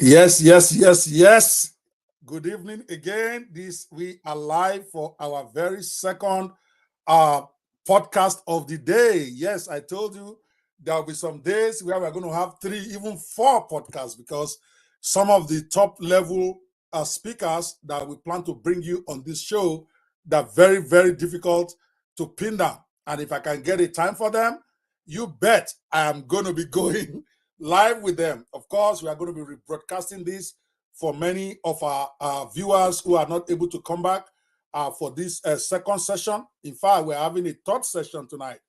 Yes, yes, yes, yes. Good evening again. We are live for our very second uh podcast of the day. Yes, I told you there will be some days where we're going to have three, even four podcasts because some of the top level speakers that we plan to bring you on this show, they're very, very difficult to pin down. And if I can get a time for them, you bet I am going to be going live with them. Of course, we are going to be rebroadcasting this for many of our viewers who are not able to come back for this second session. In fact, we're having a third session tonight.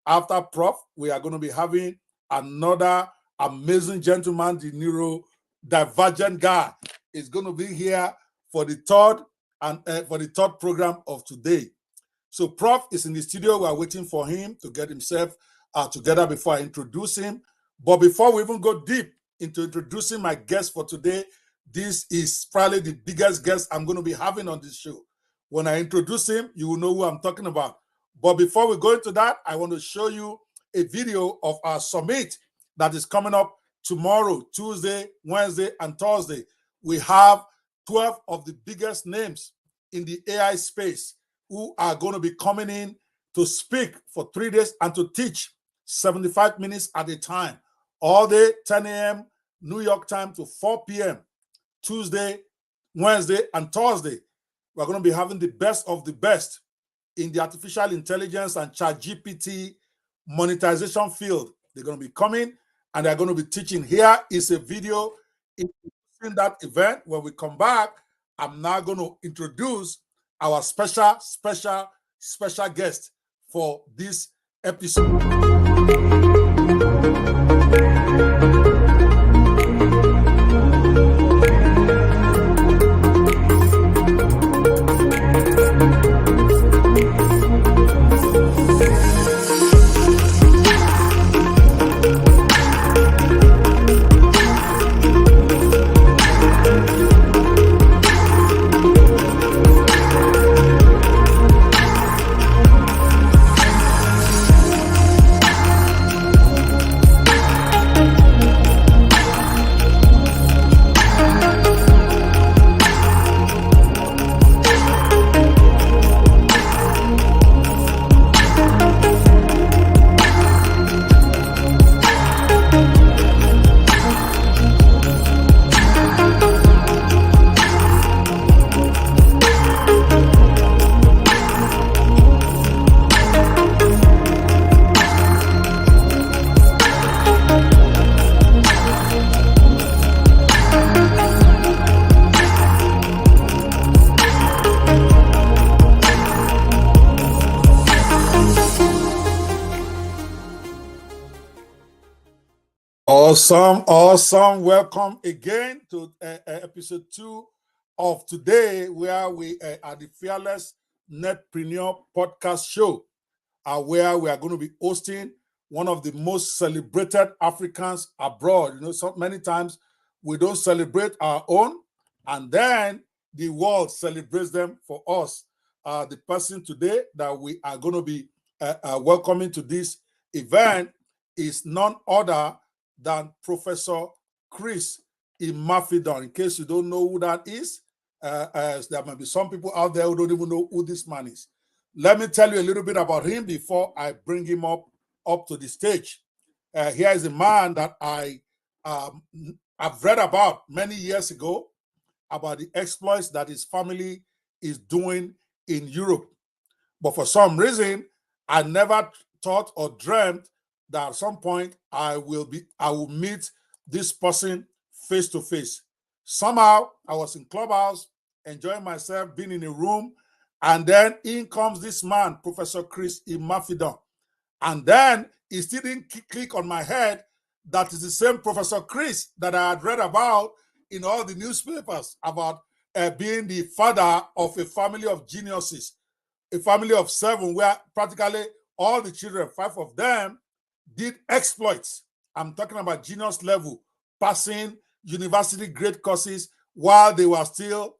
After PROF, we are going to be having another amazing gentleman, the neurodivergent guy, is going to be here for the third program of today. So PROF is in the studio. We are waiting for him to get himself together before I introduce him. But before we even go deep into introducing my guest for today, this is probably the biggest guest I'm going to be having on this show. When I introduce him, you will know who I'm talking about. But before we go into that, I want to show you a video of our summit that is coming up tomorrow, Tuesday, Wednesday, and Thursday. We have 12 of the biggest names in the AI space who are going to be coming in to speak for 3 days and to teach 75 minutes at a time. All day, 10 a.m. New York time to 4 p.m. Tuesday, Wednesday, and Thursday. We're going to be having the best of the best in the artificial intelligence and ChatGPT monetization field. They're going to be coming and they're going to be teaching. Here is a video in that event. When we come back, I'm now going to introduce our special guest for this episode. Awesome. Welcome again to episode 2 of today, where we are the Fearless Netpreneur Podcast show, where we are going to be hosting one of the most celebrated Africans abroad. So many times we don't celebrate our own, and then the world celebrates them for us. The person today that we are going to be welcoming to this event is none other than Professor Chris Imafidon. In case you don't know who that is, there might be some people out there who don't even know who this man is. Let me tell you a little bit about him before I bring him up to the stage. Here is a man that I've read about many years ago about the exploits that his family is doing in Europe. But for some reason, I never thought or dreamt that at some point I will meet this person face to face. Somehow I was in Clubhouse, enjoying myself, being in a room, and then in comes this man, Professor Chris Imafidon. And then it still didn't click on my head that is the same Professor Chris that I had read about in all the newspapers about being the father of a family of geniuses, a family of 7 where practically all the children, 5 of them, did exploits. I'm talking about genius level, passing university grade courses while they were still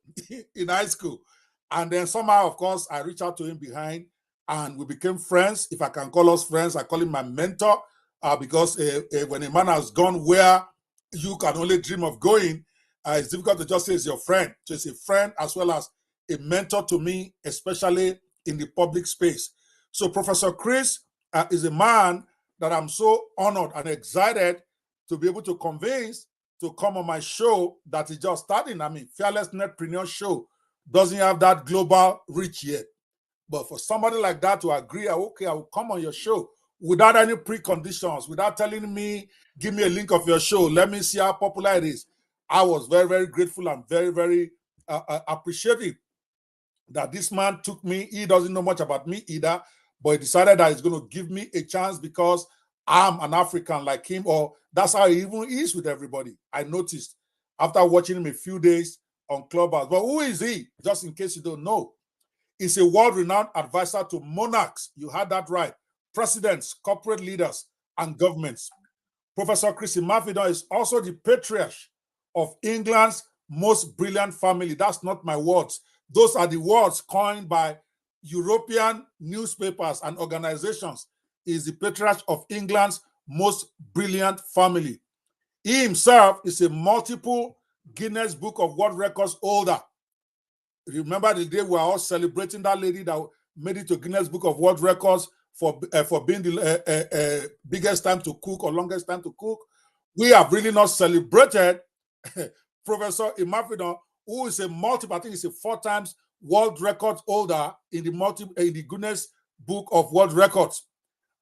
in high school. And then somehow, of course, I reached out to him behind and we became friends. If I can call us friends, I call him my mentor because when a man has gone where you can only dream of going, It's difficult to just say it's your friend. So it's a friend as well as a mentor to me, especially in the public space. So Professor Chris is a man that I'm so honored and excited to be able to convince to come on my show that is just starting. I mean, Fearless Netpreneur show doesn't have that global reach yet. But for somebody like that to agree, okay, I will come on your show without any preconditions, without telling me, give me a link of your show, let me see how popular it is. I was very, very grateful and very, very appreciative that this man took me. He doesn't know much about me either, but he decided that he's going to give me a chance because I'm an African like him, or that's how he even is with everybody. I noticed after watching him a few days on Clubhouse. But who is he? Just in case you don't know. He's a world-renowned advisor to monarchs. You had that right. Presidents, corporate leaders, and governments. Professor Chris Imafidon is also the patriarch of England's most brilliant family. That's not my words. Those are the words coined by European newspapers and organizations. He is the patriarch of England's most brilliant family. He himself is a multiple Guinness Book of World Records holder. Remember the day we were all celebrating that lady that made it to Guinness Book of World Records for being the biggest time to cook or longest time to cook? We have really not celebrated Professor Imafidon, who is a multiple, I think he's a 4 times world record holder in the Guinness Book of World Records.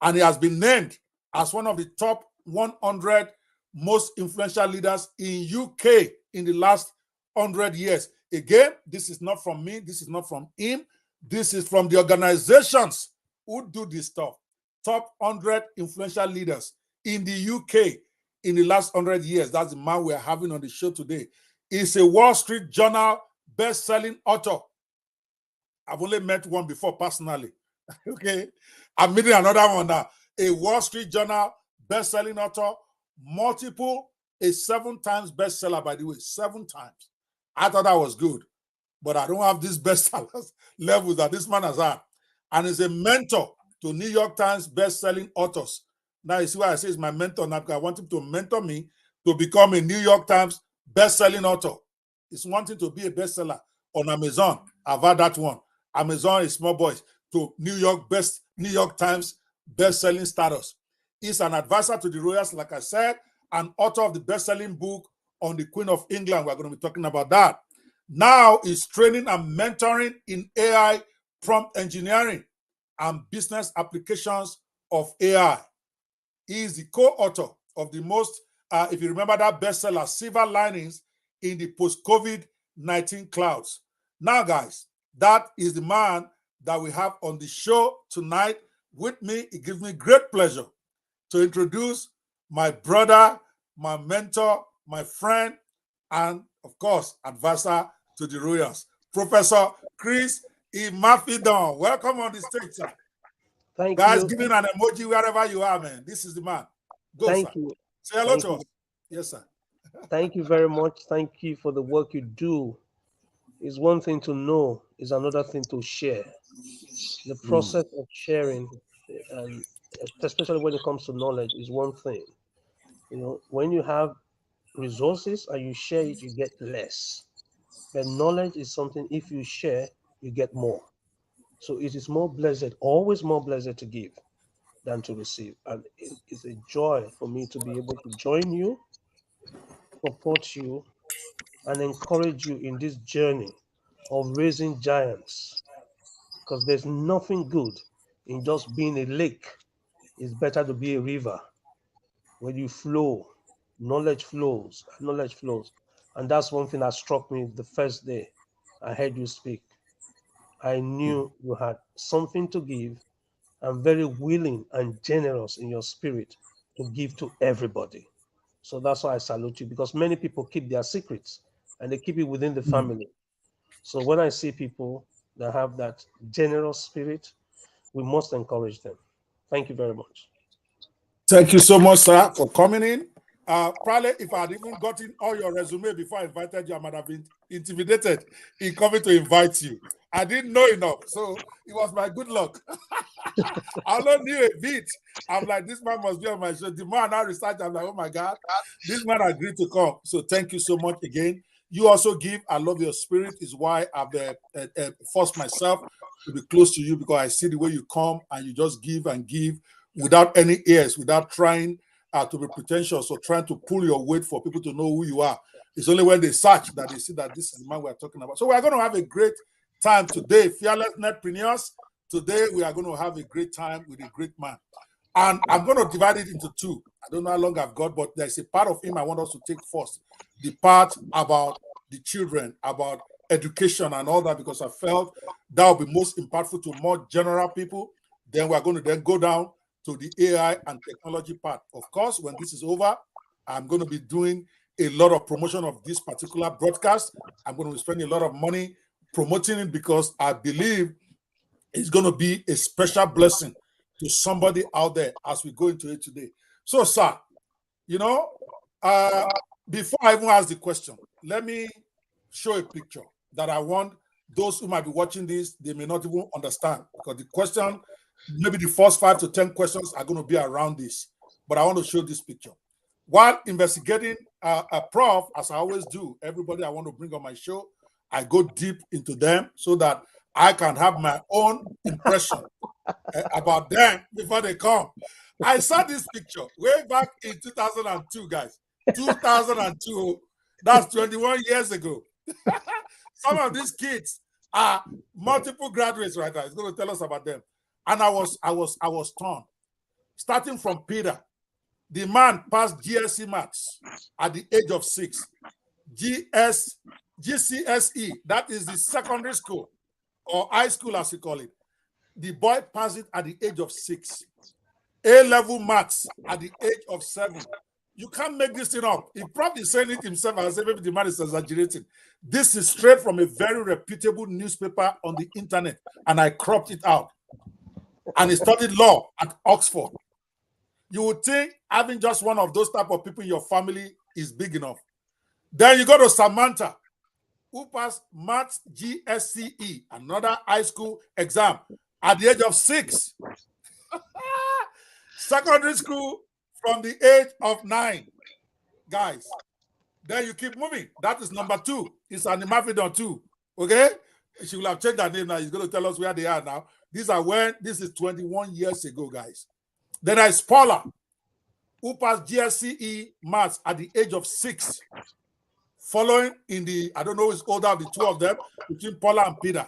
And he has been named as one of the top 100 most influential leaders in UK in the last 100 years. Again, this is not from me. This is not from him. This is from the organizations who do this stuff. Top 100 influential leaders in the UK in the last 100 years. That's the man we're having on the show today. He's a Wall Street Journal best-selling author. I've only met one before personally. Okay. I'm meeting another one now. A Wall Street Journal best-selling author, a 7 times bestseller, by the way, 7 times. I thought that was good, but I don't have this bestsellers levels that this man has had. And is a mentor to New York Times best-selling authors. Now, you see why I say he's my mentor now, because I want him to mentor me to become a New York Times best-selling author. He's wanting to be a bestseller on Amazon. I've had that one. Amazon is small boys to New York Times best-selling status. He's an advisor to the royals, like I said, and author of the best-selling book on the Queen of England. We're going to be talking about that. Now he's training and mentoring in AI prompt engineering and business applications of AI. He is the co-author of the most, if you remember that bestseller, Silver Linings in the Post-COVID-19 Clouds. Now, guys, that is the man that we have on the show tonight with me. It gives me great pleasure to introduce my brother, my mentor, my friend, and of course, advisor to the Royals, Professor Chris Imafidon. Welcome on the stage, sir. Thank Guys, you. give me an emoji wherever you are, man. This is the man. Go, Thank sir. you. Say hello to us. Yes, sir. Thank you very much. Thank you for the work you do. It's one thing to know, it's another thing to share. The process of sharing, and especially when it comes to knowledge, is one thing. You know, when you have resources and you share it, you get less. But knowledge is something, if you share, you get more. So it is more blessed, always more blessed to give than to receive. And it is a joy for me to be able to join you, support you, and encourage you in this journey of raising giants. Because there's nothing good in just being a lake. It's better to be a river where you flow, knowledge flows, knowledge flows. And that's one thing that struck me the first day I heard you speak. I knew you had something to give and very willing and generous in your spirit to give to everybody. So that's why I salute you, because many people keep their secrets and they keep it within the family. So when I see people that have that generous spirit, we must encourage them. Thank you very much. Thank you so much, sir, for coming in. Probably if I had even gotten all your resume before I invited you, I might have been intimidated in coming to invite you. I didn't know enough, so it was my good luck. I only knew a bit. I'm like, this man must be on my show. The more I now research, I'm like, oh my God, this man agreed to come. So thank you so much again. You also give. I love your spirit. Is why I've forced myself to be close to you, because I see the way you come and you just give and give without any ears, without trying to be pretentious or trying to pull your weight for people to know who you are. It's only when they search that they see that this is the man we're talking about. So we're going to have a great time today, Fearless Netpreneurs. Today we are going to have a great time with a great man. And I'm going to divide it into two. I don't know how long I've got, but there's a part of him I want us to take first. The part about the children, about education and all that, because I felt that would be most impactful to more general people. Then we're going to then go down to the AI and technology part. Of course, when this is over, I'm going to be doing a lot of promotion of this particular broadcast. I'm going to be spending a lot of money promoting it, because I believe it's going to be a special blessing to somebody out there as we go into it today. So, sir, you know, before I even ask the question, let me show a picture that I want those who might be watching this, they may not even understand, because the question, maybe the first 5 to 10 questions are going to be around this. But I want to show this picture. While investigating a prof, as I always do, everybody I want to bring on my show, I go deep into them so that I can have my own impression about them before they come. I saw this picture way back in 2002, guys. 2002, that's 21 years ago. Some of these kids are multiple graduates right now. It's going to tell us about them. And I was torn. Starting from Peter, the man passed GSE maths at the age of 6. GCSE, that is the secondary school or high school as you call it. The boy passed it at the age of 6. A-level maths at the age of 7. You can't make this thing up. He probably saying it himself and say maybe the man is exaggerating. This is straight from a very reputable newspaper on the internet, and I cropped it out. And he studied law at Oxford. You would think having just one of those type of people in your family is big enough. Then you go to Samantha, who passed Maths GSCE, another high school exam, at the age of 6. Secondary school from the age of 9. Guys, then you keep moving. That is number 2. It's an Imafidon too. Okay? She will have changed her name now. He's going to tell us where they are now. This is 21 years ago, guys. Then there's Paula, who passed GSCE maths at the age of 6. Following in the, I don't know who's older of the two of them, between Paula and Peter.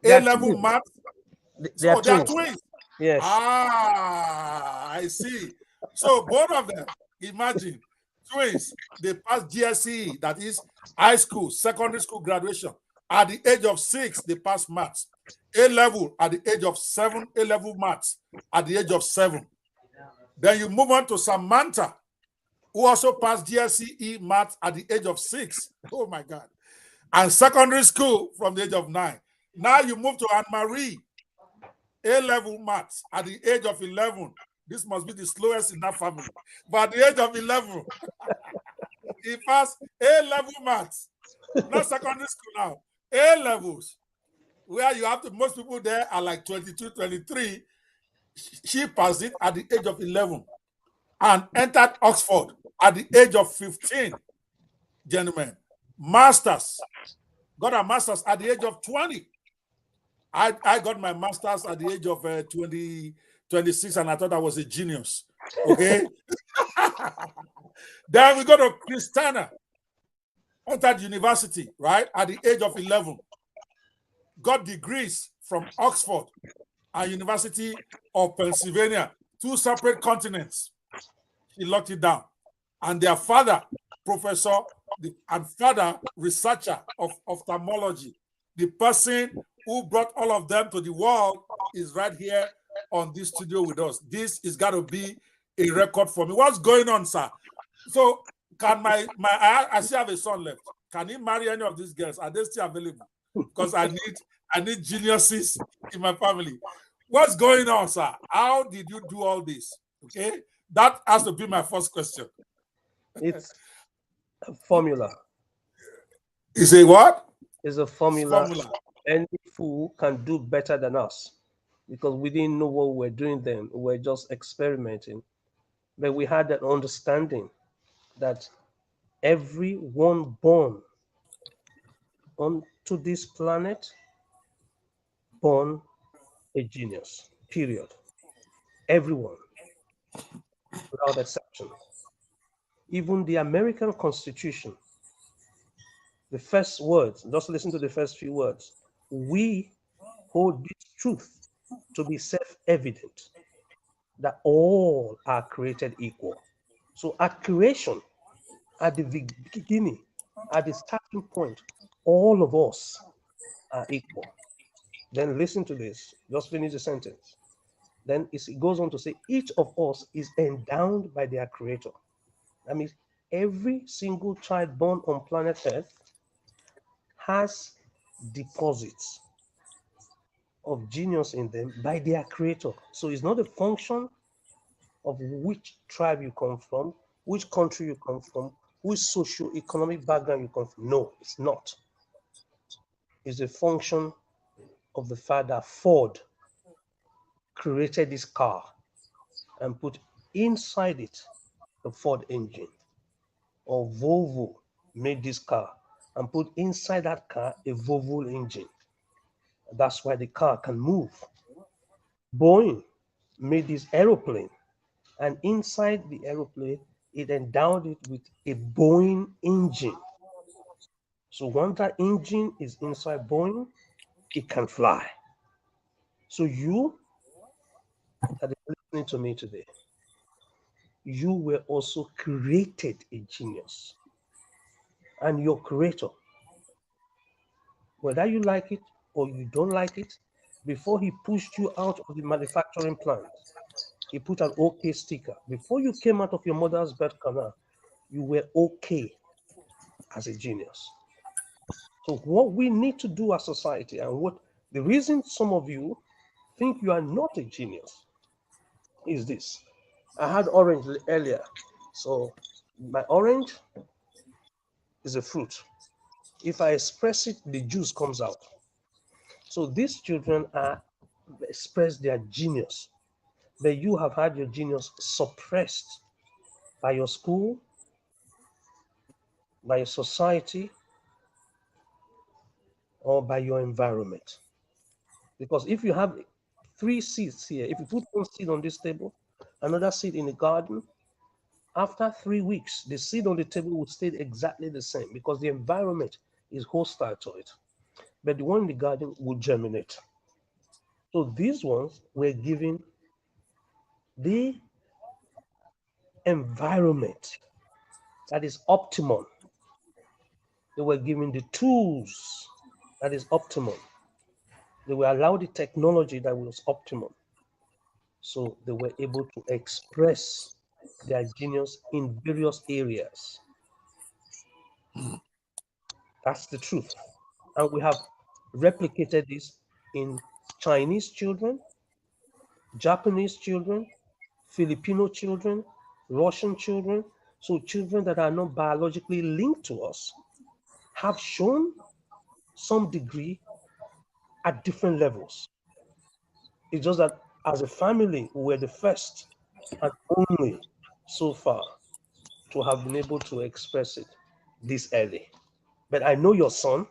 A-level maths. They are twins. Yes. I see. So both of them, imagine, twins, they passed GSE, that is high school, secondary school graduation. At the age of 6, they passed maths. A-level at the age of 7, A-level maths at the age of 7. Then you move on to Samantha, who also passed GSCE maths at the age of 6. Oh my God. And secondary school from the age of 9. Now you move to Anne-Marie, A-level maths at the age of 11. This must be the slowest in that family. But at the age of 11, he passed A-level maths. Not secondary school now. A-levels, where you have to, most people there are like 22, 23. She passed it at the age of 11 and entered Oxford at the age of 15. Gentlemen, masters, got a master's at the age of 20. I got my master's at the age of 26, and I thought I was a genius. Okay. Then we go to Christiana, entered university, right, at the age of 11. Got degrees from Oxford and University of Pennsylvania, 2 separate continents. She locked it down. And their father, professor, and father, researcher of ophthalmology, the person who brought all of them to the world, is right here on this studio with us. This is got to be a record for me. What's going on, sir? So can I still have a son left. Can he marry any of these girls? Are they still available? Because I need geniuses in my family. What's going on, sir? How did you do all this? Okay, that has to be my first question. It's a formula. Is it what? It's a formula. Any fool can do better than us, because we didn't know what we were doing then. We were just experimenting. But we had that understanding that everyone born onto this planet born a genius, period. Everyone, without exception. Even the American Constitution, the first words, just listen to the first few words. We hold this truth to be self-evident that all are created equal. So at creation, at the beginning, at the starting point, all of us are equal. Then listen to this. Just finish the sentence. Then it goes on to say, each of us is endowed by their creator. That means every single child born on planet Earth has deposits of genius in them by their creator. So it's not a function of which tribe you come from, which country you come from, which socio-economic background you come from. No, it's not. It's a function of the fact that Ford created this car and put inside it the Ford engine, or Volvo made this car and put inside that car a Volvo engine. That's why the car can move. Boeing made this aeroplane, and inside the aeroplane, it endowed it with a Boeing engine. So once that engine is inside Boeing, it can fly. So you that is listening to me today, you were also created a genius. And your creator, whether you like it or you don't like it, before he pushed you out of the manufacturing plant, he put an okay sticker. Before you came out of your mother's birth canal, you were okay as a genius. So what we need to do as society, and what the reason some of you think you are not a genius is this. I had orange earlier. So my orange is a fruit. If I express it, the juice comes out. So these children are express their genius, but you have had your genius suppressed by your school, by your society, or by your environment. Because if you have 3 seeds here, if you put one seed on this table, another seed in the garden, after 3 weeks, the seed on the table will stay exactly the same because the environment is hostile to it. But the one in the garden will germinate. So these ones were given the environment that is optimum. They were given the tools that is optimum. They were allowed the technology that was optimum. So they were able to express their genius in various areas. That's the truth. And we have replicated this in Chinese children, Japanese children, Filipino children, Russian children. So children that are not biologically linked to us have shown some degree at different levels. It's just that as a family, we were the first and only so far to have been able to express it this early. But I know your son.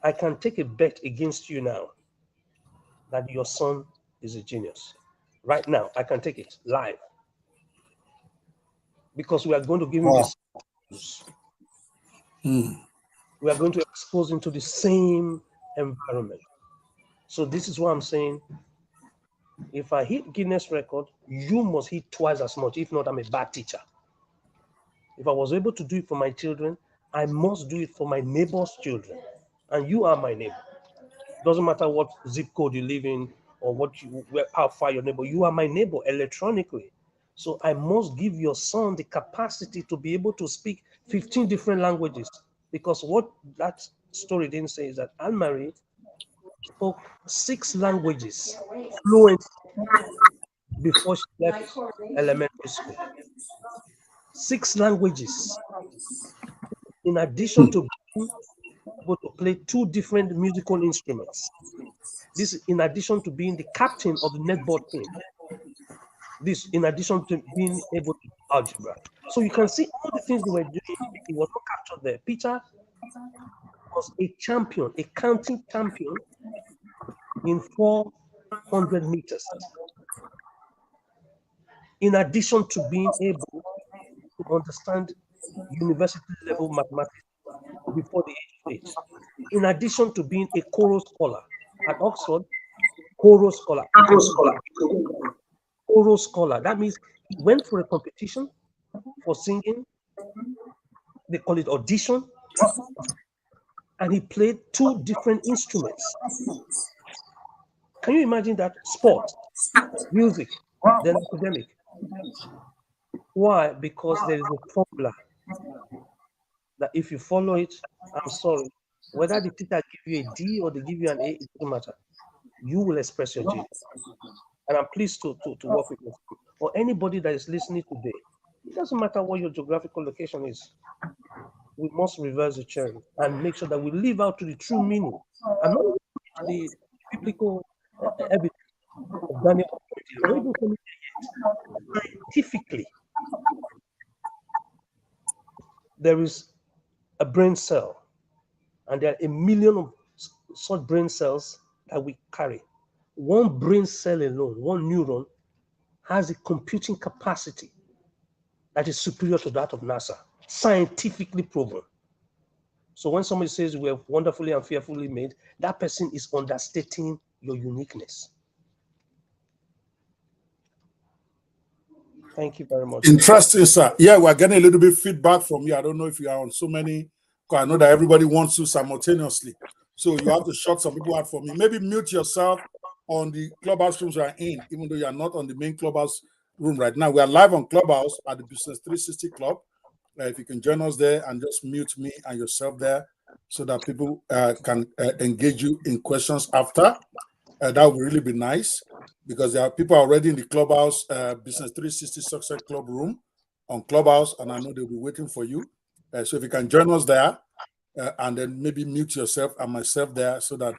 I can take a bet against you now that your son is a genius. Right now, I can take it live. Because we are going to give him this. We are going to expose him to the same environment. So this is what I'm saying. If I hit Guinness record, you must hit twice as much. If not, I'm a bad teacher. If I was able to do it for my children, I must do it for my neighbor's children. And you are my neighbor. Doesn't matter what zip code you live in or how far your neighbor. You are my neighbor electronically. So I must give your son the capacity to be able to speak 15 different languages. Because what that story didn't say is that Anne-Marie spoke 6 languages fluent before she left elementary school. 6 languages. In addition to being able to play 2 different musical instruments. This is in addition to being the captain of the netball team. This in addition to being able to do algebra. So you can see all the things they were doing. It was not captured there. Peter was a champion, a counting champion in 400 meters. In addition to being able to understand university level mathematics before the age of 8. In addition to being a choral scholar at Oxford, choral scholar. Choral scholar. That means he went for a competition for singing. They call it audition. And he played 2 different instruments. Can you imagine that? Sport, music, then academic. Why? Because there is a formula that if you follow it, I'm sorry, whether the teacher give you a D or they give you an A, it doesn't matter. You will express your genius. And I'm pleased to work with you. Or anybody that is listening today, it doesn't matter what your geographical location is. We must reverse the churn and make sure that we live out to the true meaning. I'm not the biblical evidence of Daniel. Scientifically, there is a brain cell, and there are a million of such brain cells that we carry. One brain cell alone, one neuron, has a computing capacity that is superior to that of NASA, scientifically proven. So when somebody says we're wonderfully and fearfully made, that person is understating your uniqueness. Thank you very much. Interesting, sir. Yeah, we're getting a little bit feedback from you. I don't know if you are on so many, because I know that everybody wants to simultaneously. So you have to shut some people out for me. Maybe mute yourself on the Clubhouse rooms you are in, even though you are not on the main Clubhouse room right now. We are live on Clubhouse at the Business 360 Club. If you can join us there and just mute me and yourself there so that people can engage you in questions after. That would really be nice, because there are people already in the Clubhouse Business 360 Success Club room on Clubhouse, and I know they'll be waiting for you. So if you can join us there and then maybe mute yourself and myself there so that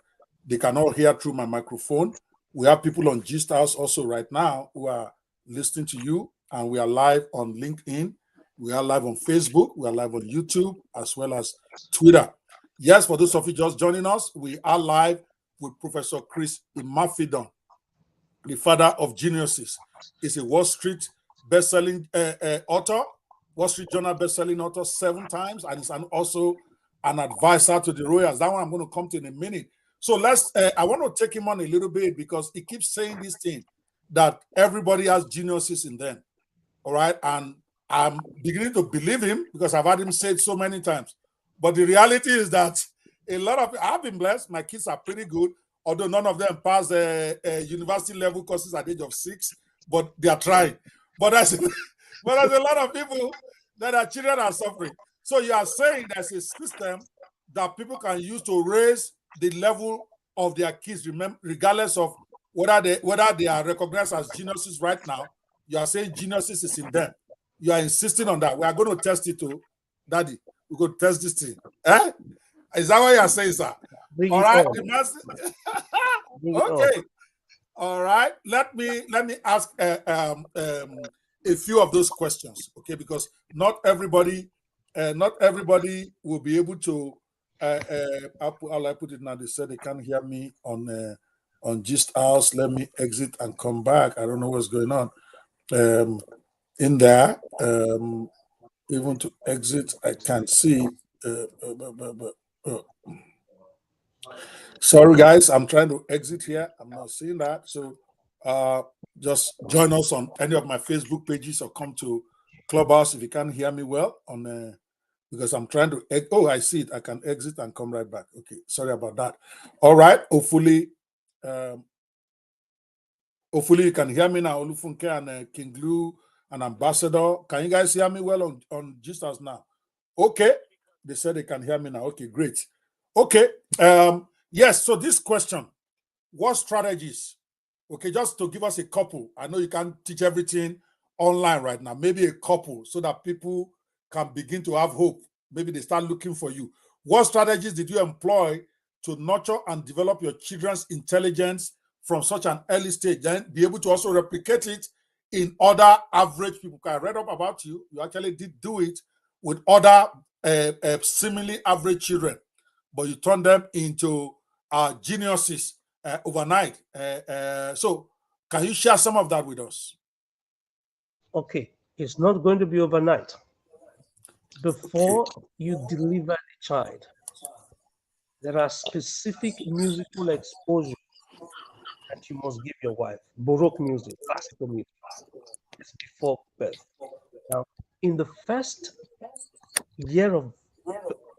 they can all hear through my microphone. We have people on Gist House also right now who are listening to you, and we are live on LinkedIn. We are live on Facebook. We are live on YouTube as well as Twitter. Yes, for those of you just joining us, we are live with Professor Chris Imafidon, the father of geniuses. He's a Wall Street best-selling author, Wall Street Journal best-selling author 7 times, and he's also an advisor to the Royals. That one I'm going to come to in a minute. So I want to take him on a little bit, because he keeps saying this thing that everybody has geniuses in them. All right. And I'm beginning to believe him, because I've had him say it so many times. But the reality is that I've been blessed. My kids are pretty good, although none of them pass university level courses at the age of 6, but they are trying. But there's a lot of people that our children are suffering. So you are saying there's a system that people can use to raise the level of their kids, regardless of whether they are recognized as geniuses right now. You are saying geniuses is in them. You are insisting on that. We are going to test it too, Daddy. We're going to test this thing. Eh? Is that what you are saying, sir? All right. Okay. All right. Let me ask a few of those questions, okay? Because not everybody will be able to. How I put it now? They said they can't hear me on Gist House. Let me exit and come back. I don't know what's going on in there. Even to exit, I can't see. Sorry, guys. I'm trying to exit here. I'm not seeing that. So just join us on any of my Facebook pages or come to Clubhouse if you can't hear me well because I'm trying to. Oh, I see it. I can exit and come right back. Okay. Sorry about that. All right. Hopefully you can hear me now. Olufunke and King Glue and Ambassador. Can you guys hear me well on Gist House now? Okay. They said they can hear me now. Okay, great. Okay. Yes, so this question, what strategies? Okay, just to give us a couple. I know you can't teach everything online right now. Maybe a couple so that people can begin to have hope. Maybe they start looking for you. What strategies did you employ to nurture and develop your children's intelligence from such an early stage, then be able to also replicate it in other average people? I read up about you. You actually did do it with other seemingly average children. but you turn them into geniuses overnight. So, can you share some of that with us? Okay, it's not going to be overnight. Okay. Before you deliver the child, there are specific musical exposure that you must give your wife. Baroque music, classical music, is before birth. Now, in the first year of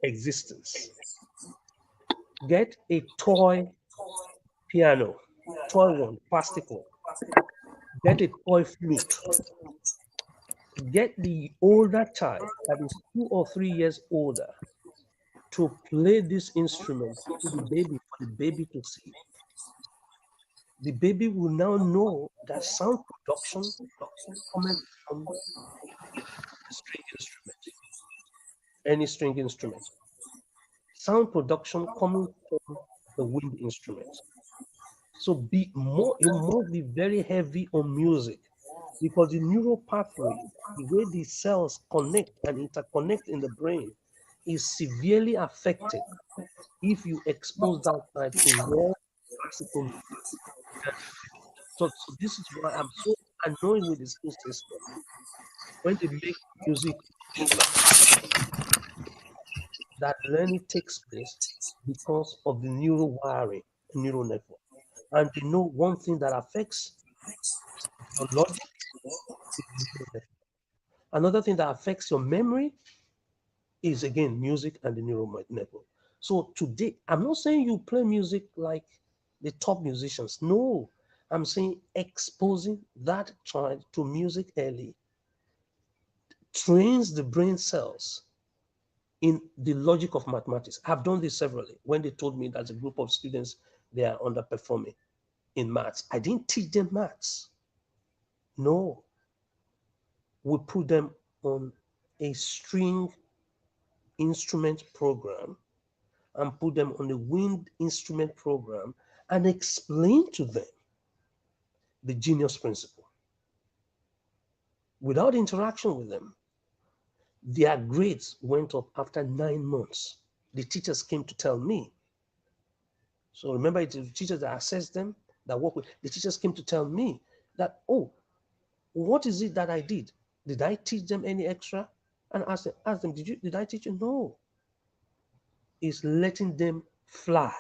existence, get a toy piano, toy one, plastic one. Get a toy flute. Get the older child that is 2 or 3 years older to play this instrument to the baby for the baby to see. The baby will now know that sound production coming from a string instrument, any string instrument. Sound production coming from the wind instrument. So you must be very heavy on music because the neural pathway, the way the cells connect and interconnect in the brain, is severely affected if you expose that child to raw classical music. So this is why I'm so annoyed with the school system when they make music popular. That learning takes place because of the neural wiring, neural network. And they know one thing that affects your logic is the neural network. Another thing that affects your memory is again music and the neural network. So today, I'm not saying you play music like the top musicians. No, I'm saying exposing that child to music early trains the brain cells in the logic of mathematics. I've done this severally. When they told me that a group of students they are underperforming in maths, I didn't teach them maths. No, we put them on a string instrument program and put them on a wind instrument program and explain to them the genius principle. Without interaction with them, their grades went up after 9 months. The teachers came to tell me. So remember, it's the teachers that assess them, that work with. The teachers came to tell me that, oh, what is it that I did? Did I teach them any extra? And ask them, did I teach you? No. It's letting them fly.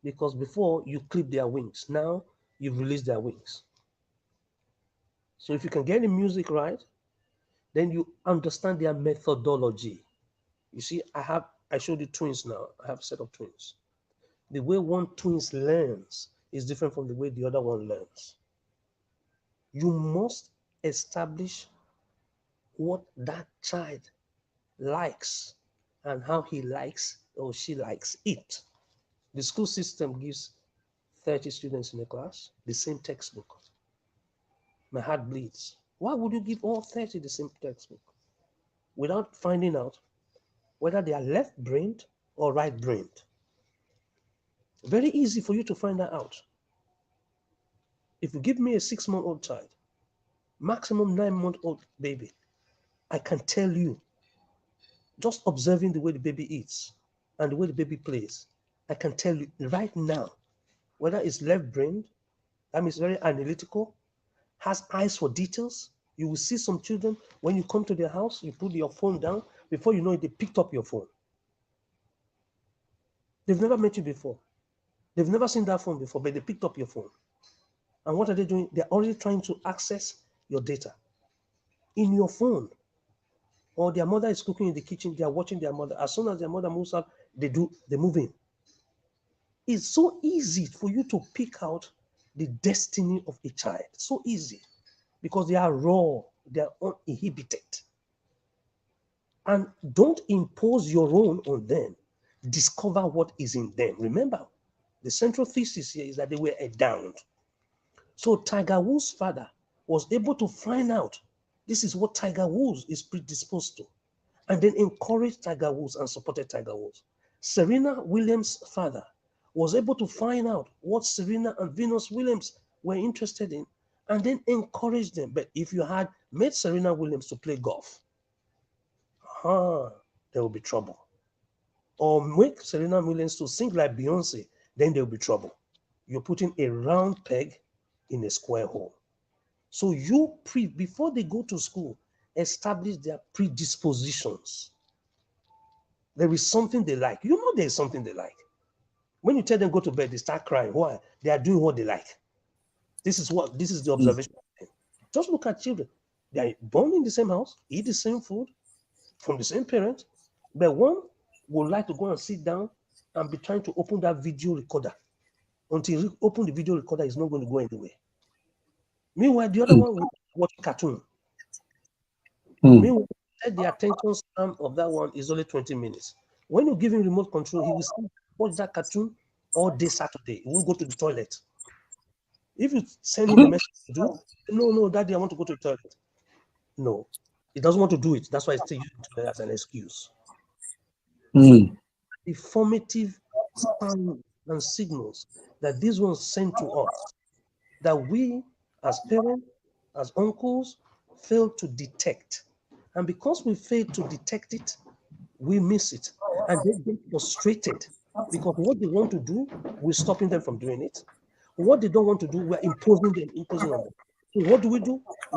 Because before you clip their wings, now you've released their wings. So if you can get the music right, then you understand their methodology. You see, I showed you twins now. I have a set of twins. The way one twins learns is different from the way the other one learns. You must establish what that child likes and how he likes or she likes it. The school system gives 30 students in a class the same textbook. My heart bleeds. Why would you give all 30 the same textbook without finding out whether they are left-brained or right-brained? Very easy for you to find that out. If you give me a 6-month-old child, maximum 9-month-old baby, I can tell you, just observing the way the baby eats and the way the baby plays, I can tell you right now whether it's left-brained, that means very analytical, has eyes for details. You will see some children, when you come to their house, you put your phone down, before you know it, they picked up your phone. They've never met you before. They've never seen that phone before, but they picked up your phone. And what are they doing? They're already trying to access your data in your phone. Or their mother is cooking in the kitchen, they are watching their mother. As soon as their mother moves out, they move in. It's so easy for you to pick out the destiny of a child. So easy. Because they are raw, they are uninhibited. And don't impose your own on them. Discover what is in them. Remember, the central thesis here is that they were endowed. So Tiger Woods' father was able to find out this is what Tiger Woods is predisposed to, and then encouraged Tiger Woods and supported Tiger Woods. Serena Williams' father was able to find out what Serena and Venus Williams were interested in, and then encouraged them. But if you had made Serena Williams to play golf, there will be trouble. or make Serena Williams to sing like Beyonce, then there'll be trouble. You're putting a round peg in a square hole. So before they go to school, establish their predispositions. There is something they like. You know there's something they like. When you tell them go to bed, they start crying. Why? They are doing what they like. This is the observation. Just look at children. They are born in the same house, eat the same food from the same parents, but one would like to go and sit down and be trying to open that video recorder. Until you open the video recorder, it's not going to go anywhere. Meanwhile, the other one will watch cartoon. Meanwhile, the attention span of that one is only 20 minutes. When you give him remote control, he will still watch that cartoon all day Saturday. He won't go to the toilet. If you send him a message to do, no, daddy, I want to go to the toilet. No, he doesn't want to do it. That's why he's still using it as an excuse. The formative signs and signals that these ones send to us, that we as parents, as uncles, fail to detect. And because we fail to detect it, we miss it. And they get frustrated because what they want to do, we're stopping them from doing it. What they don't want to do, we're imposing on them. So what do? We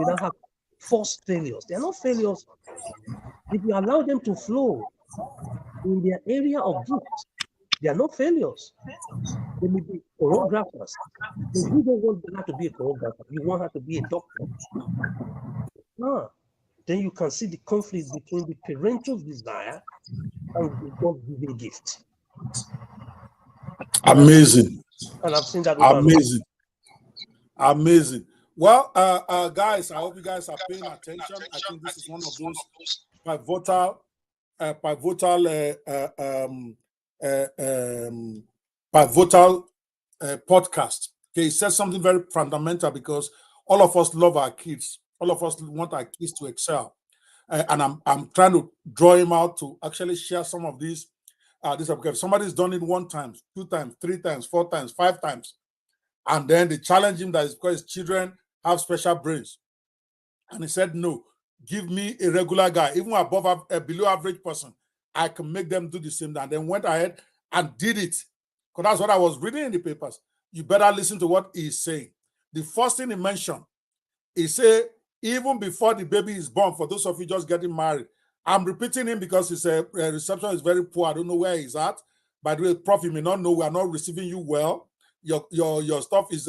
now have forced failures. They're not failures. If you allow them to flow in their area of gifts, they are not failures. They may be choreographers. But you don't want them to be a choreographer. You want her to be a doctor. Then you can see the conflict between the parental desire and the God-given gift. Amazing. And I've seen that. Amazing. Well, guys, I hope you guys are paying attention. I think this is one of those pivotal podcast. Okay, he says something very fundamental because all of us love our kids. All of us want our kids to excel. And I'm trying to draw him out to actually share some of these. If somebody's done it 1 time, 2 times, 3 times, 4 times, 5 times, and then they challenge him that is because his children have special brains. And he said, no, give me a regular guy, even above a below average person. I can make them do the same. And then went ahead and did it. Because that's what I was reading in the papers. You better listen to what he's saying. The first thing he mentioned, he said, even before the baby is born, for those of you just getting married, I'm repeating him because his reception is very poor. I don't know where he's at. By the way, Prof, you may not know we are not receiving you well. Your stuff is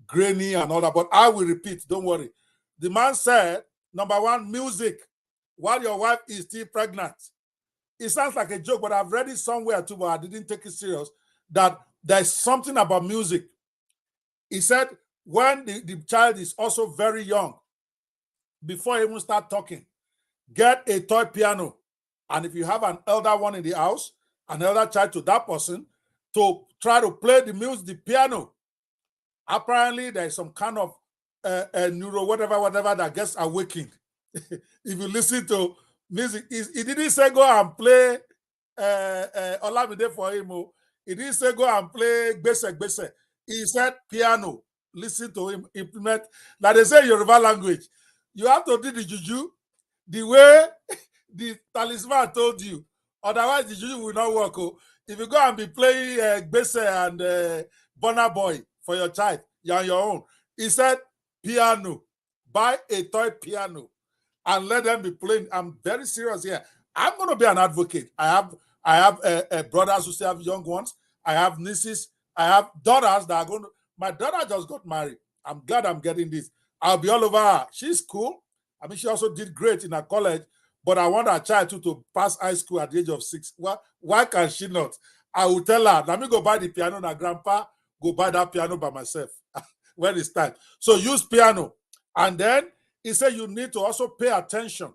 grainy and all that, but I will repeat, don't worry. The man said, number 1, music, while your wife is still pregnant. It sounds like a joke, but I've read it somewhere too, but I didn't take it serious, that there's something about music. He said, when the child is also very young, before you even start talking, get a toy piano. And if you have an elder one in the house, an elder child to that person, to try to play the music, the piano. Apparently, there's some kind of neuro, whatever that gets awakened. If you listen to music, he didn't say go and play Olamide for him. He didn't say go and play Gbese. He said piano. Listen to him implement. Like they say Yoruba language. You have to do the juju the way the talisman told you. Otherwise, the juju will not work. If you go and be playing Gbese and Burna Boy for your child, you're on your own. He said, piano. Buy a toy piano and let them be playing. I'm very serious here. I'm going to be an advocate. I have brothers who still have young ones. I have nieces. I have daughters that are going to... My daughter just got married. I'm glad I'm getting this. I'll be all over her. She's cool. I mean, she also did great in her college, but I want her child to pass high school at the age of 6. Why can she not? I will tell her, let me go buy the piano. Now, Grandpa, go buy that piano by myself when it's time. So use piano. And then he said you need to also pay attention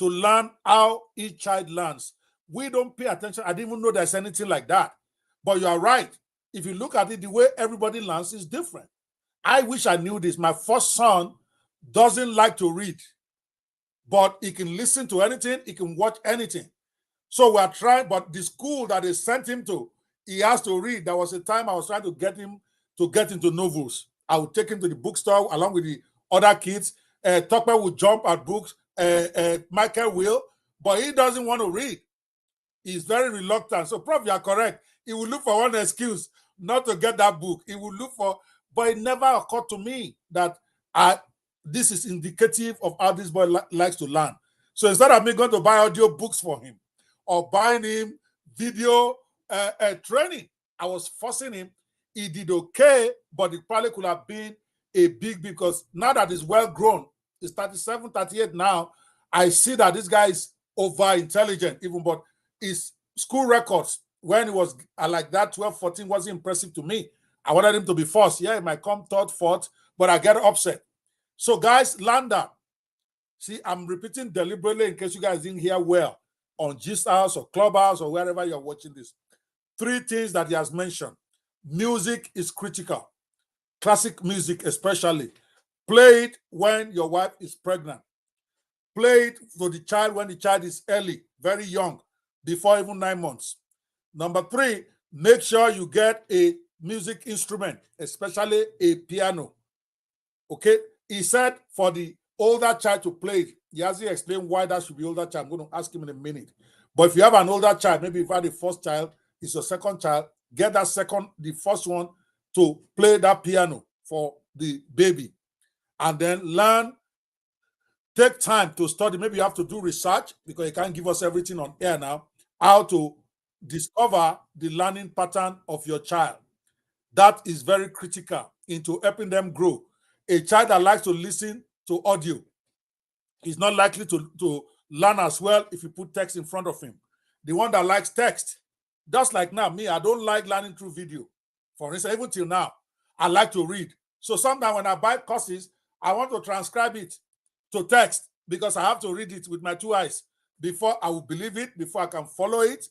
to learn how each child learns. We don't pay attention. I didn't even know there's anything like that. But you are right. If you look at it, the way everybody learns is different. I wish I knew this. My first son doesn't like to read, but he can listen to anything. He can watch anything. So we are trying, but the school that they sent him to, he has to read. There was a time I was trying to get him to get into novels. I would take him to the bookstore along with the other kids. Tucker would jump at books. Michael will, but he doesn't want to read. He's very reluctant. So, Prof, you are correct. He will look for one excuse not to get that book. He will look for, but it never occurred to me that this is indicative of how this boy likes to learn. So instead of me going to buy audio books for him or buying him video training, I was forcing him. He did okay, but it probably could have been a big, because now that he's well grown, he's 37, 38 now, I see that this guy is over intelligent even, but his school records when he was like that 12, 14 wasn't impressive to me. I wanted him to be first. Yeah, he might come third, fourth, but I get upset. So guys, learn that. See, I'm repeating deliberately in case you guys didn't hear well on Gist House or Clubhouse or wherever you're watching this. 3 things that he has mentioned. Music is critical. Classic music especially. Play it when your wife is pregnant. Play it for the child when the child is early, very young, before even 9 months. Number 3, make sure you get a music instrument, especially a piano. Okay? He said for the older child to play it. He hasn't explained why that should be older child. I'm going to ask him in a minute. But if you have an older child, maybe if you had the first child, it's your second child, get the first one to play that piano for the baby. And then learn, take time to study. Maybe you have to do research because you can't give us everything on air now. How to discover the learning pattern of your child. That is very critical into helping them grow. A child that likes to listen to audio is not likely to learn as well if you put text in front of him. The one that likes text, just like now, me, I don't like learning through video. For instance, even till now, I like to read. So sometimes when I buy courses, I want to transcribe it to text because I have to read it with my 2 eyes before I will believe it, before I can follow it.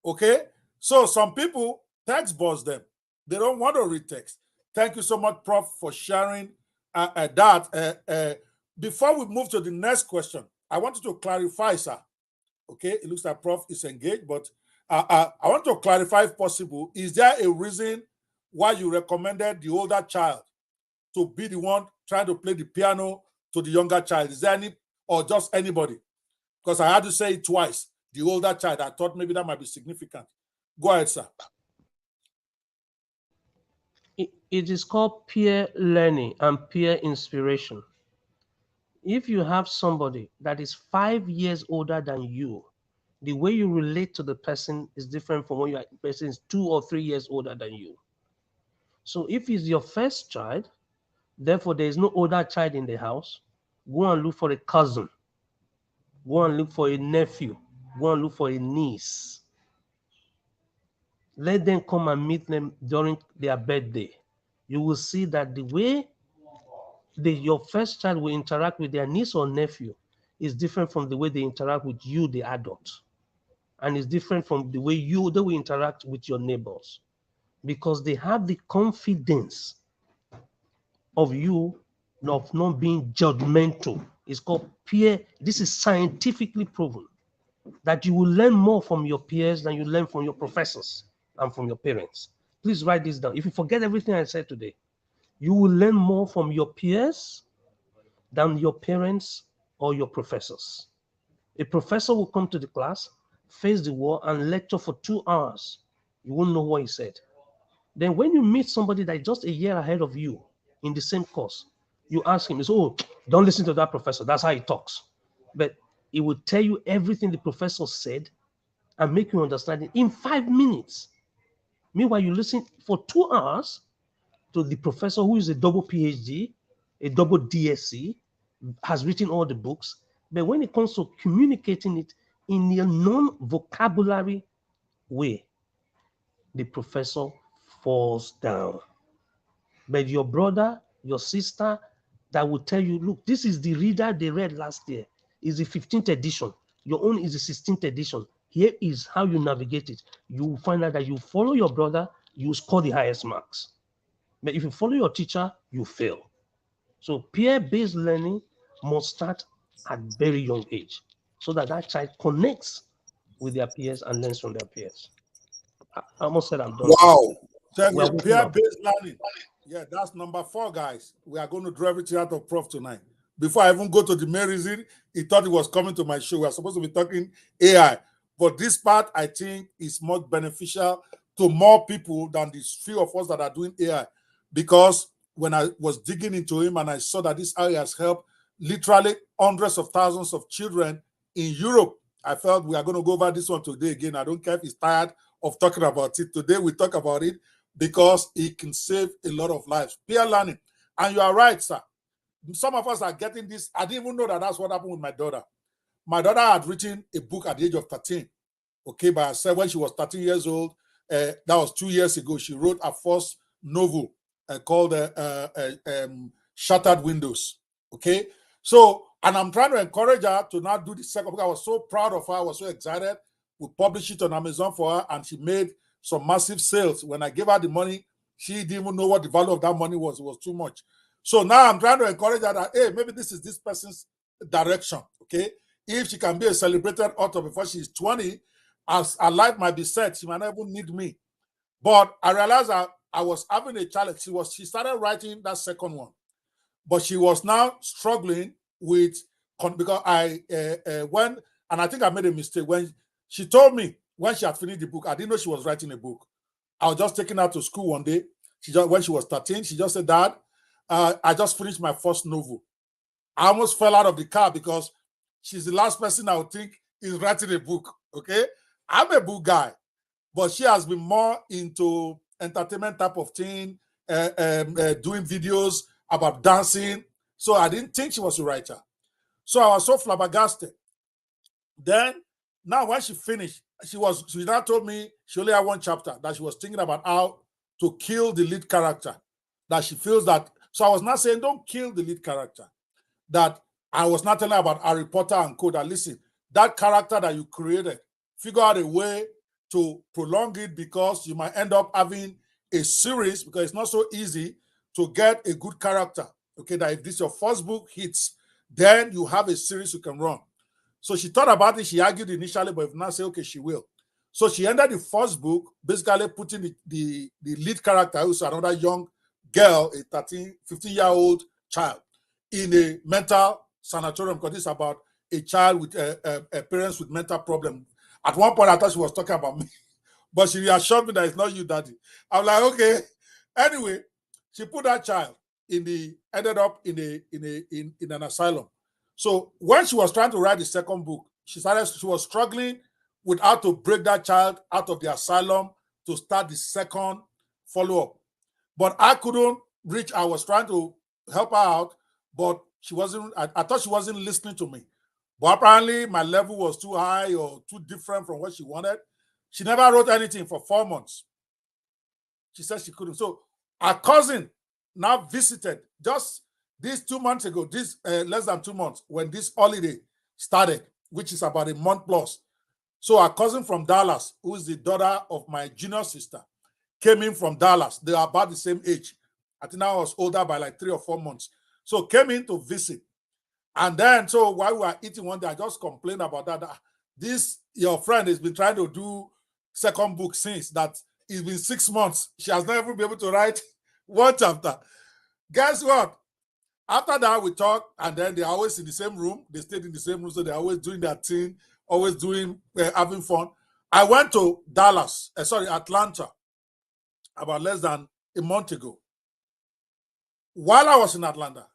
Okay? So some people, text bores them. They don't want to read text. Thank you so much, Prof, for sharing that. Before we move to the next question, I wanted to clarify, sir. Okay, it looks like Prof is engaged, but I want to clarify if possible. Is there a reason why you recommended the older child to be the one trying to play the piano to the younger child? Is there any, or just anybody? Because I had to say it twice. The older child, I thought maybe that might be significant. Go ahead, sir. It is called peer learning and peer inspiration. If you have somebody that is 5 years older than you, the way you relate to the person is different from when the person is 2 or 3 years older than you. So if it's your first child, therefore there is no older child in the house, go and look for a cousin. Go and look for a nephew. Go and look for a niece. Let them come and meet them during their birthday. You will see that the way your first child will interact with their niece or nephew is different from the way they interact with you, the adult. And it's different from the way they will interact with your neighbors. Because they have the confidence of you of not being judgmental. It's called peer. This is scientifically proven that you will learn more from your peers than you learn from your professors and from your parents. Please write this down. If you forget everything I said today, you will learn more from your peers than your parents or your professors. A professor will come to the class, face the wall, and lecture for 2 hours. You won't know what he said. Then when you meet somebody that is just a year ahead of you in the same course, you ask him, oh, don't listen to that professor. That's how he talks. But he will tell you everything the professor said and make you understand it in 5 minutes. Meanwhile, you listen for 2 hours to the professor who is a double PhD, a double DSc, has written all the books. But when it comes to communicating it in a non-vocabulary way, the professor falls down. But your brother, your sister, that will tell you, look, this is the reader they read last year. It's the 15th edition. Your own is the 16th edition. Here is how you navigate it. You will find out that you follow your brother, you score the highest marks. But if you follow your teacher, you fail. So peer-based learning must start at very young age so that that child connects with their peers and learns from their peers. I almost said I'm done. Wow. Thank you. Peer-based learning. Yeah, that's number 4, guys. We are going to draw everything out of Prof tonight. Before I even go to the main reason, he thought he was coming to my show. We are supposed to be talking AI. But this part, I think, is more beneficial to more people than these few of us that are doing AI. Because when I was digging into him and I saw that this AI has helped literally hundreds of thousands of children in Europe, I felt we are going to go over this one today again. I don't care if he's tired of talking about it. Today we talk about it because it can save a lot of lives. Peer learning. And you are right, sir. Some of us are getting this. I didn't even know that that's what happened with my daughter. My daughter had written a book at the age of 13, okay, by herself when she was 13 years old. That was 2 years ago. She wrote her first novel called Shattered Windows, okay? So, and I'm trying to encourage her to not do the second book. I was so proud of her. I was so excited. We published it on Amazon for her, and she made some massive sales. When I gave her the money, she didn't even know what the value of that money was. It was too much. So now I'm trying to encourage her that, hey, maybe this is this person's direction, okay? If she can be a celebrated author before she's 20, as her life might be set, she might not even need me. But I realized that I was having a challenge. She started writing that second one, but she was now struggling with, because when, and I think I made a mistake when she told me when she had finished the book. I didn't know she was writing a book. I was just taking her to school one day. When she was 13, she just said, Dad, I just finished my first novel. I almost fell out of the car because she's the last person I would think is writing a book, okay? I'm a book guy, but she has been more into entertainment type of thing, doing videos about dancing. So I didn't think she was a writer. So I was so flabbergasted. Then, now when she finished, she now told me she only had one chapter, that she was thinking about how to kill the lead character. That she feels that, so I was not saying don't kill the lead character. That I was not telling her about Harry Potter and co. That listen, that character that you created, figure out a way to prolong it, because you might end up having a series, because it's not so easy to get a good character. Okay, that if this your first book hits, then you have a series you can run. So she thought about it. She argued initially, but if not, say okay, she will. So she ended the first book basically putting the lead character, who's another young girl, a 15-year-old child, in a mental sanatorium, because it's about a child with parents with mental problem. At one point, I thought she was talking about me, but she reassured me that it's not you, Daddy. I'm like, okay. Anyway, she put that child ended up in an asylum. So when she was trying to write the second book, she was struggling with how to break that child out of the asylum to start the second follow-up. But I couldn't reach. I was trying to help her out, but she wasn't. I thought she wasn't listening to me. But apparently my level was too high or too different from what she wanted. She never wrote anything for 4 months. She said she couldn't. So our cousin now visited just this 2 months ago, this less than 2 months, when this holiday started, which is about a month plus. So our cousin from Dallas, who is the daughter of my junior sister, came in from Dallas. They are about the same age. I think I was older by like 3 or 4 months. So came in to visit. And then, so while we were eating one day, I just complained about that. This, your friend has been trying to do second book since that. It's been 6 months. She has never been able to write one chapter. Guess what? After that, we talked, and then they're always in the same room. They stayed in the same room, so they're always doing their thing, always doing, having fun. I went to Atlanta, about less than a month ago. While I was in Atlanta,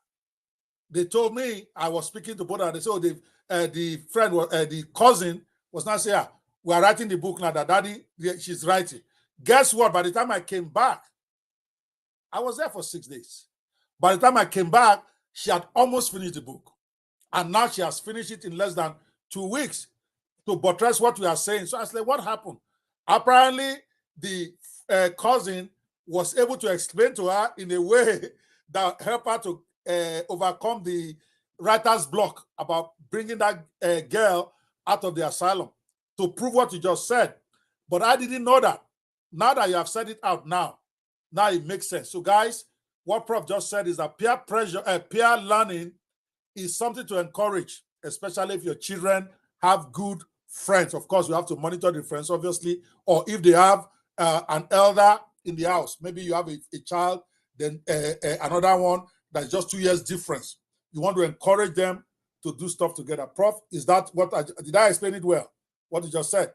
they told me, I was speaking to both of them. They said, the cousin was not saying, we are writing the book now, that Daddy, she's writing. Guess what? By the time I came back, I was there for 6 days. By the time I came back, she had almost finished the book. And now she has finished it in less than 2 weeks to buttress what we are saying. So I was like, what happened? Apparently, the cousin was able to explain to her in a way that helped her to overcome the writer's block about bringing that girl out of the asylum, to prove what you just said. But I didn't know that. Now that you have said it out now it makes sense. So guys, what Prof just said is that peer learning is something to encourage, especially if your children have good friends. Of course, you have to monitor the friends, obviously, or if they have an elder in the house, maybe you have a child, then another one that's just 2 years difference. You want to encourage them to do stuff together. Prof, is that did I explain it well? what you just said,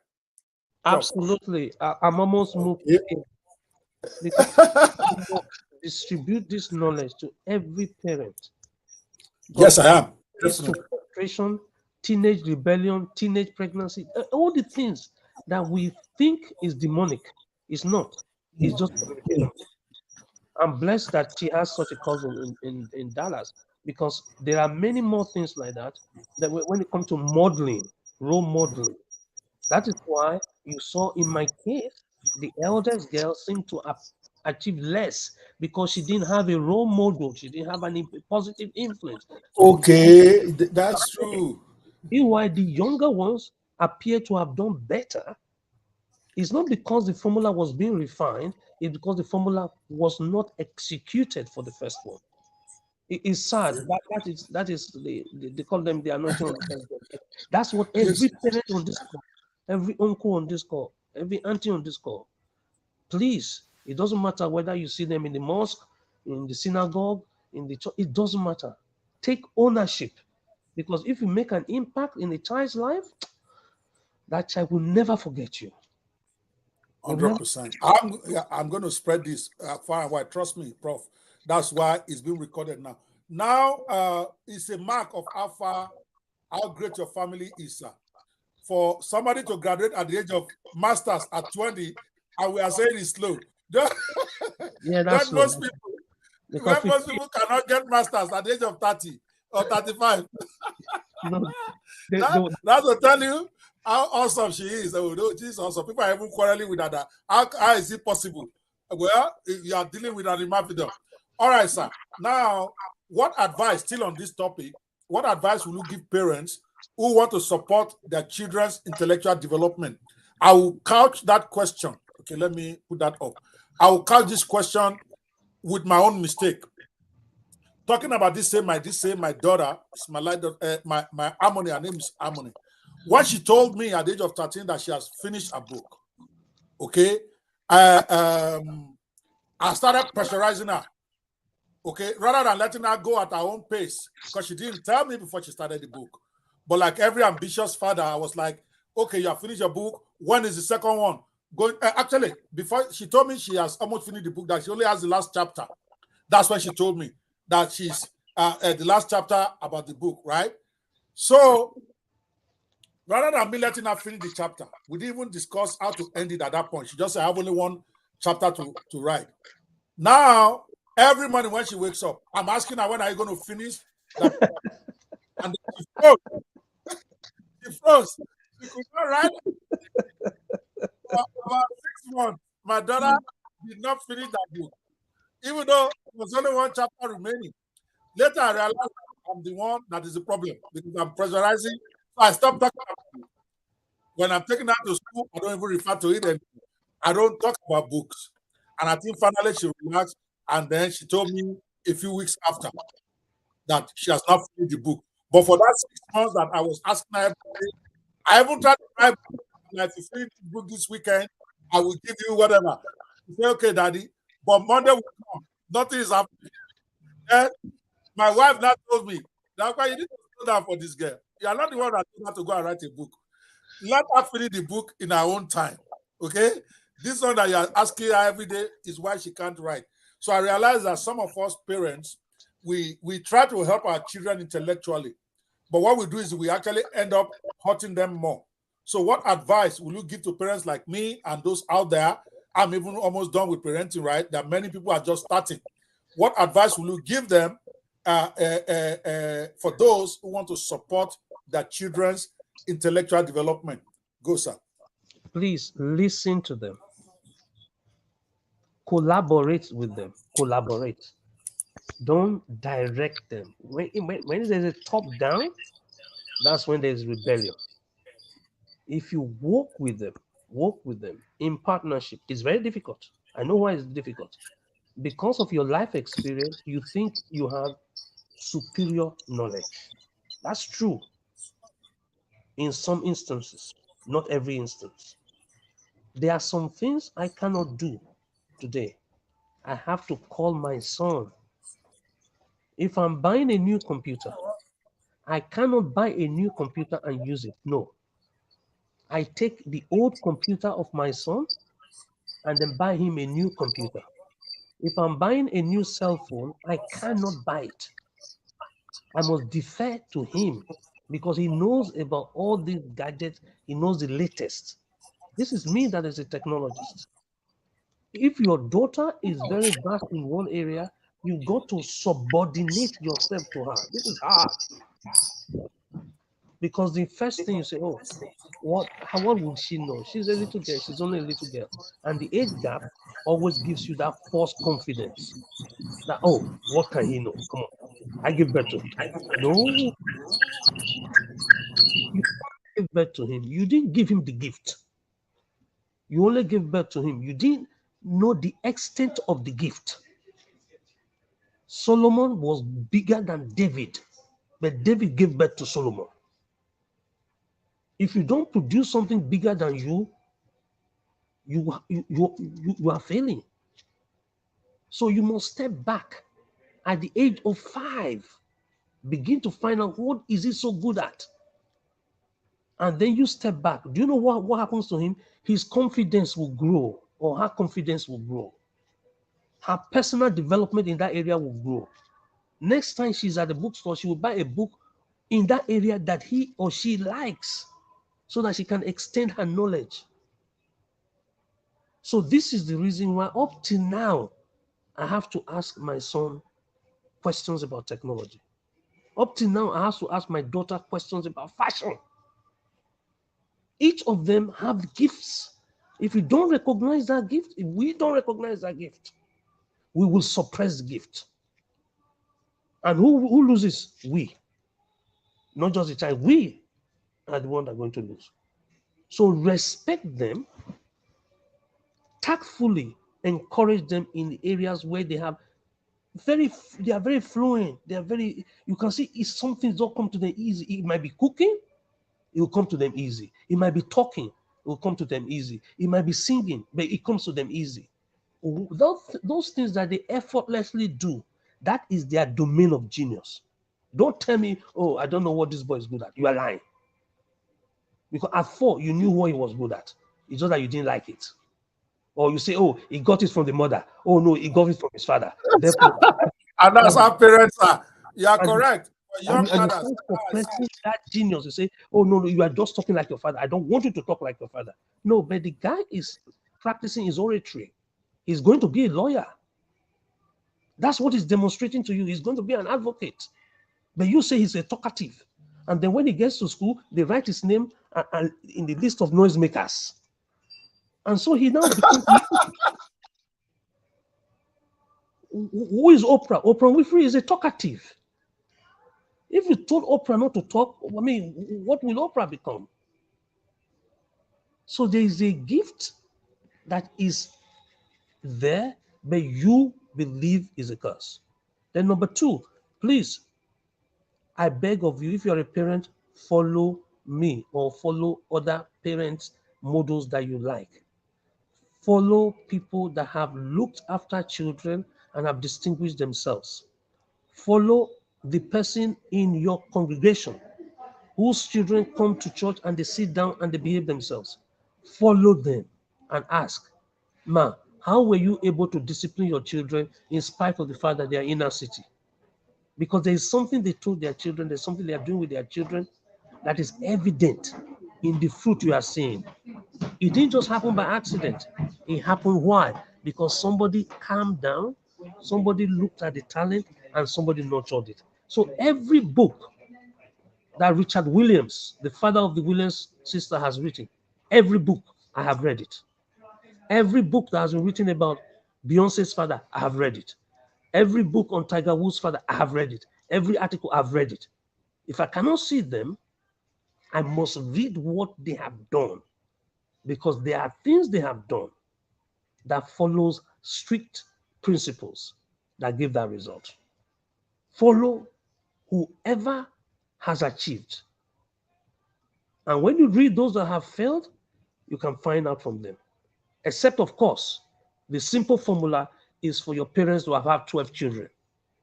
Prof. Absolutely. I'm almost moved Okay. here because we must distribute this knowledge to every parent. Yes, Because I am. leads to Definitely. frustration, teenage rebellion, teenage pregnancy, all the things that we think is demonic. It's not. It's just communication. I'm blessed that she has such a cousin in Dallas because there are many more things like that when it comes to modeling, role modeling. That is why you saw in my case, the eldest girl seemed to achieve less because she didn't have a role model. She didn't have any positive influence. Okay, that's true. Meanwhile, the younger ones appear to have done better. It's not because the formula was being refined, it's because the formula was not executed for the first one. It is sad. That is they call them the anointing on the first one. That's what Yes. every parent on this call, every uncle on this call, every auntie on this call. Please, it doesn't matter whether you see them in the mosque, in the synagogue, in the church, it doesn't matter. Take ownership. Because if you make an impact in a child's life, that child will never forget you. Will never. 100%. I'm going to spread this far and wide. Trust me, Prof. That's why it's being recorded now. Now, it's a mark of how great your family is, sir. For somebody to graduate at the age of masters at 20, and we are saying it's slow. Yeah, that's When slow. most people, Because when most 50, people cannot get masters at the age of 30 or 35, no, they that's to tell you how awesome she is. Oh, no, she's awesome. People are even quarreling with her. How is it possible? Well, you are dealing with an Imafidon. All right, sir. Now, what advice, still on this topic, what advice will you give parents who want to support their children's intellectual development? I will couch that question. Okay, let me put that up. I will couch this question with my own mistake. Talking about this same my daughter, is my Harmony, her name is Harmony. When she told me at the age of 13 that she has finished a book, okay, I started pressurizing her, okay, rather than letting her go at her own pace, because she didn't tell me before she started the book. But like every ambitious father, I was like, okay, you have finished your book. When is the second one going? Actually, before she told me she has almost finished the book, that she only has the last chapter. That's when she told me that she's at the last chapter about the book, right? So rather than me letting her finish the chapter, we didn't even discuss how to end it at that point. She just said, I have only one chapter to write. Now, every morning when she wakes up, I'm asking her, when are you going to finish that? And she froze. She froze. She could not write for about 6 months. My daughter did not finish that book, even though there was only one chapter remaining. Later, I realized I'm the one that is the problem because I'm pressurizing. So I stopped talking about it. When I'm taking her to school, I don't even refer to it anymore. I don't talk about books. And I think finally she relaxed. And then she told me a few weeks after that she has not finished the book. But for that 6 months that I was asking her every day, I even tried to buy book. Like, if you finish the book this weekend, I will give you whatever. She said, okay, daddy. But Monday will come. Nothing is happening. And my wife now told me, that's why you need to slow down for this girl. You are not the one that told her to go and write a book. Let her finish the book in her own time. Okay? This one that you are asking her every day is why she can't write. So I realized that some of us parents, we try to help our children intellectually, but what we do is we actually end up hurting them more. So what advice will you give to parents like me and those out there? I'm even almost done with parenting, right? That many people are just starting. What advice will you give them for those who want to support their children's intellectual development? Go, sir. please listen to them. Collaborate with them. Collaborate. Don't direct them. When there's a top down, that's when there's rebellion. If you work with them in partnership, it's very difficult. I know why it's difficult. Because of your life experience, you think you have superior knowledge. That's true in some instances, not every instance. There are some things I cannot do today. I have to call my son. If I'm buying a new computer, I cannot buy a new computer and use it. No. I take the old computer of my son and then buy him a new computer. If I'm buying a new cell phone, I cannot buy it. I must defer to him because he knows about all these gadgets. He knows the latest. This is me that is a technologist. If your daughter is very vast in one area, you got to subordinate yourself to her. This is hard because the first thing you say, oh, what would she know? She's a little girl. She's only a little girl. And the age gap always gives you that false confidence that, oh, what can he know? Come on, I give birth to him. No, you give birth to him. You didn't give him the gift. You only gave birth to him. You didn't know the extent of the gift. Solomon was bigger than David, but David gave birth to Solomon. If you don't produce something bigger than you are failing. So you must step back at the age of 5. Begin to find out what is he so good at. And then you step back. Do you know what happens to him? His confidence will grow, or her confidence will grow. Her personal development in that area will grow. Next time she's at the bookstore, she will buy a book in that area that he or she likes so that she can extend her knowledge. So this is the reason why up till now, I have to ask my son questions about technology. Up till now, I have to ask my daughter questions about fashion. Each of them have gifts. If we don't recognize that gift, if we don't recognize that gift, we will suppress the gift. And who loses? We. Not just the child. We are the one that are going to lose. So respect them, tactfully encourage them in the areas where they are very fluent. You can see if something don't come to them easy. It might be cooking, it will come to them easy. It might be talking, it will come to them easy. It might be singing, but it comes to them easy. Those things that they effortlessly do, that is their domain of genius. Don't tell me, oh, I don't know what this boy is good at. You are lying. Because at 4, you knew what he was good at. It's just that you didn't like it. Or you say, oh, he got it from the mother. Oh, no, he got it from his father. Therefore, And that's how parents are. You are correct. For young and adults, you suppressing that genius. You say, oh, no, you are just talking like your father. I don't want you to talk like your father. No, but the guy is practicing his oratory. He's going to be a lawyer. That's what he's demonstrating to you. He's going to be an advocate. But you say he's a talkative. And then when he gets to school, they write his name in the list of noisemakers. And so he now becomes... Who is Oprah? Oprah Winfrey is a talkative. If you told Oprah not to talk, I mean, what will Oprah become? So there is a gift that is there, but you believe is a curse. Then number 2, please, I beg of you, if you're a parent, follow me or follow other parents' models that you like. Follow people that have looked after children and have distinguished themselves. Follow the person in your congregation whose children come to church and they sit down and they behave themselves. Follow them and ask, ma, how were you able to discipline your children in spite of the fact that they are inner city? Because there is something they told their children, there's something they are doing with their children that is evident in the fruit you are seeing. It didn't just happen by accident. It happened why? Because somebody calmed down, somebody looked at the talent, and somebody nurtured it. So every book that Richard Williams, the father of the Williams sister, has written, every book, I have read it. Every book that has been written about Beyonce's father, I have read it. Every book on Tiger Woods' father, I have read it. Every article, I've read it. If I cannot see them, I must read what they have done, because there are things they have done that follows strict principles that give that result. Follow whoever has achieved. And when you read those that have failed, you can find out from them. Except, of course, the simple formula is for your parents to have had 12 children.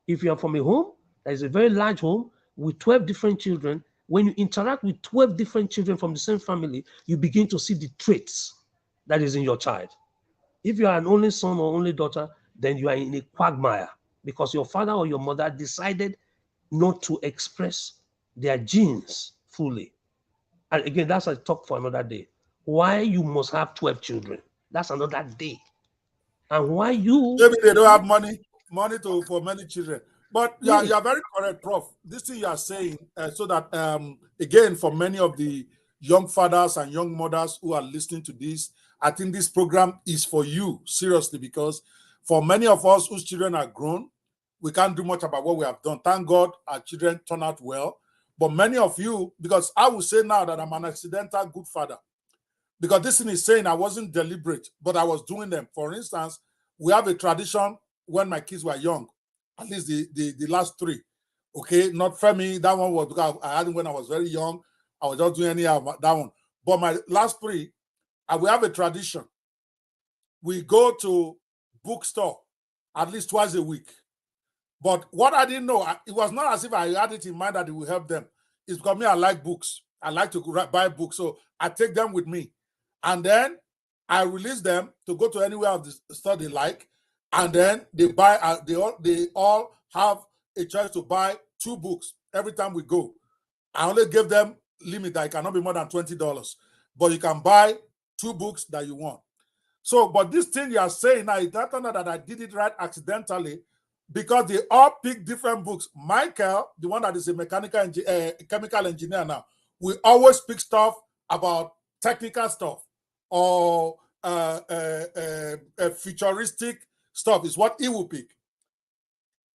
If you are from a home that is a very large home with 12 different children, When you interact with 12 different children from the same family, you begin to see the traits that is in your child. If you are an only son or only daughter, then you are in a quagmire because your father or your mother decided not to express their genes fully. And again, that's a talk for another day. Why you must have 12 children. That's another day. And why you maybe they don't have money for many children. But yeah, yes, you are very correct, Prof. This thing you are saying, so that again, for many of the young fathers and young mothers who are listening to this, I think this program is for you, seriously, because for many of us whose children are grown, we can't do much about what we have done. Thank God our children turn out well. But many of you, because I will say now that I'm an accidental good father, because this thing is saying I wasn't deliberate, but I was doing them. For instance, we have a tradition when my kids were young, at least the last three. Okay, not Femi, that one was because I had it when I was very young. I was just doing any of that one. But my last three, we have a tradition. We go to bookstore at least twice a week. But what I didn't know, it was not as if I had it in mind that it would help them. It's because me, I like books. I like to buy books. So I take them with me. And then I release them to go to anywhere of the store they like. And then they buy, they all have a choice to buy 2 books every time we go. I only give them limit that it cannot be more than $20. But you can buy 2 books that you want. So, but this thing you are saying now, it doesn't know that I did it right accidentally, because they all pick different books. Michael, the one that is a chemical engineer now, we always pick stuff about technical stuff or futuristic stuff is what he will pick.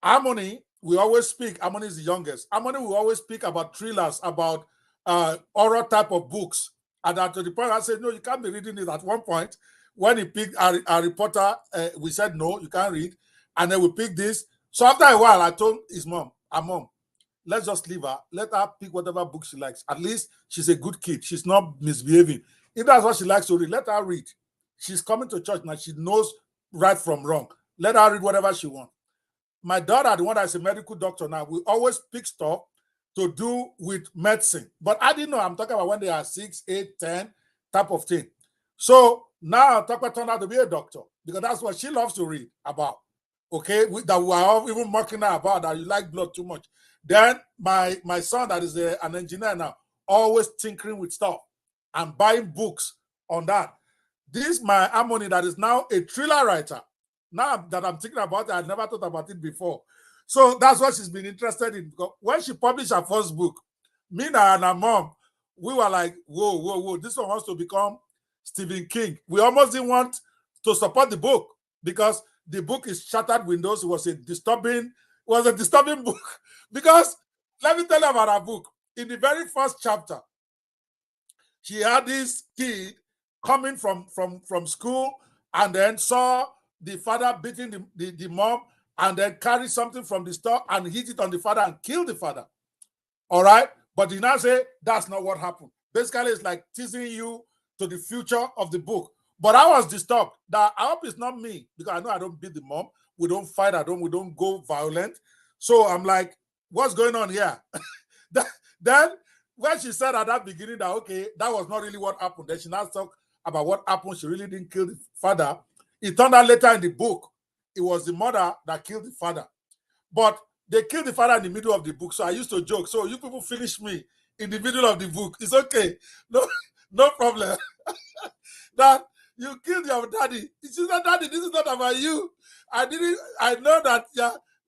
Harmony, we always speak. Harmony is the youngest. Harmony will always speak about thrillers, about horror type of books. And to the point I said, no, you can't be reading it. At one point, when he picked a reporter, we said, no, you can't read. And then we picked this. So after a while, I told his mom, Mom, let's just leave her. Let her pick whatever book she likes. At least she's a good kid. She's not misbehaving. If that's what she likes to read, let her read. She's coming to church now. She knows right from wrong. Let her read whatever she wants. My daughter, the one that's a medical doctor now, we always pick stuff to do with medicine. But I didn't know. I'm talking about when they are 6, 8, 10 type of thing. So now Tokwe turned out to be a doctor because that's what she loves to read about. Okay, that we are even mocking her about that you like blood too much. Then my son that is an engineer now, always tinkering with stuff and buying books on that. This my Harmony that is now a thriller writer. Now that I'm thinking about it, I never thought about it before. So that's what she's been interested in. Because when she published her first book, me and her mom, we were like, whoa, this one wants to become Stephen King. We almost didn't want to support the book because the book is Shattered Windows. It was a disturbing book. Because let me tell you about her book. In the very first chapter, she had this kid coming from school and then saw the father beating the mom and then carried something from the store and hit it on the father and killed the father. All right? But he now say that's not what happened. Basically, it's like teasing you to the future of the book. But I was disturbed that I hope it's not me because I know I don't beat the mom. We don't fight at home. We don't go violent. So I'm like, what's going on here? Then when she said at that beginning that, okay, that was not really what happened. Then she now talked about what happened. She really didn't kill the father. It turned out later in the book, it was the mother that killed the father. But they killed the father in the middle of the book. So I used to joke. So you people finish me in the middle of the book. It's okay. No problem. That you killed your daddy. This is not daddy. This is not about you. I know that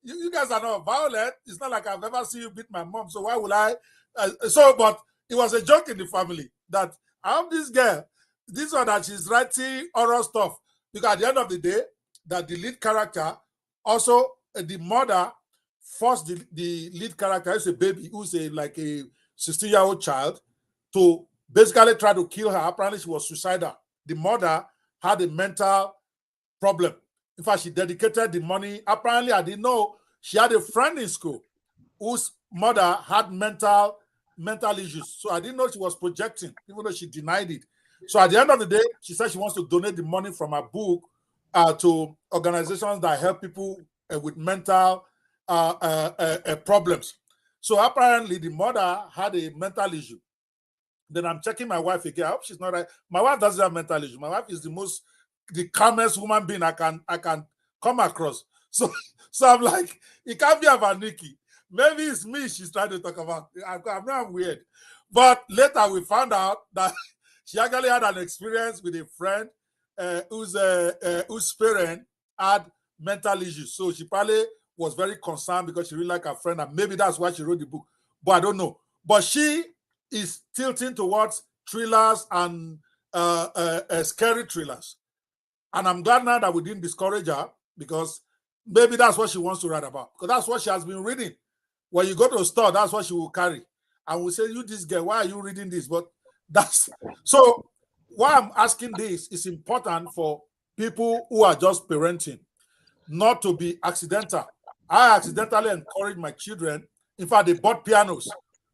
you guys are not violent. It's not like I've ever seen you beat my mom. So why would I? But it was a joke in the family that I have this girl, this one that she's writing horror stuff. Because at the end of the day, that the lead character, also the mother forced the lead character, who's a baby, who's like a 16-year-old child, to basically try to kill her. Apparently, she was suicidal. The mother had a mental problem. In fact, she dedicated the money. Apparently, I didn't know she had a friend in school whose mother had mental issues. So I didn't know she was projecting, even though she denied it. So at the end of the day, she said she wants to donate the money from her book to organizations that help people with mental problems. So apparently the mother had a mental issue. Then I'm checking my wife again. I hope she's not right. My wife doesn't have mental issue. My wife is the calmest human being I can come across. So so I'm like, it can't be about Nikki. Maybe it's me she's trying to talk about. I'm not weird. But later we found out that she actually had an experience with a friend whose parent had mental issues. So she probably was very concerned because she really liked her friend, and maybe that's why she wrote the book. But I don't know. But she is tilting towards thrillers and scary thrillers. And I'm glad now that we didn't discourage her, because maybe that's what she wants to write about. Because that's what she has been reading. When you go to a store, that's what she will carry. And we say, you this girl, why are you reading this? But that's so why I'm asking this is important for people who are just parenting, not to be accidental. I accidentally encourage my children. In fact, they bought pianos.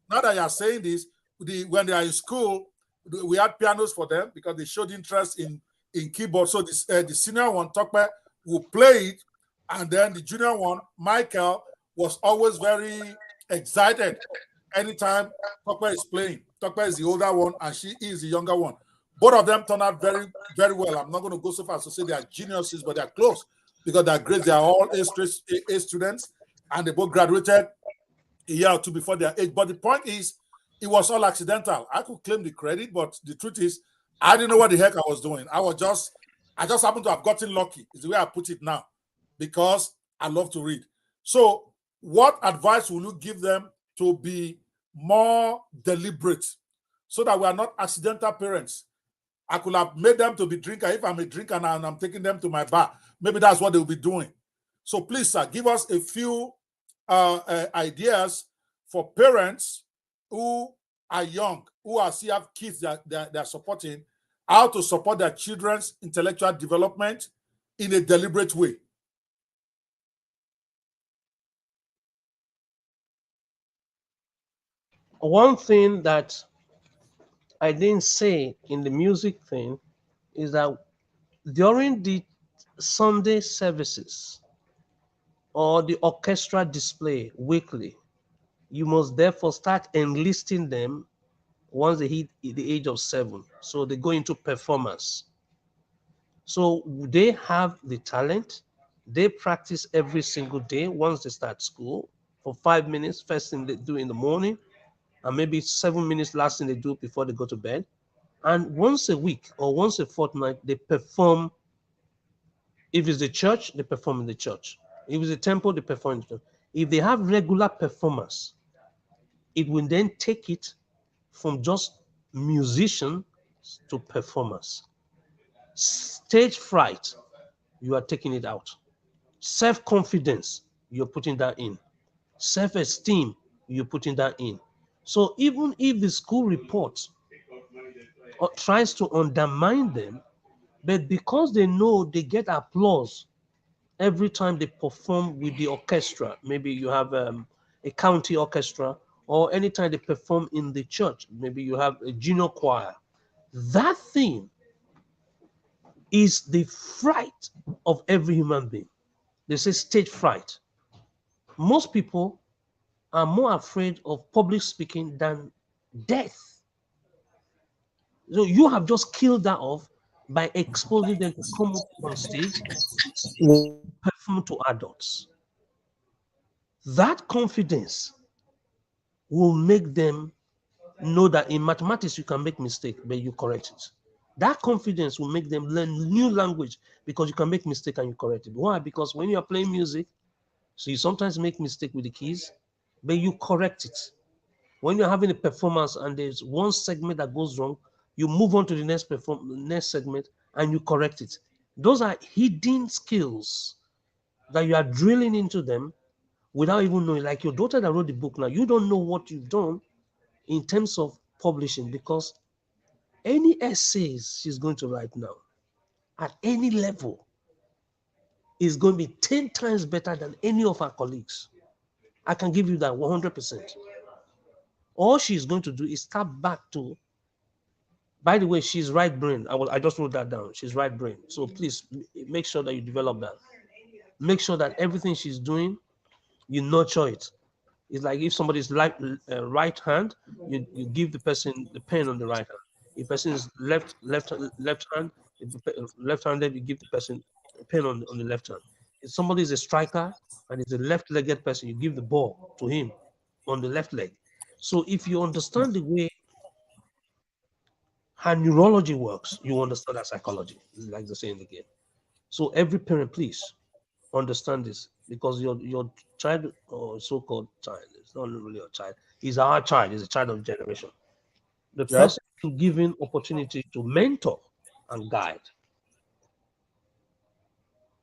Now that you are saying this, when they are in school, we had pianos for them because they showed interest in keyboard. So the senior one, Tokpe, will play it, and then the junior one, Michael, was always very excited anytime Tokpe is playing. Tokpe is the older one, and she is the younger one. Both of them turned out very, very well. I'm not going to go so far as to say they are geniuses, but they're close because they're great. They are all A students, and they both graduated a year or two before their age. But the point is, it was all accidental. I could claim the credit, but the truth is, I didn't know what the heck I was doing. I just happened to have gotten lucky, is the way I put it now, because I love to read. So, what advice will you give them to be more deliberate so that we are not accidental parents? I could have made them to be drinker. If I'm a drinker now and I'm taking them to my bar, maybe that's what they'll be doing. So please, sir, give us a few ideas for parents who are young, who are still have kids that they're supporting, how to support their children's intellectual development in a deliberate way. One thing that I didn't say in the music thing is that during the Sunday services or the orchestra display weekly, you must therefore start enlisting them once they hit the age of 7. So they go into performance. So they have the talent. They practice every single day once they start school for 5 minutes, first thing they do in the morning, and maybe 7 minutes last thing they do before they go to bed. And once a week or once a fortnight, they perform. If it's the church, they perform in the church. If it's a temple, they perform in the church. If they have regular performance, it will then take it from just musician to performers. Stage fright, you are taking it out. Self-confidence, you're putting that in. Self-esteem, you're putting that in. So even if the school report tries to undermine them, but because they know they get applause every time they perform with the orchestra, maybe you have a county orchestra, or anytime they perform in the church, maybe you have a junior choir, that thing is the fright of every human being. They say stage fright. Most people are more afraid of public speaking than death. So you have just killed that off by exposing them to come up on stage, perform to adults. That confidence will make them know that in mathematics you can make mistake, but you correct it. That confidence will make them learn new language because you can make mistake and you correct it. Why? Because when you are playing music, so you sometimes make mistake with the keys, but you correct it. When you're having a performance and there's one segment that goes wrong, you move on to the next segment and you correct it. Those are hidden skills that you are drilling into them without even knowing. Like your daughter that wrote the book now, you don't know what you've done in terms of publishing, because any essays she's going to write now at any level is going to be 10 times better than any of her colleagues. I can give you that 100%. All she's going to do is start back to, by the way, she's right brain. I just wrote that down. She's right brain. So please make sure that you develop that. Make sure that everything she's doing, you nurture it. It's like if somebody's right hand, you give the person the pen on the right hand. If person is left hand, left-handed, you give the person a pen on the left hand. If somebody is a striker and is a left-legged person, you give the ball to him on the left leg. So if you understand the way how neurology works, you understand that psychology, like they say in the game. So every parent, please understand this, because your child, or so-called child, it's not really a child, he's our child, he's a child of generation. The Yep. person given opportunity to mentor and guide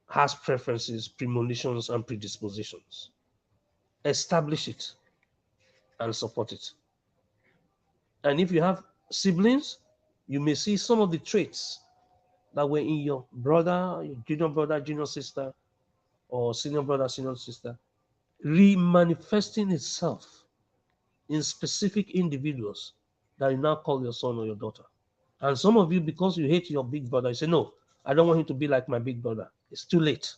has preferences, premonitions, and predispositions. Establish it and support it. And if you have siblings, you may see some of the traits that were in your brother, your junior sister, or senior brother, senior sister, re-manifesting itself in specific individuals that you now call your son or your daughter. And some of you, because you hate your big brother, you say, no, I don't want him to be like my big brother. It's too late.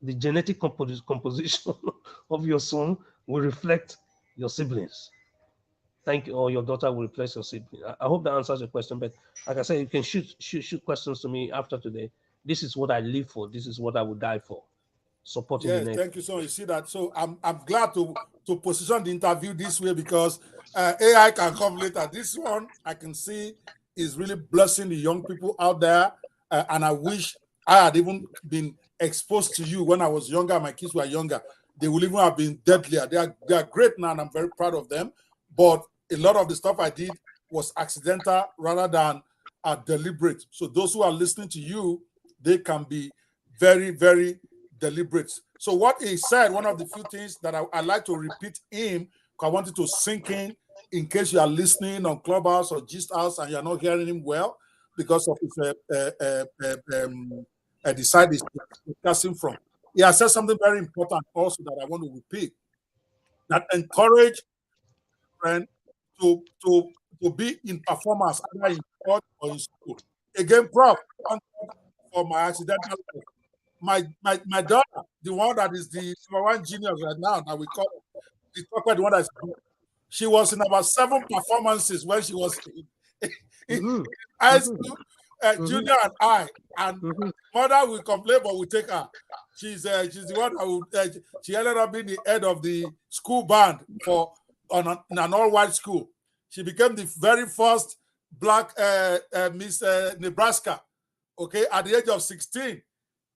The genetic composition of your son will reflect your siblings. Thank you, or your daughter will replace your sibling. I hope that answers your question. But like I said, you can shoot questions to me after today. This is what I live for. This is what I would die for. Supporting the Yes, nation. thank you so much. You see that? So I'm glad to position the interview this way, because AI can come later. This one I can see is really blessing the young people out there, and I wish I had even been exposed to you when I was younger. My kids were younger. They would even have been deadlier. They are great now, and I'm very proud of them. But a lot of the stuff I did was accidental rather than deliberate. So those who are listening to you, they can be very, very deliberate. So what he said, one of the few things that I like to repeat him, because I wanted to sink in case you are listening on Clubhouse or Gist House and you're not hearing him well because of his the side he's discussing from. He has said something very important also that I want to repeat, that encourage friend to be in performance, either in sport or in school. Again, Prof, for my accidental life. My daughter, the one that is the number one genius right now, that we call the the one that's, she was in about 7 performances when she was in high school, junior and high, and mother will complain, but we take her. She's the one that would, she ended up being the head of the school band in an all-white school. She became the very first black Miss Nebraska, okay, at the age of 16.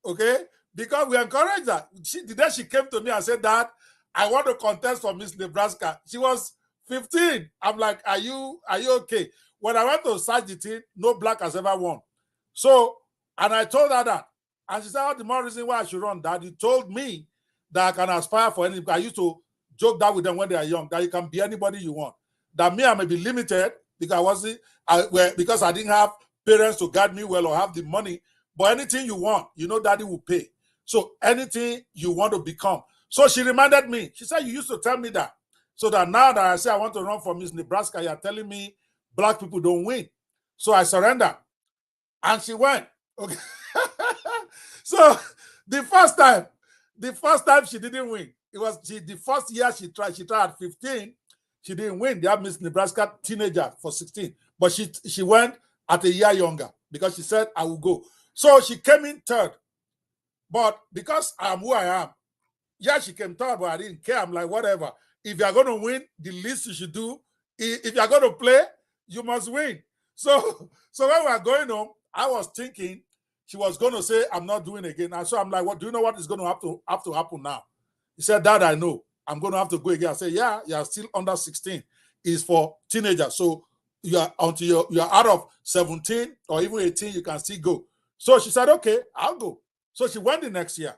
Okay, because we encouraged her. The day she came to me and said, Dad, I want to contest for Miss Nebraska. She was 15. I'm like, are you okay? When I went to search the team, no black has ever won. So, and I told her that. And she said, oh, the more reason why I should run, Dad. You told me that I can aspire for anything. I used to joke that with them when they are young, that you can be anybody you want. That me, I may be limited because I didn't have parents to guide me well or have the money. But anything you want, you know, Daddy will pay. So anything you want to become. So she reminded me. She said, you used to tell me that. So that now that I say I want to run for Miss Nebraska, you're telling me black people don't win. So I surrendered. And she went. Okay. So the first time she didn't win. It was the first year she tried at 15. She didn't win. They have Miss Nebraska teenager for 16. But she went at a year younger because she said, I will go. So she came in third. But because I'm who I am, yeah, she came third, but I didn't care. I'm like, whatever. If you're going to win, the least you should do, if you're going to play, you must win. So when we were going home, I was thinking she was going to say, I'm not doing it again. And so I'm like, what? Do you know what is going to have to happen now? He said, Dad, I know. I'm going to have to go again. I said, yeah, you're still under 16. It's for teenagers. So until you're out of 17 or even 18, you can still go. So she said, okay, I'll go. So she went the next year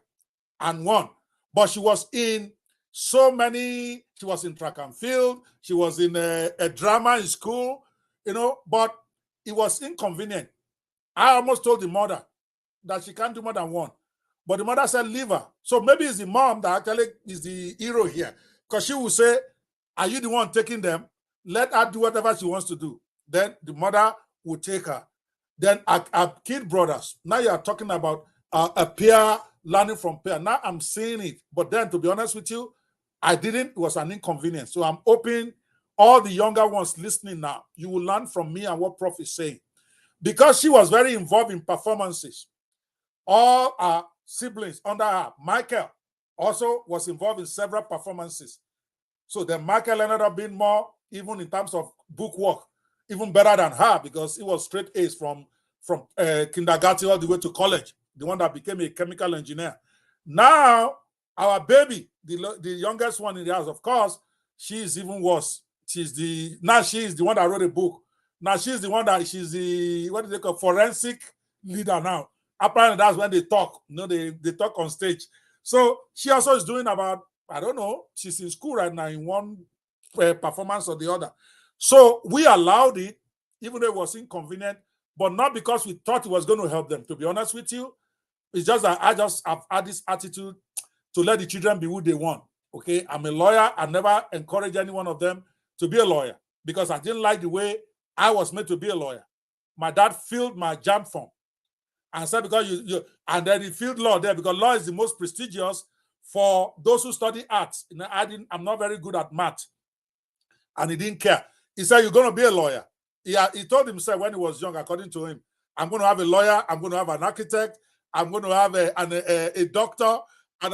and won. But she was in she was in track and field. She was in a drama in school, but it was inconvenient. I almost told the mother that she can't do more than one. But the mother said, leave her. So maybe it's the mom that actually is the hero here. Because she will say, are you the one taking them? Let her do whatever she wants to do. Then the mother will take her. Then our kid brothers, now you are talking about a peer, learning from peer. Now I'm seeing it. But then, to be honest with you, I didn't. It was an inconvenience. So I'm hoping all the younger ones listening now, you will learn from me and what Prof is saying. Because she was very involved in performances. All our siblings under her, Michael, also was involved in several performances. So then Michael ended up being more, even in terms of book work, even better than her because it was straight A's from kindergarten all the way to college, the one that became a chemical engineer. Now, our baby, the youngest one in the house, of course, she's even worse. She's the one that wrote a book. Now she's the one that she's the, what do they call, forensic leader now. Apparently that's when they talk. They talk on stage. So she also is doing about, I don't know, she's in school right now in one performance or the other. So we allowed it, even though it was inconvenient, but not because we thought it was going to help them. To be honest with you, it's just that I just have had this attitude to let the children be who they want. Okay, I'm a lawyer. I never encourage any one of them to be a lawyer because I didn't like the way I was made to be a lawyer. My dad filled my jam form and said, because you and then he filled law there because law is the most prestigious for those who study arts. I'm not very good at math. And he didn't care. He said, you're going to be a lawyer. He told himself when he was young, according to him, I'm going to have a lawyer, I'm going to have an architect, I'm going to have a doctor, and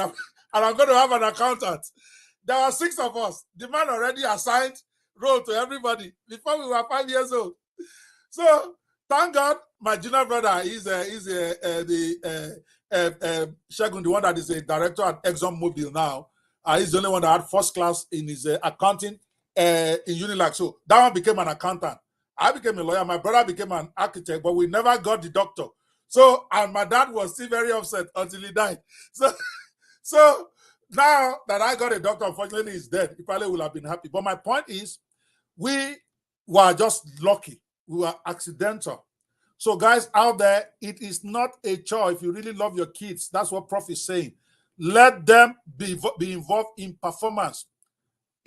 I'm going to have an accountant. There were 6 of us. The man already assigned role to everybody before we were 5 years old. So thank God, my junior brother is Shegun, the one that is a director at ExxonMobil now. He's the only one that had first class in his accounting in Unilag. So that one became an accountant. I became a lawyer. My brother became an architect, but we never got the doctor. So, and my dad was still very upset until he died. So now that I got a doctor, unfortunately, he's dead. He probably would have been happy. But my point is, we were just lucky. We were accidental. So guys out there, it is not a chore. If you really love your kids, that's what Prof is saying. Let them be involved in performance.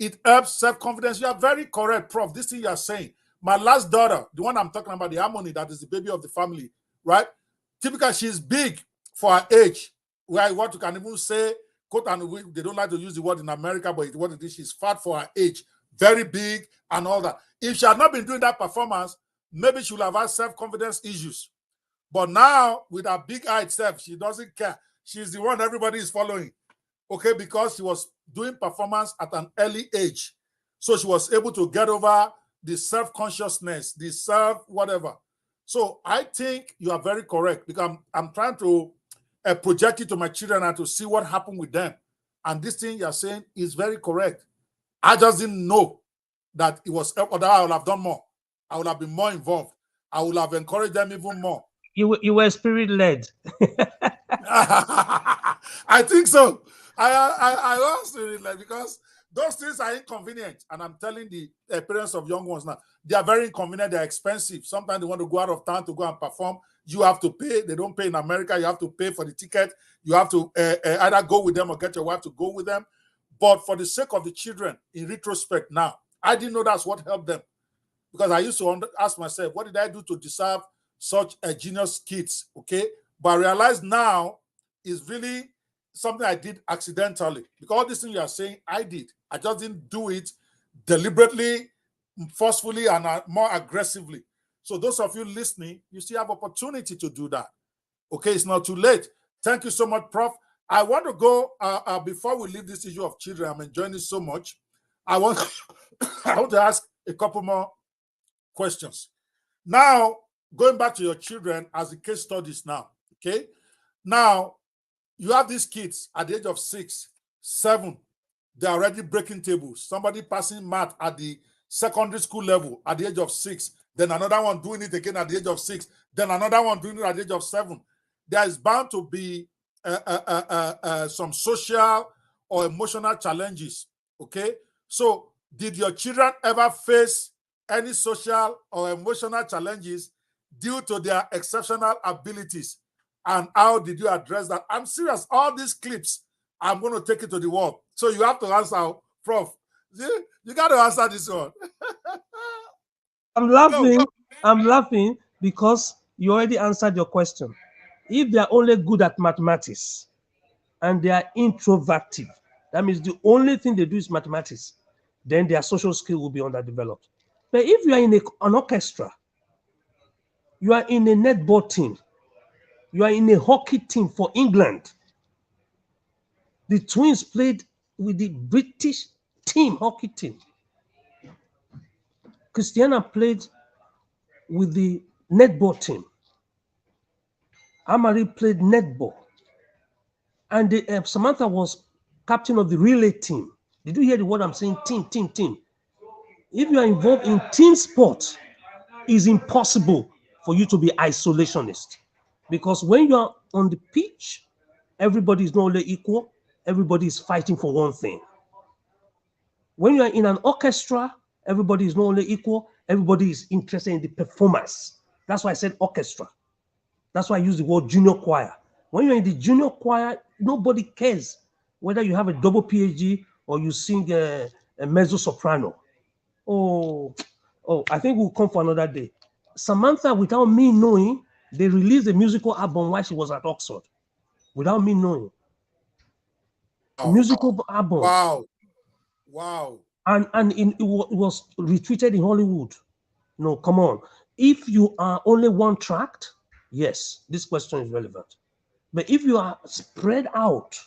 It helps self-confidence. You are very correct, Prof. This thing you are saying. My last daughter, the one I'm talking about, the Harmony, that is the baby of the family, right? Typically, she's big for her age. What you can even say, quote, and they don't like to use the word in America, but what it is, she's fat for her age, very big and all that. If she had not been doing that performance, maybe she would have had self-confidence issues. But now, with her big height self, she doesn't care. She's the one everybody is following, okay, because she was doing performance at an early age. So she was able to get over the self-consciousness, the self-whatever. So I think you are very correct because I'm trying to project it to my children and to see what happened with them. And this thing you're saying is very correct. I just didn't know that it was, or that I would have done more. I would have been more involved. I would have encouraged them even more. You were spirit-led. I think so. I was spirit-led because those things are inconvenient. And I'm telling the parents of young ones now, they are very inconvenient. They're expensive. Sometimes they want to go out of town to go and perform. You have to pay. They don't pay in America. You have to pay for the ticket. You have to either go with them or get your wife to go with them. But for the sake of the children, in retrospect now, I didn't know that's what helped them. Because I used to ask myself, what did I do to deserve such a genius kids? Okay. But I realize now is really something I did accidentally. Because all these things you are saying, I did. I just didn't do it deliberately, forcefully, and more aggressively. So those of you listening, you still have opportunity to do that. Okay, it's not too late. Thank you so much, Prof. I want to go, before we leave this issue of children, I'm enjoying it so much. I want to ask a couple more questions. Now, going back to your children as the case studies now, okay? Now, you have these kids at the age of 6, 7, they're already breaking tables. Somebody passing math at the secondary school level at the age of 6, then another one doing it again at the age of 6, then another one doing it at the age of 7. There is bound to be some social or emotional challenges, okay? So, did your children ever face any social or emotional challenges due to their exceptional abilities? And how did you address that? I'm serious. All these clips, I'm going to take it to the world. So you have to answer, Prof. You got to answer this one. I'm laughing. No. I'm laughing because you already answered your question. If they are only good at mathematics and they are introverted That means the only thing they do is mathematics. Then their social skill will be underdeveloped. But if you are in an orchestra, you are in a netball team, you are in a hockey team for England. The twins played with the British team, hockey team. Christiana played with the netball team. Amari played netball. And Samantha was captain of the relay team. Did you hear the word I'm saying? Team, team, team. If you are involved in team sport, it's impossible for you to be isolationist. Because when you are on the pitch, everybody is not only equal, everybody is fighting for one thing. When you are in an orchestra, everybody is not only equal, everybody is interested in the performance. That's why I said orchestra. That's why I use the word junior choir. When you're in the junior choir, nobody cares whether you have a double PhD or you sing a mezzo soprano. Oh, I think we'll come for another day. Samantha, without me knowing, they released a musical album while she was at Oxford. Without me knowing. A musical album. Wow. Wow. And it was retweeted in Hollywood. No, come on. If you are only one tracked, yes, this question is relevant. But if you are spread out,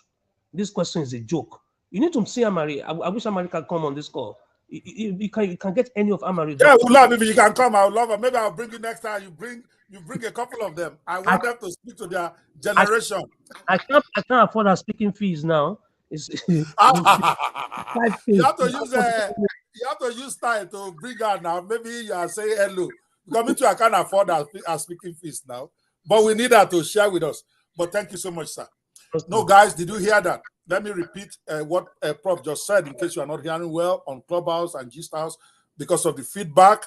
this question is a joke. You need to see Amari. I wish Amari can come on this call. You can get any of Amari. Yeah, we'll love if you can come. I would love it. Maybe I'll bring you next time. You bring a couple of them. I want them to speak to their generation. I can't afford our speaking fees now. You have to use time to bring her now. Maybe you are saying hello. Because me too, I can't afford our speaking fees now. But we need her to share with us. But thank you so much, sir. No, guys, did you hear that? Let me repeat what Prof just said in case you are not hearing well on Clubhouse and Gist House because of the feedback.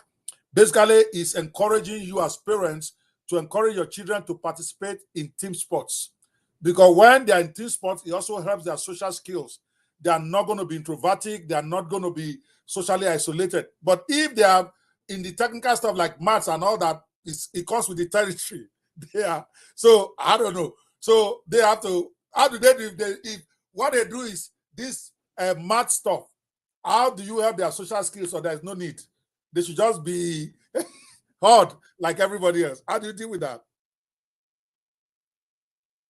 Basically, it's encouraging you as parents to encourage your children to participate in team sports. Because when they are in team sports, it also helps their social skills. They are not going to be introverted. They are not going to be socially isolated. But if they are in the technical stuff like maths and all that, it comes with the territory. So I don't know. So they have to. How do they do? If what they do is this math stuff, how do you help their social skills? So there's no need. They should just be hard like everybody else. How do you deal with that?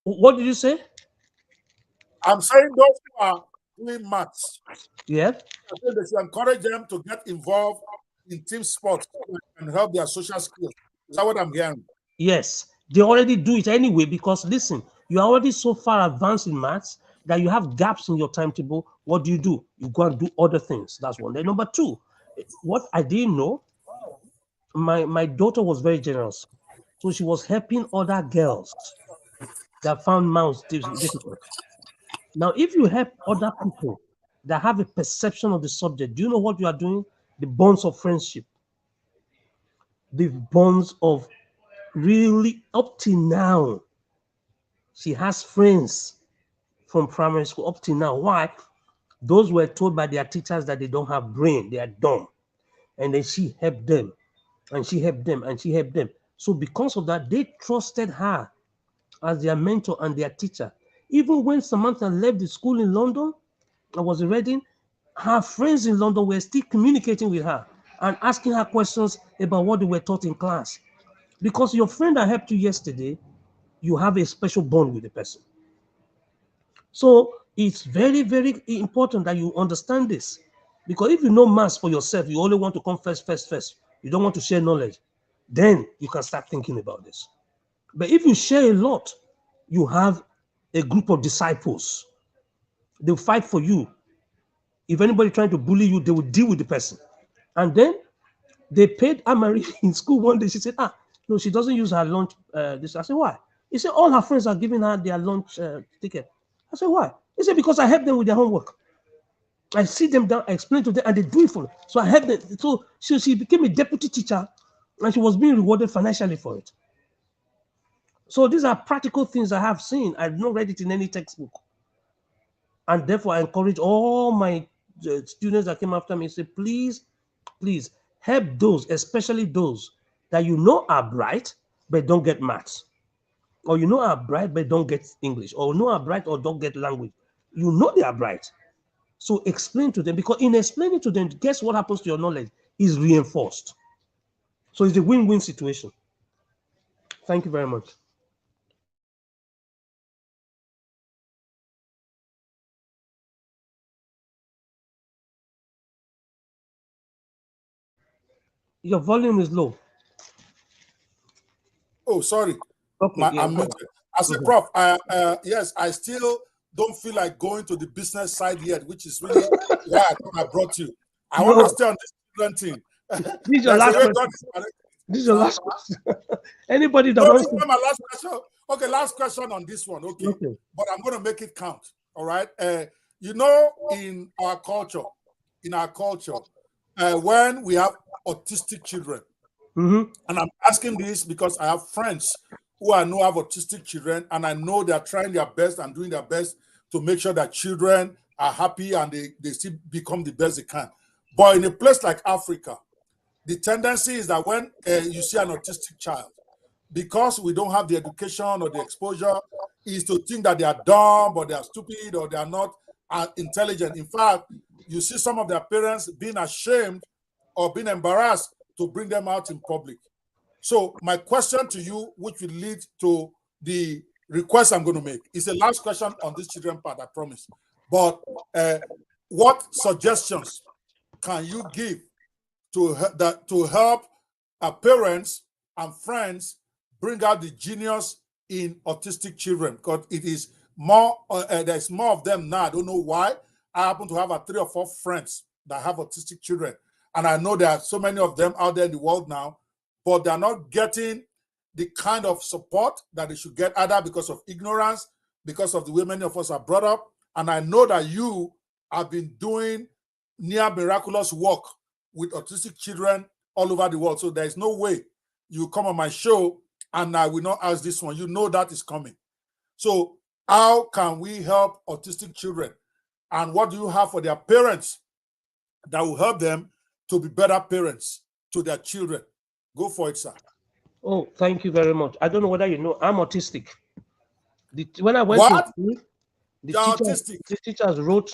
What did you say? I'm saying those who are doing maths. Yeah. I think they should encourage them to get involved in team sports and help their social skills. Is that what I'm hearing? Yes. They already do it anyway because listen, you're already so far advanced in maths that you have gaps in your timetable. What do? You go and do other things. That's one. Then number two, what I didn't know, my daughter was very generous. So she was helping other girls that found maths difficult. Now, if you help other people that have a perception of the subject, do you know what you are doing? The bonds of friendship, the bonds of really up till now. She has friends from primary school up till now. Why? Those were told by their teachers that they don't have brain, they are dumb. And then she helped them, and she helped them, and she helped them. So because of that, they trusted her as their mentor and their teacher. Even when Samantha left the school in London, I was in Reading, her friends in London were still communicating with her and asking her questions about what they were taught in class. Because your friend that helped you yesterday, you have a special bond with the person. So it's very, very important that you understand this. Because if you know maths for yourself, you only want to come first. You don't want to share knowledge. Then you can start thinking about this. But if you share a lot, you have a group of disciples. They'll fight for you. If anybody trying to bully you, they will deal with the person. And then they paid Amari in school one day. She said, no, she doesn't use her lunch. This. I said, why? He said, all her friends are giving her their lunch ticket. I said, why? He said, because I help them with their homework. I sit them down, I explain to them, and they do it for me. So I help them. So she became a deputy teacher, and she was being rewarded financially for it. So these are practical things I have seen. I've not read it in any textbook. And therefore, I encourage all my students that came after me, say, please help those, especially those that you know are bright, but don't get maths. Or you know are bright, but don't get English. Or know are bright or don't get language. You know they are bright. So explain to them, because in explaining to them, guess what happens to your knowledge is reinforced. So it's a win-win situation. Thank you very much. Your volume is low. Oh, sorry. Okay, yeah. I'm muted. I said, Prof, yes, I still don't feel like going to the business side yet, which is really why I thought I brought you. I want to stay on this children thing. This is your last question. This is your last question. Anybody that wants to... my last question. Okay, last question on this one. Okay. But I'm going to make it count. All right. You know, in our culture, when we have autistic children, and I'm asking this because I have friends who I know have autistic children, and I know they're trying their best and doing their best to make sure that children are happy and they still become the best they can. But in a place like Africa, the tendency is that when you see an autistic child, because we don't have the education or the exposure, is to think that they are dumb or they are stupid or they are not intelligent. In fact, you see some of their parents being ashamed or being embarrassed to bring them out in public. So my question to you, which will lead to the request I'm going to make, is the last question on this children part, I promise. But what suggestions can you give to help parents and friends bring out the genius in autistic children? Because it is more, there's more of them now. I don't know why. I happen to have 3 or 4 friends that have autistic children. And I know there are so many of them out there in the world now, but they're not getting the kind of support that they should get, either because of ignorance, because of the way many of us are brought up. And I know that you have been doing near miraculous work with autistic children all over the world. So there is no way you come on my show and I will not ask this one. You know that is coming. So how can we help autistic children? And what do you have for their parents that will help them to be better parents to their children? Go for it, sir. Oh, thank you very much. I don't know whether you know, I'm autistic. When I went to school, the teachers wrote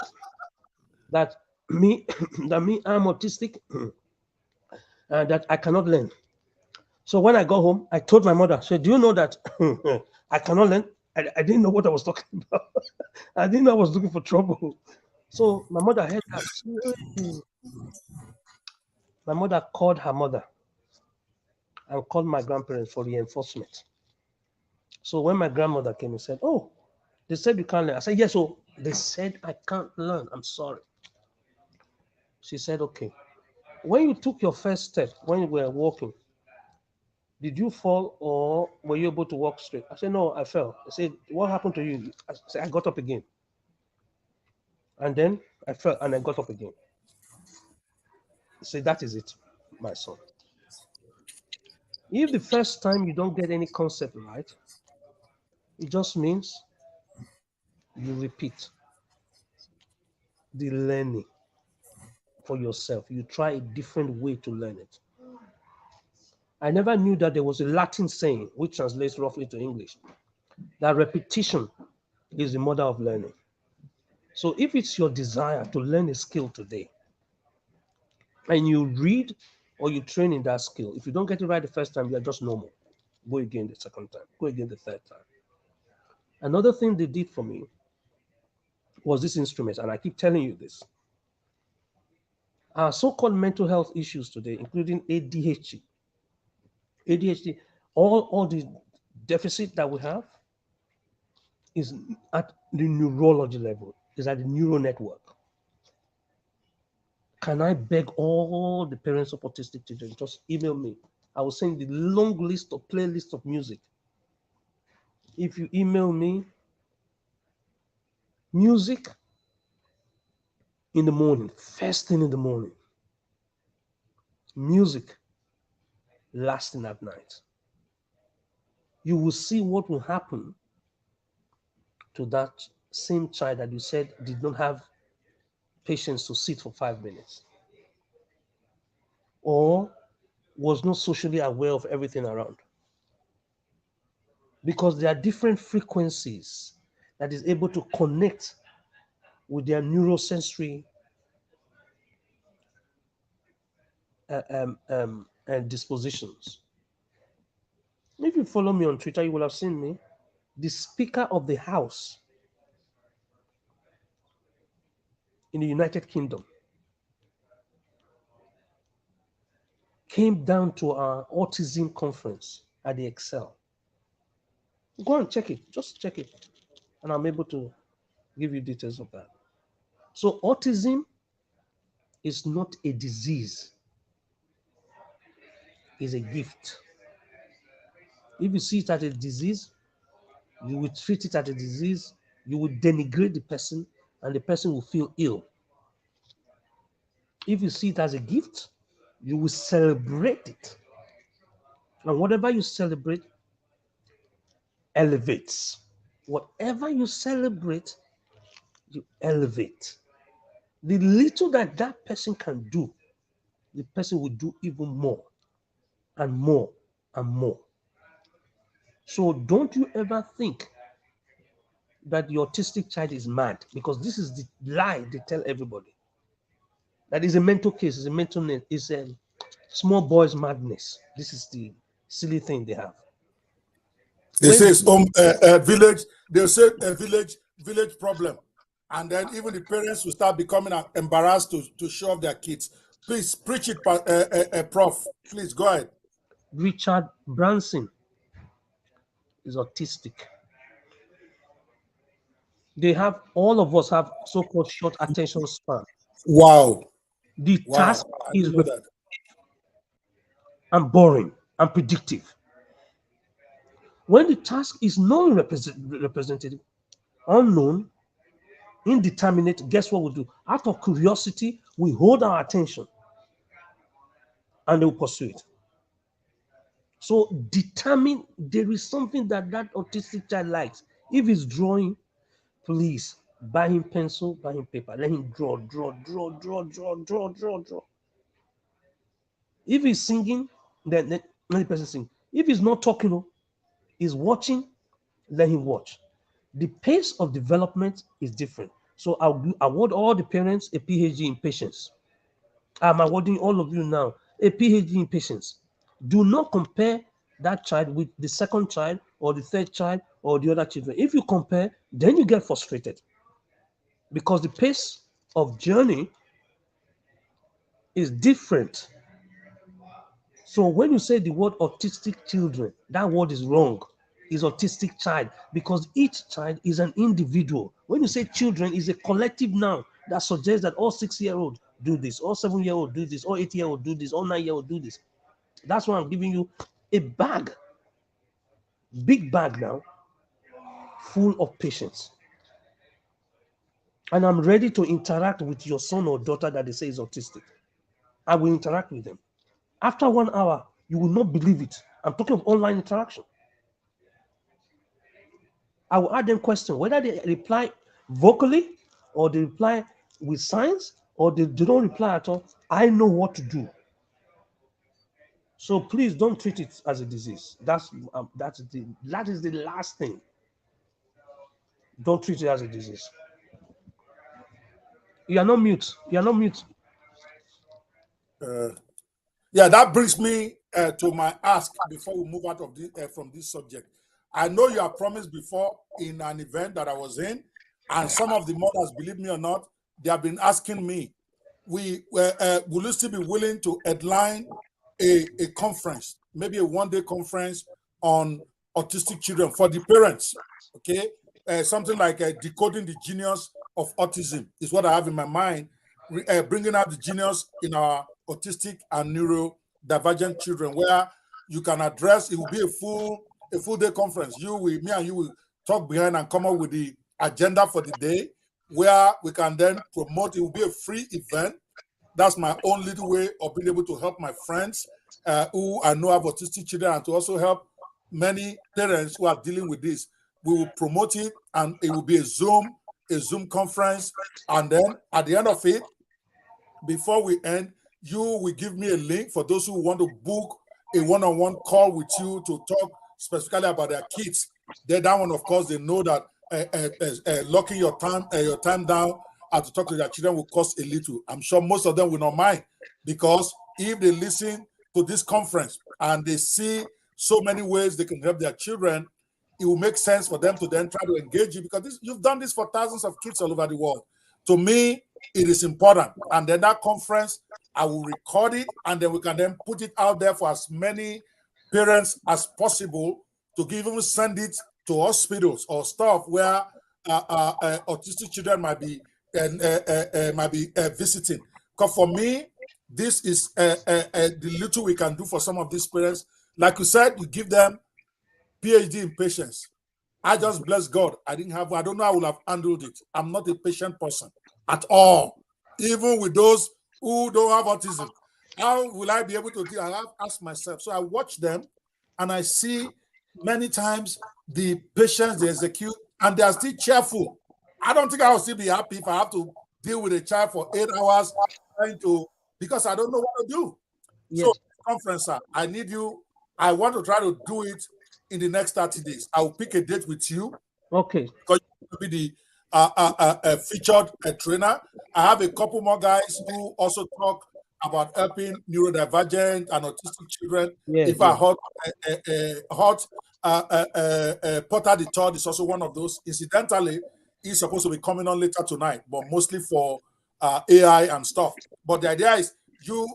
that I'm autistic and that I cannot learn. So when I got home, I told my mother, so do you know that I cannot learn? I didn't know what I was talking about. I didn't know I was looking for trouble. So my mother heard that. My mother called her mother and called my grandparents for reinforcement. So when my grandmother came and said, oh, they said you can't learn. I said, yes, so they said I can't learn. I'm sorry. She said, okay. When you took your first step, when you were walking, did you fall or were you able to walk straight? I said, no, I fell. I said, what happened to you? I said, I got up again. And then I fell and I got up again. I said, that is it, my son. If the first time you don't get any concept right, it just means you repeat the learning for yourself. You try a different way to learn it. I never knew that there was a Latin saying, which translates roughly to English, that repetition is the mother of learning. So if it's your desire to learn a skill today, and you read or you train in that skill, if you don't get it right the first time, you're just normal. Go again the second time, go again the third time. Another thing they did for me was this instrument, and I keep telling you this. Our so-called mental health issues today, including ADHD, all the deficit that we have is at the neurology level, is at the neural network. Can I beg all the parents of autistic children, just email me. I will send the long list of playlist of music. If you email me music in the morning, first thing in the morning, music lasting at night, you will see what will happen to that same child that you said did not have patience to sit for 5 minutes or was not socially aware of everything around. Because there are different frequencies that is able to connect with their neurosensory and dispositions. If you follow me on Twitter, you will have seen me. The Speaker of the House in the United Kingdom came down to our autism conference at the Excel. Go and check it. Just check it. And I'm able to give you details of that. So autism is not a disease. It's a gift. If you see it as a disease, you will treat it as a disease, you will denigrate the person, and the person will feel ill. If you see it as a gift, you will celebrate it. And whatever you celebrate elevates. Whatever you celebrate, you elevate. The little that that person can do, the person will do even more and more and more. So don't you ever think that the autistic child is mad, because this is the lie they tell everybody. That is a mental case, it's a mental, it's a small boy's madness. This is the silly thing they have. They say it's village. They'll say a village problem, and then even the parents will start becoming embarrassed to show off their kids. Please preach it, Prof. Please go ahead. Richard Branson is autistic. They have, all of us have so-called short attention span. Wow. The task is and boring and predictive. When the task is non-representative, unknown, indeterminate, guess what we'll do? Out of curiosity, we hold our attention and they will pursue it. So determine, there is something that autistic child likes. If he's drawing, please buy him pencil, buy him paper. Let him draw. If he's singing, then let the person sing. If he's not talking, he's watching, let him watch. The pace of development is different. So I'll award all the parents a PhD in patience. I'm awarding all of you now a PhD in patience. Do not compare that child with the second child or the third child or the other children. If you compare, then you get frustrated, because the pace of journey is different. So when you say the word autistic children, that word is wrong. Is autistic child, because each child is an individual. When you say children, is a collective noun that suggests that all 6-year-olds do this, all 7-year-olds do this, all 8-year-olds do this, all 9-year-olds do this. That's why I'm giving you a bag, big bag now, full of patience. And I'm ready to interact with your son or daughter that they say is autistic. I will interact with them. After 1 hour, you will not believe it. I'm talking of online interaction. I will ask them questions, whether they reply vocally or they reply with signs or they don't reply at all. I know what to do. So please don't treat it as a disease. That is the last thing. Don't treat it as a disease. You are not mute. You are not mute. Yeah, that brings me to my ask before we move out of from this subject. I know you have promised before in an event that I was in, and some of the mothers, believe me or not, they have been asking me, will you still be willing to headline a conference, maybe a one-day conference on autistic children for the parents, okay? Something like decoding the genius of autism is what I have in my mind, bringing out the genius in our autistic and neurodivergent children, where you can address, it will be a full day conference. Me and you will talk behind and come up with the agenda for the day, where we can then promote. It will be a free event. That's my own little way of being able to help my friends who I know have autistic children, and to also help many parents who are dealing with this. We will promote it, and it will be a Zoom conference. And then at the end of it, before we end, you will give me a link for those who want to book a one-on-one call with you to talk specifically about their kids. Then that one, of course, they know that locking your time down to talk to their children will cost a little. I'm sure most of them will not mind, because if they listen to this conference and they see so many ways they can help their children, it will make sense for them to then try to engage you, because you've done this for thousands of kids all over the world. To me, it is important. And then that conference, I will record it, and then we can then put it out there for as many parents as possible to even send it to hospitals or stuff where autistic children might be visiting. Because for me, this is the little we can do for some of these parents. Like you said, you give them PhD in patience. I just bless God. I don't know how I would have handled it. I'm not a patient person at all. Even with those who don't have autism, how will I be able to do? I have asked myself. So I watch them and I see many times the patients they execute and they are still cheerful. I don't think I will still be happy if I have to deal with a child for 8 hours because I don't know what to do. Yes. So, conference, sir, I need you. I want to try to do it in the next 30 days. I will pick a date with you. Okay. Because you will be the featured trainer. I have a couple more guys who also talk about helping neurodivergent and autistic children. If I hot Potter the Third is also one of those. Incidentally, he's supposed to be coming on later tonight, but mostly for AI and stuff. But the idea is you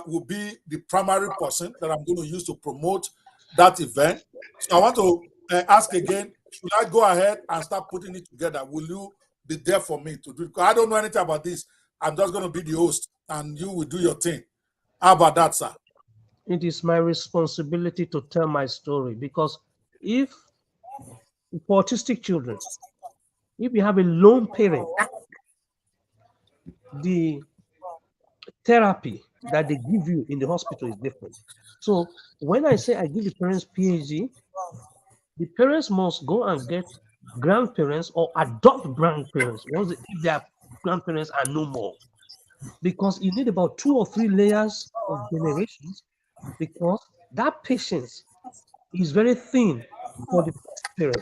will be the primary person that I'm going to use to promote that event. So I want to ask again, should I go ahead and start putting it together? Will you be there for me to do it? Because I don't know anything about this. I'm just going to be the host and you will do your thing. How about that, sir? It is my responsibility to tell my story, because if for autistic children, if you have a lone parent, the therapy that they give you in the hospital is different. So when I say I give the parents PhD, the parents must go and get grandparents or adopt grandparents if their grandparents are no more, because you need about 2 or 3 layers of generations, because that patience is very thin for the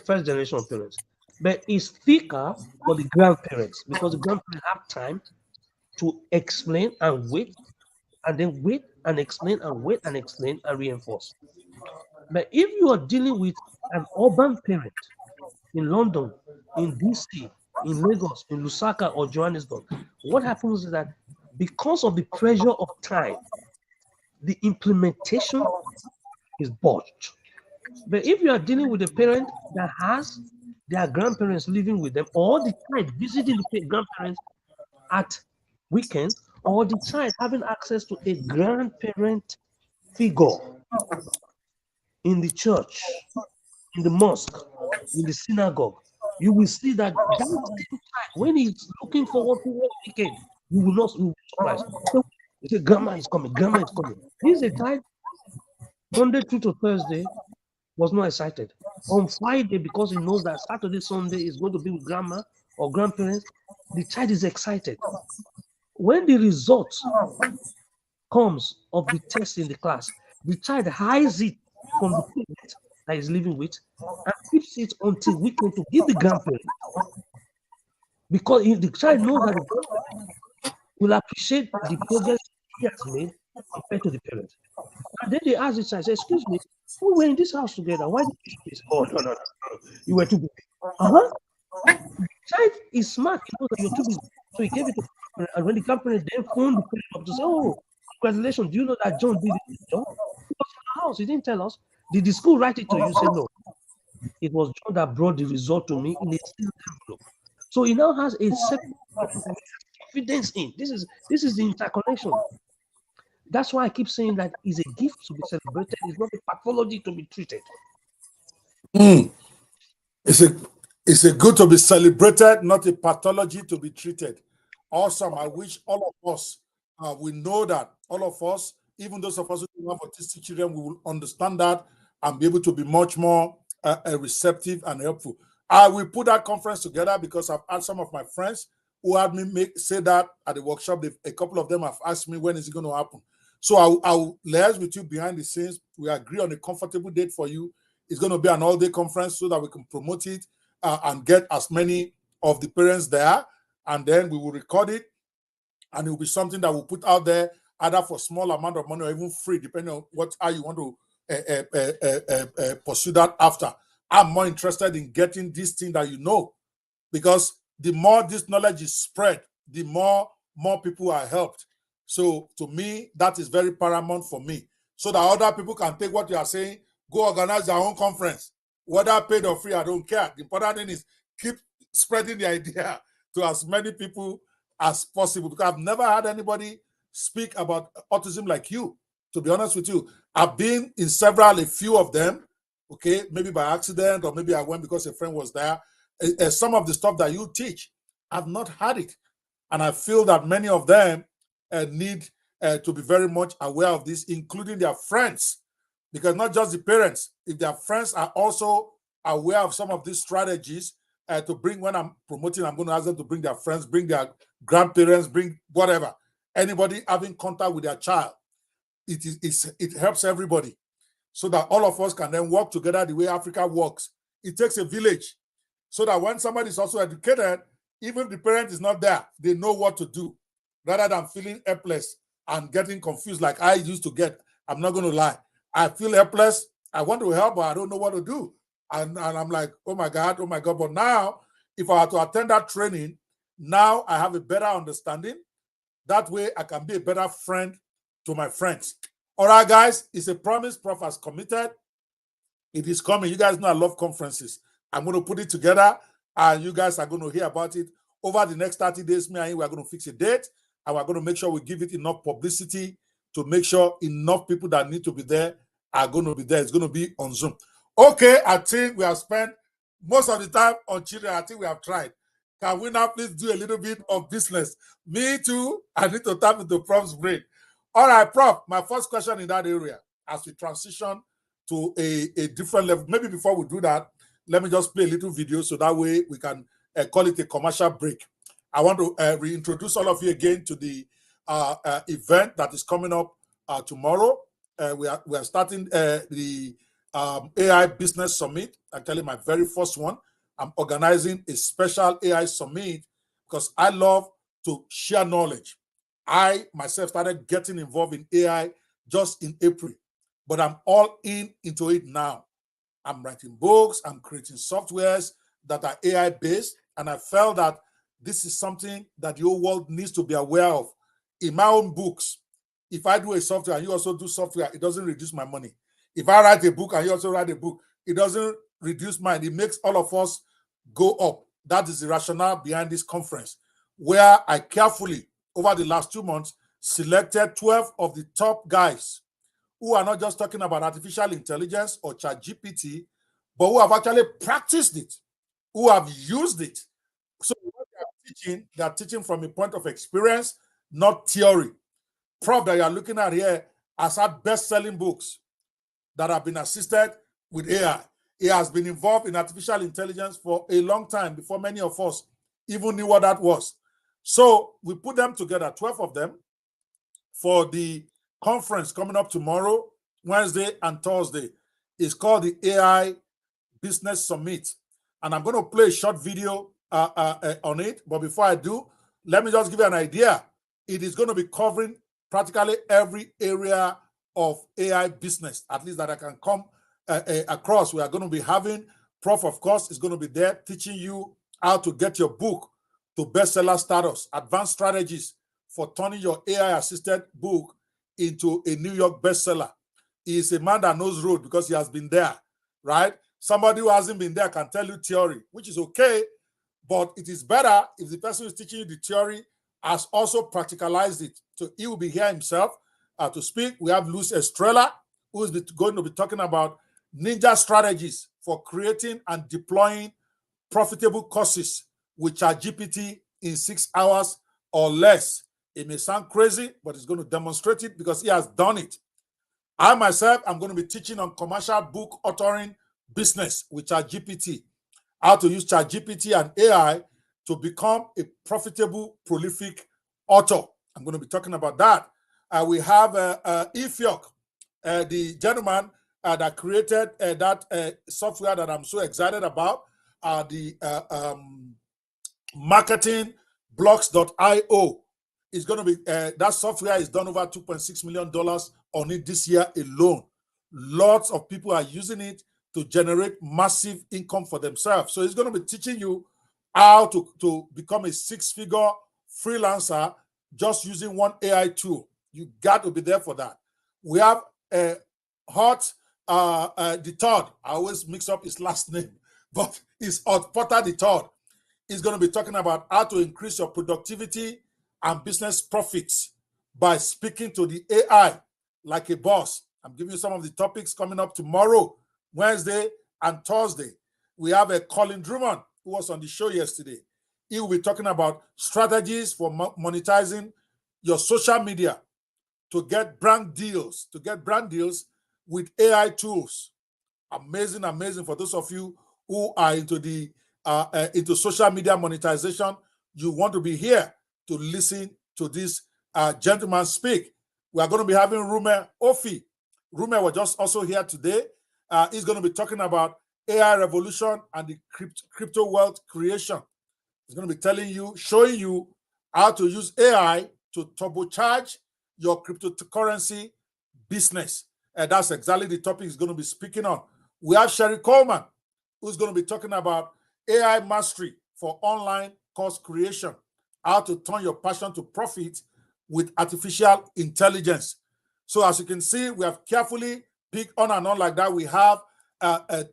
first generation parents, but it's thicker for the grandparents, because the grandparents have time to explain and wait, and then wait and explain and wait and explain and reinforce. But if you are dealing with an urban parent in London, in DC, in Lagos, in Lusaka or Johannesburg, what happens is that because of the pressure of time, the implementation is botched. But if you are dealing with a parent that has their grandparents living with them, or the child visiting the grandparents at weekends, or the child having access to a grandparent figure in the church, in the mosque, in the synagogue, you will see that when he's looking forward to one weekend, you will be surprised. You say, grandma is coming, grandma is coming. This is a child, Monday through to Thursday, was not excited. On Friday, because he knows that Saturday, Sunday is going to be with grandma or grandparents, the child is excited. When the result comes of the test in the class, the child hides it from the parent that is living with and keeps it until weekend to give the grandparent. Because if the child knows that the grandparent will appreciate the progress he has made compared to the parent. And then they ask the child, say, excuse me, we were in this house together. Why did you do this? Oh, no. You were too busy. The child is smart. He knows that you're too busy. So he gave it to the grandparent. And when the grandparent then phoned the parent up to say, oh, congratulations, do you know that John did it? John? He was in the house. He didn't tell us. Did the school write it to you? Say no. It was John that brought the result to me in a sealed envelope. So he now has a second confidence in. This is the interconnection. That's why I keep saying that it's a gift to be celebrated. It's not a pathology to be treated. It's a good to be celebrated, not a pathology to be treated. Awesome. I wish all of us, we know that all of us, even those of us who have autistic children, we will understand that and be able to be much more receptive and helpful. I will put that conference together because I've had some of my friends who had me say that at the workshop. A couple of them have asked me, when is it going to happen? So I'll liaise with you behind the scenes. We agree on a comfortable date for you. It's going to be an all-day conference so that we can promote it and get as many of the parents there and then we will record it, and it will be something that we'll put out there either for small amount of money or even free, depending on how you want to pursue that after. I'm more interested in getting this thing that you know, because the more this knowledge is spread, the more people are helped. So to me, that is very paramount for me, so that other people can take what you are saying, go organize their own conference, whether paid or free, I don't care. The important thing is keep spreading the idea to as many people as possible, because I've never had anybody speak about autism like you. To be honest with you, I've been in a few of them, okay, maybe by accident, or maybe I went because a friend was there. Some of the stuff that you teach, I've not had it. And I feel that many of them need to be very much aware of this, including their friends, because not just the parents, if their friends are also aware of some of these strategies to bring, when I'm promoting, I'm going to ask them to bring their friends, bring their grandparents, bring whatever, anybody having contact with their child. It helps everybody, so that all of us can then work together the way Africa works. It takes a village, so that when somebody is also educated, even if the parent is not there, they know what to do, rather than feeling helpless and getting confused like I used to get. I'm not going to lie. I feel helpless. I want to help, but I don't know what to do. And I'm like, oh my God. But now, if I were to attend that training, now I have a better understanding. That way, I can be a better friend to my friends. All right, guys, it's a promise. Prof has committed. It is coming. You guys know I love conferences. I'm going to put it together, and you guys are going to hear about it over the next 30 days. Me and you, we're going to fix a date, and we're going to make sure we give it enough publicity to make sure enough people that need to be there are going to be there. It's going to be on Zoom. Okay, I think we have spent most of the time on children. I think we have tried. Can we now please do a little bit of business? Me too. I need to tap into Prof's brain. All right, Prof, my first question in that area, as we transition to a different level. Maybe before we do that, let me just play a little video so that way we can call it a commercial break. I want to reintroduce all of you again to the event that is coming up tomorrow. We are starting the AI Business Summit. Actually, my very first one. I'm organizing a special AI summit because I love to share knowledge. I myself started getting involved in AI just in April, but I'm all into it now. I'm writing books, I'm creating softwares that are AI based, and I felt that this is something that the whole world needs to be aware of. In my own books, if I do a software and you also do software, it doesn't reduce my money. If I write a book and you also write a book, it doesn't reduce mine. It makes all of us go up. That is the rationale behind this conference, where I carefully, over the last 2 months, selected 12 of the top guys who are not just talking about artificial intelligence or ChatGPT, but who have actually practiced it, who have used it. So what they are teaching from a point of experience, not theory. Prof that you are looking at here has had best-selling books that have been assisted with AI. He has been involved in artificial intelligence for a long time before many of us even knew what that was. So we put them together, 12 of them, for the conference coming up tomorrow, Wednesday and Thursday. It's called the AI Business Summit. And I'm going to play a short video on it. But before I do, let me just give you an idea. It is going to be covering practically every area of AI business, at least that I can come across. We are going to be having Prof, of course, is going to be there teaching you how to get your book to bestseller status, advanced strategies for turning your AI-assisted book into a New York bestseller. He is a man that knows road because he has been there, right? Somebody who hasn't been there can tell you theory, which is okay, but it is better if the person who is teaching you the theory has also practicalized it. So he will be here himself to speak. We have Luis Estrella, who is going to be talking about ninja strategies for creating and deploying profitable courses with ChatGPT in 6 hours or less. It may sound crazy, but he's going to demonstrate it because he has done it. I myself am going to be teaching on commercial book authoring business with ChatGPT, how to use ChatGPT and AI to become a profitable, prolific author. I'm going to be talking about that. We have Ifiok, the gentleman that created that software that I'm so excited about, the marketing blocks.io is going to be, that software is done over $2.6 million on it this year alone. Lots of people are using it to generate massive income for themselves. So it's going to be teaching you how to become a six-figure freelancer just using one AI tool. You got to be there for that. We have Hot the third. I always mix up his last name, but it's Hot Potter the third. He's going to be talking about how to increase your productivity and business profits by speaking to the AI like a boss. I'm giving you some of the topics coming up tomorrow, Wednesday and Thursday. We have a Colin Drummond who was on the show yesterday. He will be talking about strategies for monetizing your social media to get brand deals, with AI tools. Amazing, amazing. For those of you who are into social media monetization, you want to be here to listen to this gentleman speak. We are going to be having Rume Ofi. Rume was just also here today. He's going to be talking about AI revolution and the crypto wealth creation. He's going to be showing you how to use AI to turbocharge your cryptocurrency business. And that's exactly the topic he's going to be speaking on. We have Sherry Coleman, who's going to be talking about AI mastery for online course creation, how to turn your passion to profit with artificial intelligence. So as you can see, we have carefully picked on and on like that. We have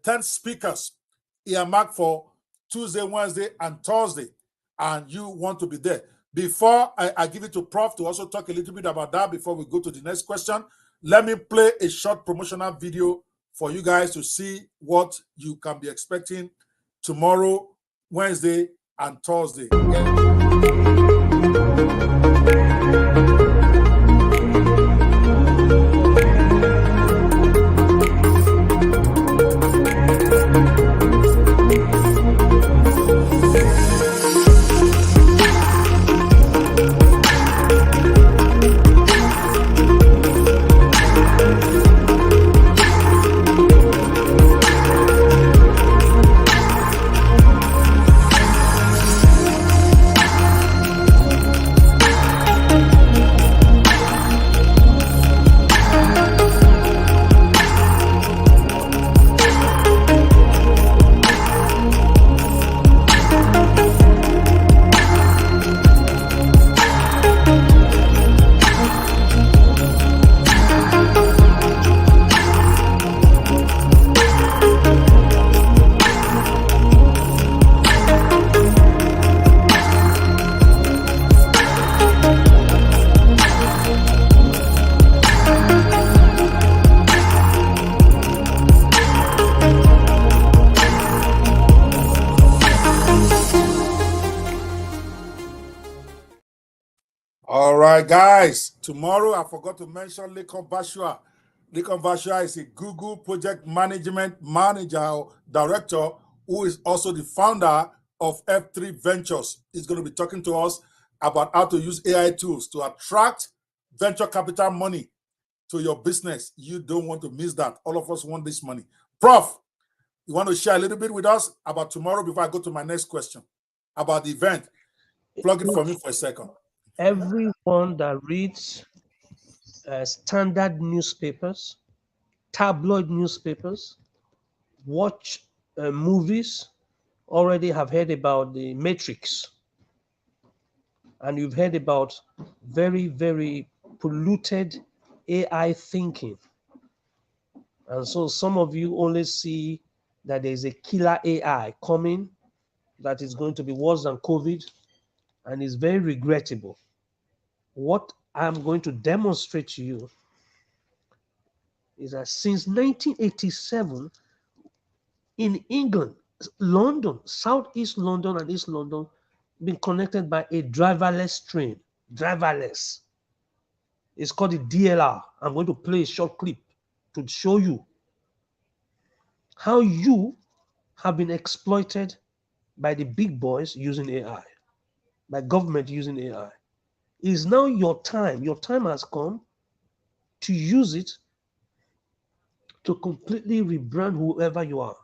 10 speakers earmarked for Tuesday, Wednesday, and Thursday, and you want to be there. Before I give it to Prof to also talk a little bit about that before we go to the next question, let me play a short promotional video for you guys to see what you can be expecting tomorrow, Wednesday, and Thursday. All right, guys. Tomorrow, I forgot to mention Lekon Bashua. Lekon Bashua is a Google project management manager or director who is also the founder of F3 Ventures. He's going to be talking to us about how to use AI tools to attract venture capital money to your business. You don't want to miss that. All of us want this money. Prof, you want to share a little bit with us about tomorrow before I go to my next question about the event? Plug it for me for a second. Everyone that reads standard newspapers, tabloid newspapers, watch movies, already have heard about the Matrix. And you've heard about very, very polluted AI thinking. And so some of you only see that there's a killer AI coming that is going to be worse than COVID, and it's very regrettable. What I'm going to demonstrate to you is that since 1987, in England, London, Southeast London and East London, been connected by a driverless train. Driverless. It's called the DLR. I'm going to play a short clip to show you how you have been exploited by the big boys using AI, by government using AI. It is now your time. Your time has come to use it to completely rebrand whoever you are.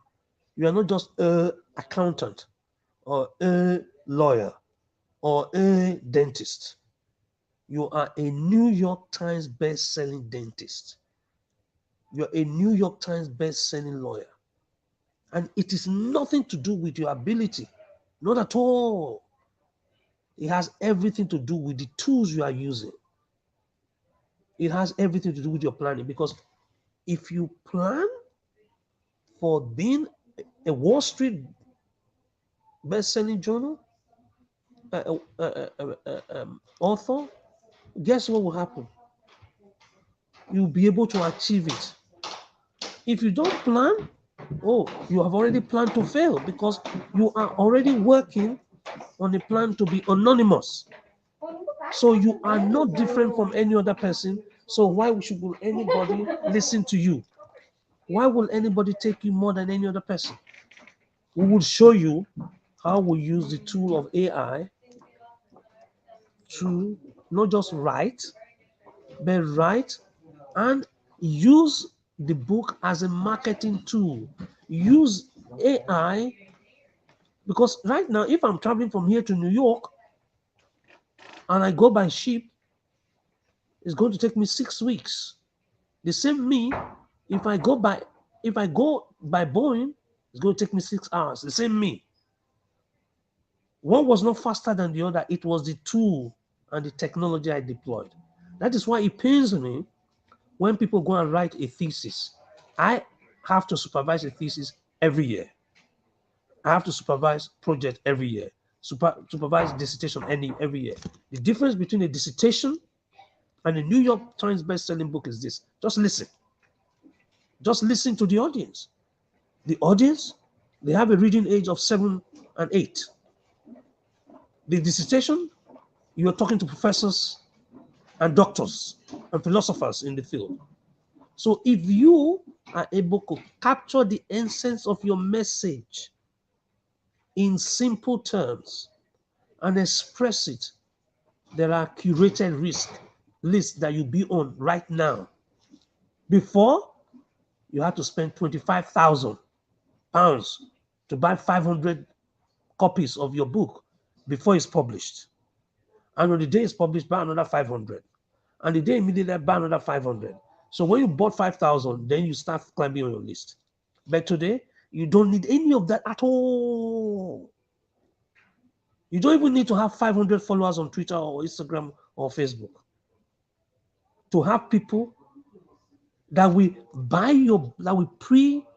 You are not just an accountant or a lawyer. or a dentist. You are a New York Times best-selling dentist. You're a New York Times best-selling lawyer. And it is nothing to do with your ability. Not at all. It has everything to do with the tools you are using. It has everything to do with your planning. Because if you plan for being a Wall Street best-selling journal author, guess what will happen? You'll be able to achieve it. If you don't plan, you have already planned to fail because you are already working on a plan to be anonymous. So you are not different from any other person. So why should anybody listen to you? Why will anybody take you more than any other person? We will show you how we use the tool of AI to not just write, but write and use the book as a marketing tool. Use AI because right now, if I'm traveling from here to New York and I go by ship, it's going to take me 6 weeks. The same me, if I go by Boeing, it's going to take me 6 hours. The same me. One was not faster than the other. It was the tool and the technology I deployed. That is why it pains me when people go and write a thesis. I have to supervise a thesis every year. I have to supervise project every year. Supervise dissertation every year. The difference between a dissertation and a New York Times best-selling book is this. Just listen. Just listen to the audience. The audience, they have a reading age of 7 and 8. The dissertation, you are talking to professors and doctors and philosophers in the field. So if you are able to capture the essence of your message in simple terms and express it, there are curated lists that you'll be on right now. Before, you had to spend £25,000 to buy 500 copies of your book before it's published. And on the day it's published, buy another 500. And the day immediately, buy another 500. So when you bought 5,000, then you start climbing on your list. But today, you don't need any of that at all. You don't even need to have 500 followers on Twitter or Instagram or Facebook to have people that will pre-buy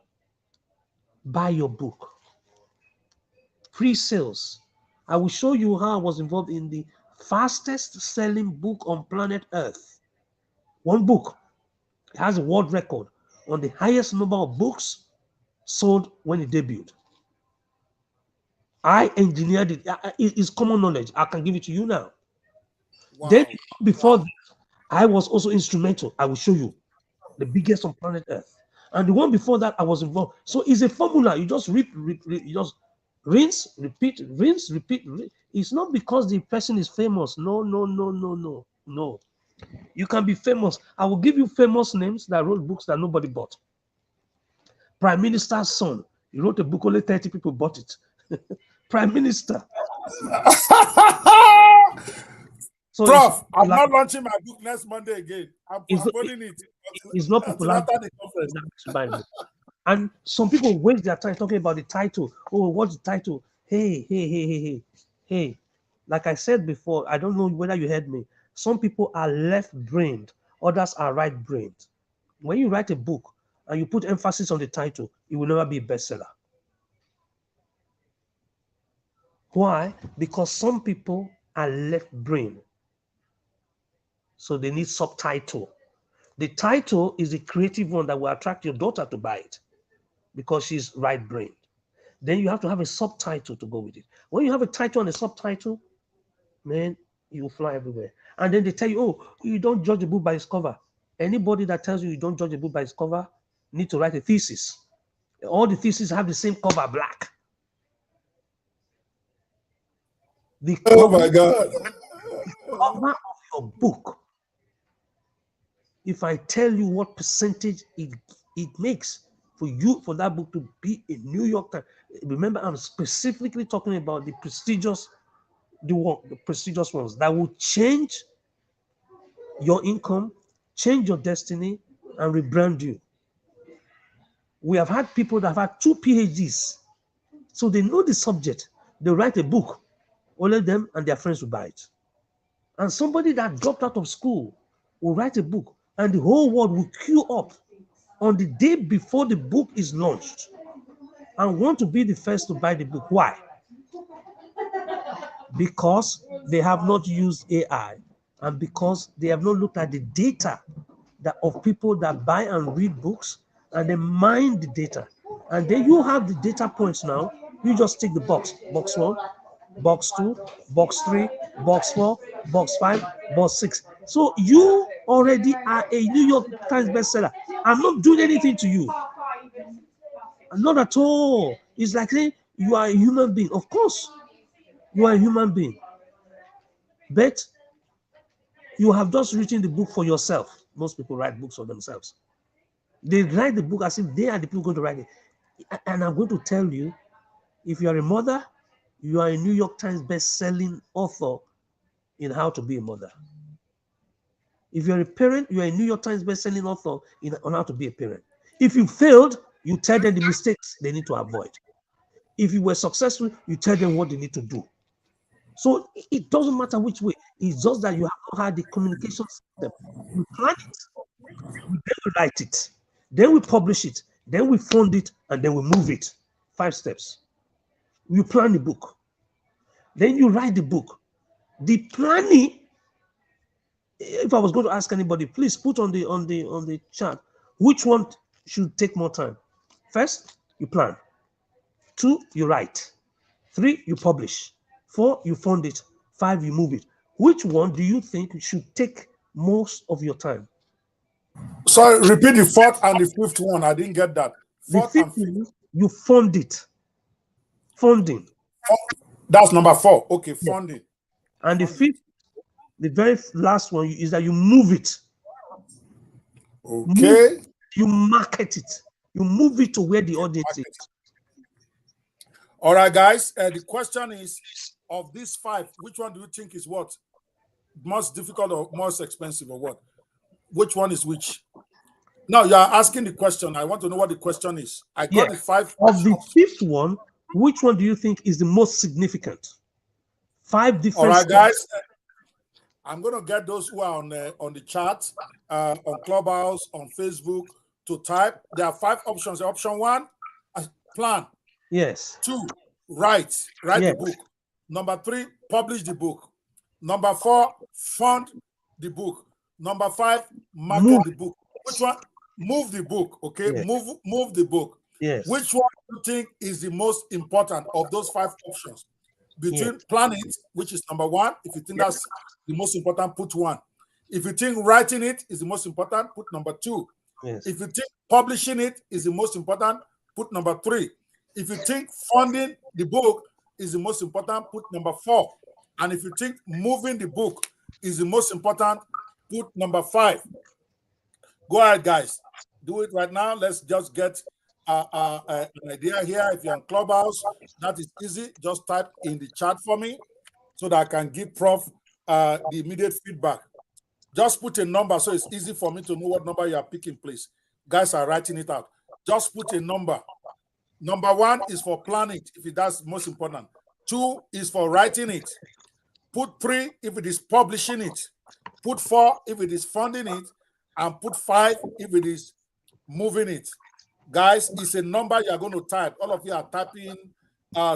your book. Pre-sales. I will show you how I was involved in the fastest selling book on planet Earth. One book. It has a world record on the highest number of books sold when it debuted. I engineered it. It's common knowledge. I can give it to you now. Wow. Then before that, I was also instrumental. I will show you the biggest on planet Earth. And the one before that, I was involved. So it's a formula. You just you just rinse, repeat, rinse, repeat. It's not because the person is famous. No. You can be famous. I will give you famous names that wrote books that nobody bought. Prime Minister's son. He wrote a book, only 30 people bought it. Prime Minister. So Prof, I'm not launching my book next Monday again. I'm holding it. It's not popular. And some people waste their time talking about the title. Oh, what's the title? Hey. Like I said before, I don't know whether you heard me. Some people are left-brained, others are right-brained. When you write a book and you put emphasis on the title, it will never be a bestseller. Why? Because some people are left-brained. So they need subtitle. The title is the creative one that will attract your daughter to buy it because she's right-brained. Then you have to have a subtitle to go with it. When you have a title and a subtitle, man, you will fly everywhere. And then they tell you, oh, you don't judge a book by its cover. Anybody that tells you don't judge a book by its cover need to write a thesis. All the theses have the same cover, black. Oh my God. The cover of your book, if I tell you what percentage it makes for that book to be a New York Times. Remember, I'm specifically talking about the prestigious the prestigious ones that will change your income, change your destiny, and rebrand you. We have had people that have had 2 PhDs, so they know the subject. They write a book, only them and their friends will buy it. And somebody that dropped out of school will write a book, and the whole world will queue up on the day before the book is launched and want to be the first to buy the book. Why? Because they have not used AI and because they have not looked at the data that of people that buy and read books, and they mine the data. And then you have the data points now. You just tick the box. Box 1, box 2, box 3, box 4, box 5, box 6. So you already are a New York Times bestseller. I'm not doing anything to you. Not at all. It's like saying you are a human being. Of course, you are a human being. But you have just written the book for yourself. Most people write books for themselves. They write the book as if they are the people going to write it. And I'm going to tell you, if you are a mother, you are a New York Times best-selling author in how to be a mother. If you're a parent, you are a New York Times best-selling author on how to be a parent. If you failed, you tell them the mistakes they need to avoid. If you were successful, you tell them what they need to do. So it doesn't matter which way. It's just that you have not had the communication system. We plan it, then we write it, then we publish it, then we fund it, and then we move it. 5 steps. You plan the book, then you write the book. The planning. If I was going to ask anybody, please put on the chat which one should take more time. First, you plan. 2, you write. 3, you publish. 4, you fund it. 5, you move it. Which one do you think should take most of your time? Sorry, repeat the 4th and the 5th one. I didn't get that. 4th The and 5th 5th. one, you fund it. Funding. That's number 4. Okay, funding. And the 5th, the very last one is that you move it. Okay. You market it. You move it to where the audience is. All right, guys. The question is, of these 5, which one do you think is what? Most difficult or most expensive or what? Which one is which? Now you are asking the question. I want to know what the question is. I got the 5. Of the 5th one, which one do you think is the most significant? 5 different. All right, guys. I'm going to get those who are on the chat, on Clubhouse, on Facebook, to type. There are 5 options. Option 1, plan. Yes. 2, write the book. Number 3, publish the book. Number 4, fund the book. Number 5, market the book. Which one? Move the book. Okay, move the book. Yes. Which one do you think is the most important of those 5 options? Between planning it, which is number 1, if you think that's the most important, put 1. If you think writing it is the most important, put number 2. Yes. If you think publishing it is the most important, put number 3. If you think funding the book is the most important, put number 4. And if you think moving the book is the most important, put number 5. Go ahead, guys. Do it right now. Let's just get an idea here. If you're on Clubhouse, that is easy. Just type in the chat for me so that I can give Prof the immediate feedback. Just put a number so it's easy for me to know what number you are picking, please. Guys are writing it out. Just put a number. Number 1 is for planning, if that's most important. 2 is for writing it. Put 3 if it is publishing it. Put 4 if it is funding it. And put 5 if it is moving it. Guys, it's a number you are going to type. All of you are typing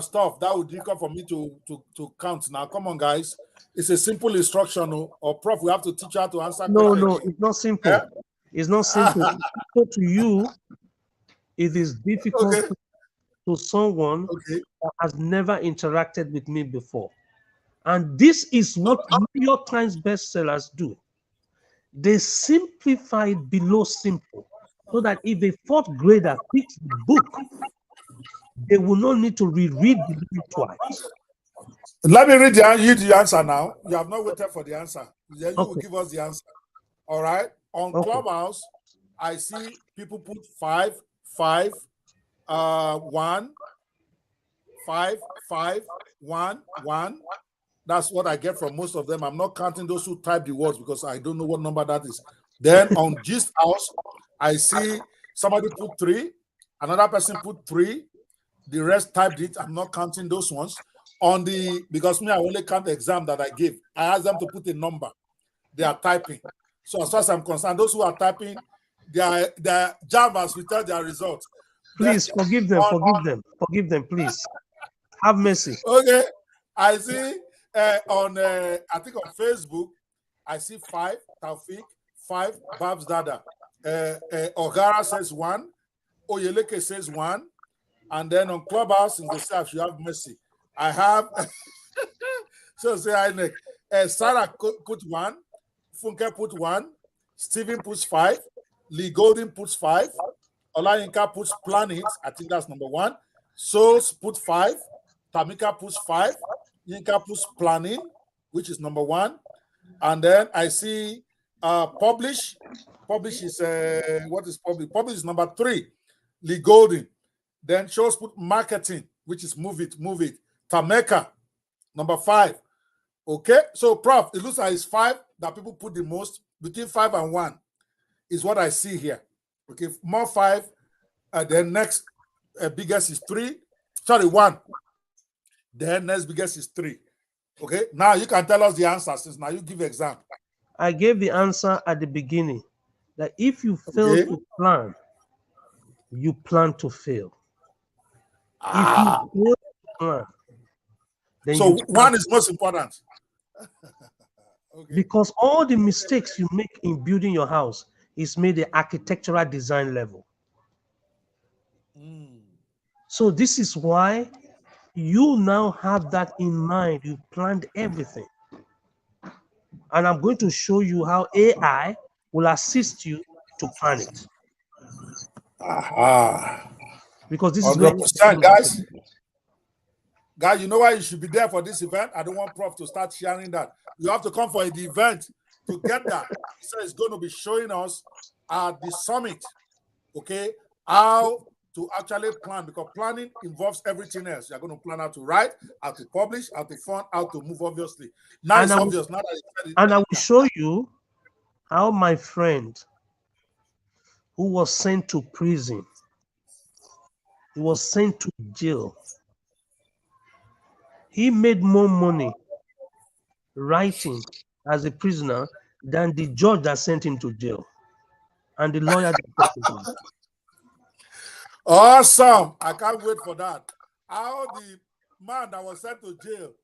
stuff. That would difficult for me to count. Now, come on, guys. It's a simple instruction. Or Prof, we have to teach how to answer questions. No, it's not simple. Yeah? It's not simple. So to you, it is difficult to someone that has never interacted with me before. And this is what New York Times bestsellers do. They simplify it below simple so that if a 4th grader picks the book, they will not need to reread the book twice. Let me read the answer now. You have not waited for the answer. Then you will give us the answer. All right. On Clubhouse, I see people put 5, 5, 1, 5, 5, 1, 1. That's what I get from most of them. I'm not counting those who type the words because I don't know what number that is. Then on Gist House, I see somebody put 3, another person put 3, the rest typed it. I'm not counting those ones. Because me, I only count the exam that I gave. I asked them to put a number. They are typing. So as far as I'm concerned, those who are typing, their jam has returned their results. Please forgive them, forgive them, please. Have mercy. Okay. I see I think on Facebook, I see 5, Taufik, 5, Babs Dada. Ogara says 1, Oyeleke says 1, and then on Clubhouse, in the staff, you have mercy. I have, so say I Nick. Sarah put 1, Funke put 1, Stephen puts 5, Lee Golden puts 5, Olayinka puts Planet, I think that's number 1, Souls put 5, Tamika puts 5, Yinka puts Planning, which is number 1, and then I see Publish. Publish is what is Publish? Publish is number 3, Lee Golden. Then Shows put Marketing, which is Move It. Tameka, number 5. Okay, so Prof, it looks like it's 5 that people put the most. Between 5 and 1 is what I see here. Okay, more 5. Then next biggest is 3. Sorry, 1. Then next biggest is 3. Okay, now you can tell us the answer since now you give exam. I gave the answer at the beginning that if you fail to plan, you plan to fail. If you fail to plan, then so 1 is most important. Okay. Because all the mistakes you make in building your house is made at architectural design level. So this is why you now have that in mind. You planned everything. And I'm going to show you how AI will assist you to plan it. Because this 100%, is where guys. Guys, you know why you should be there for this event? I don't want Prof to start sharing that. You have to come for the event to get that. So it's going to be showing us at the summit, okay, how to actually plan, because planning involves everything else. You're going to plan how to write, how to publish, how to fund, how to move, obviously. Now it's obvious. Now that you said it, and I will show you how my friend who was sent to prison, he was sent to jail. He made more money writing as a prisoner than the judge that sent him to jail and the lawyer that sent him to jail. Awesome. I can't wait for that. How the man that was sent to jail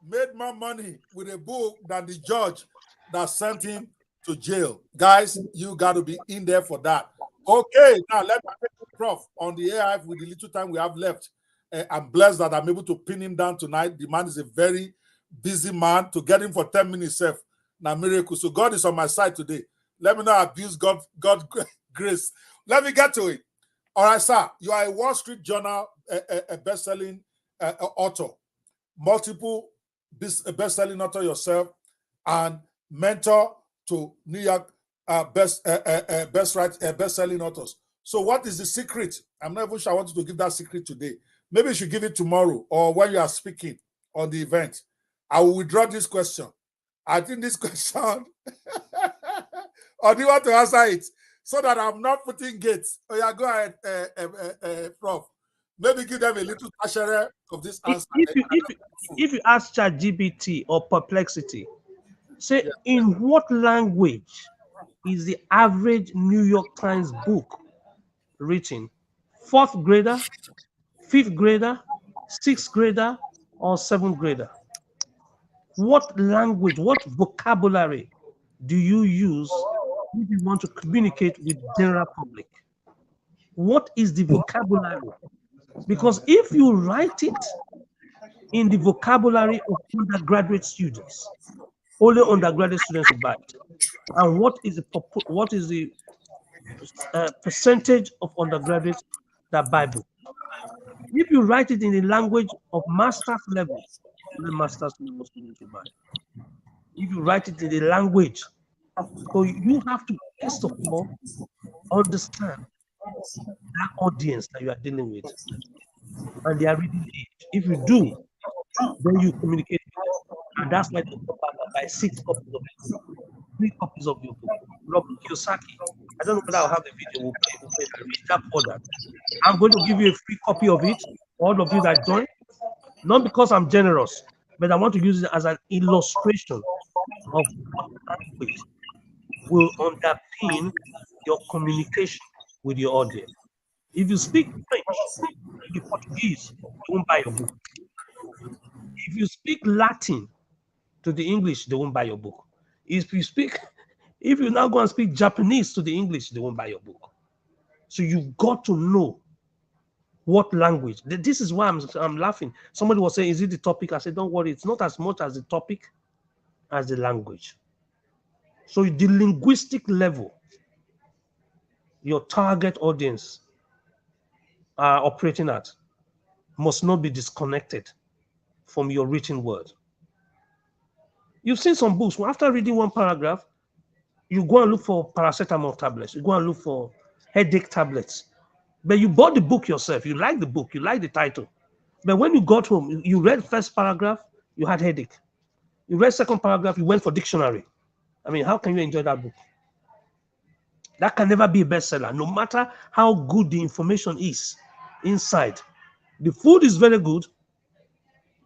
made more money with a book than the judge that sent him to jail. Guys, you got to be in there for that. Okay, now let me take Prof on the AI with the little time we have left. I'm blessed that I'm able to pin him down tonight. The man is a very busy man. To get him for 10 minutes, now miracle. So God is on my side today. Let me not abuse God grace. Let me get to it. All right, sir. You are a Wall Street Journal a best-selling author, multiple best-selling author yourself, and mentor to New York best-selling authors. So what is the secret? I'm not even sure I want you to give that secret today. Maybe you should give it tomorrow or when you are speaking on the event. I will withdraw this question. I think this question, or do you want to answer it so that I'm not putting gates? Oh yeah, go ahead, Prof. Maybe give them a little share of this answer. If you ask ChatGPT or Perplexity, say in what language is the average New York Times book written? 4th grader, 5th grader, 6th grader, or 7th grader? What language, what vocabulary do you use if you want to communicate with the general public? What is the vocabulary? Because if you write it in the vocabulary of undergraduate students, only undergraduate students will buy it. And what is the percentage of undergraduates that buy books? If you write it in the language of master's level, the master's level students will buy it. If you write it in the language, so you have to first of all understand that audience that you are dealing with and their reading age. If you do, then you communicate with them, and that's why they come back and buy 6 copies of your book, 3 copies of your book. Robert Kiyosaki. I don't know whether I'll have the video. We'll play that. Reach that for that. I'm going to give you a free copy of it. All of you that join, not because I'm generous, but I want to use it as an illustration of what language will underpin your communication with your audience. If you speak French, you Portuguese, they won't buy your book. If you speak Latin to the English, they won't buy your book. If you now go and speak Japanese to the English, they won't buy your book. So you've got to know what language. This is why I'm laughing. Somebody was saying, is it the topic? I said, don't worry, it's not as much as the topic as the language. So the linguistic level, your target audience are operating at must not be disconnected from your written word. You've seen some books where after reading one paragraph, you go and look for paracetamol tablets, you go and look for headache tablets. But you bought the book yourself, you like the book, you like the title. But when you got home, you read first paragraph, you had headache. You read second paragraph, you went for dictionary. I mean, how can you enjoy that book? That can never be a bestseller, no matter how good the information is inside. The food is very good,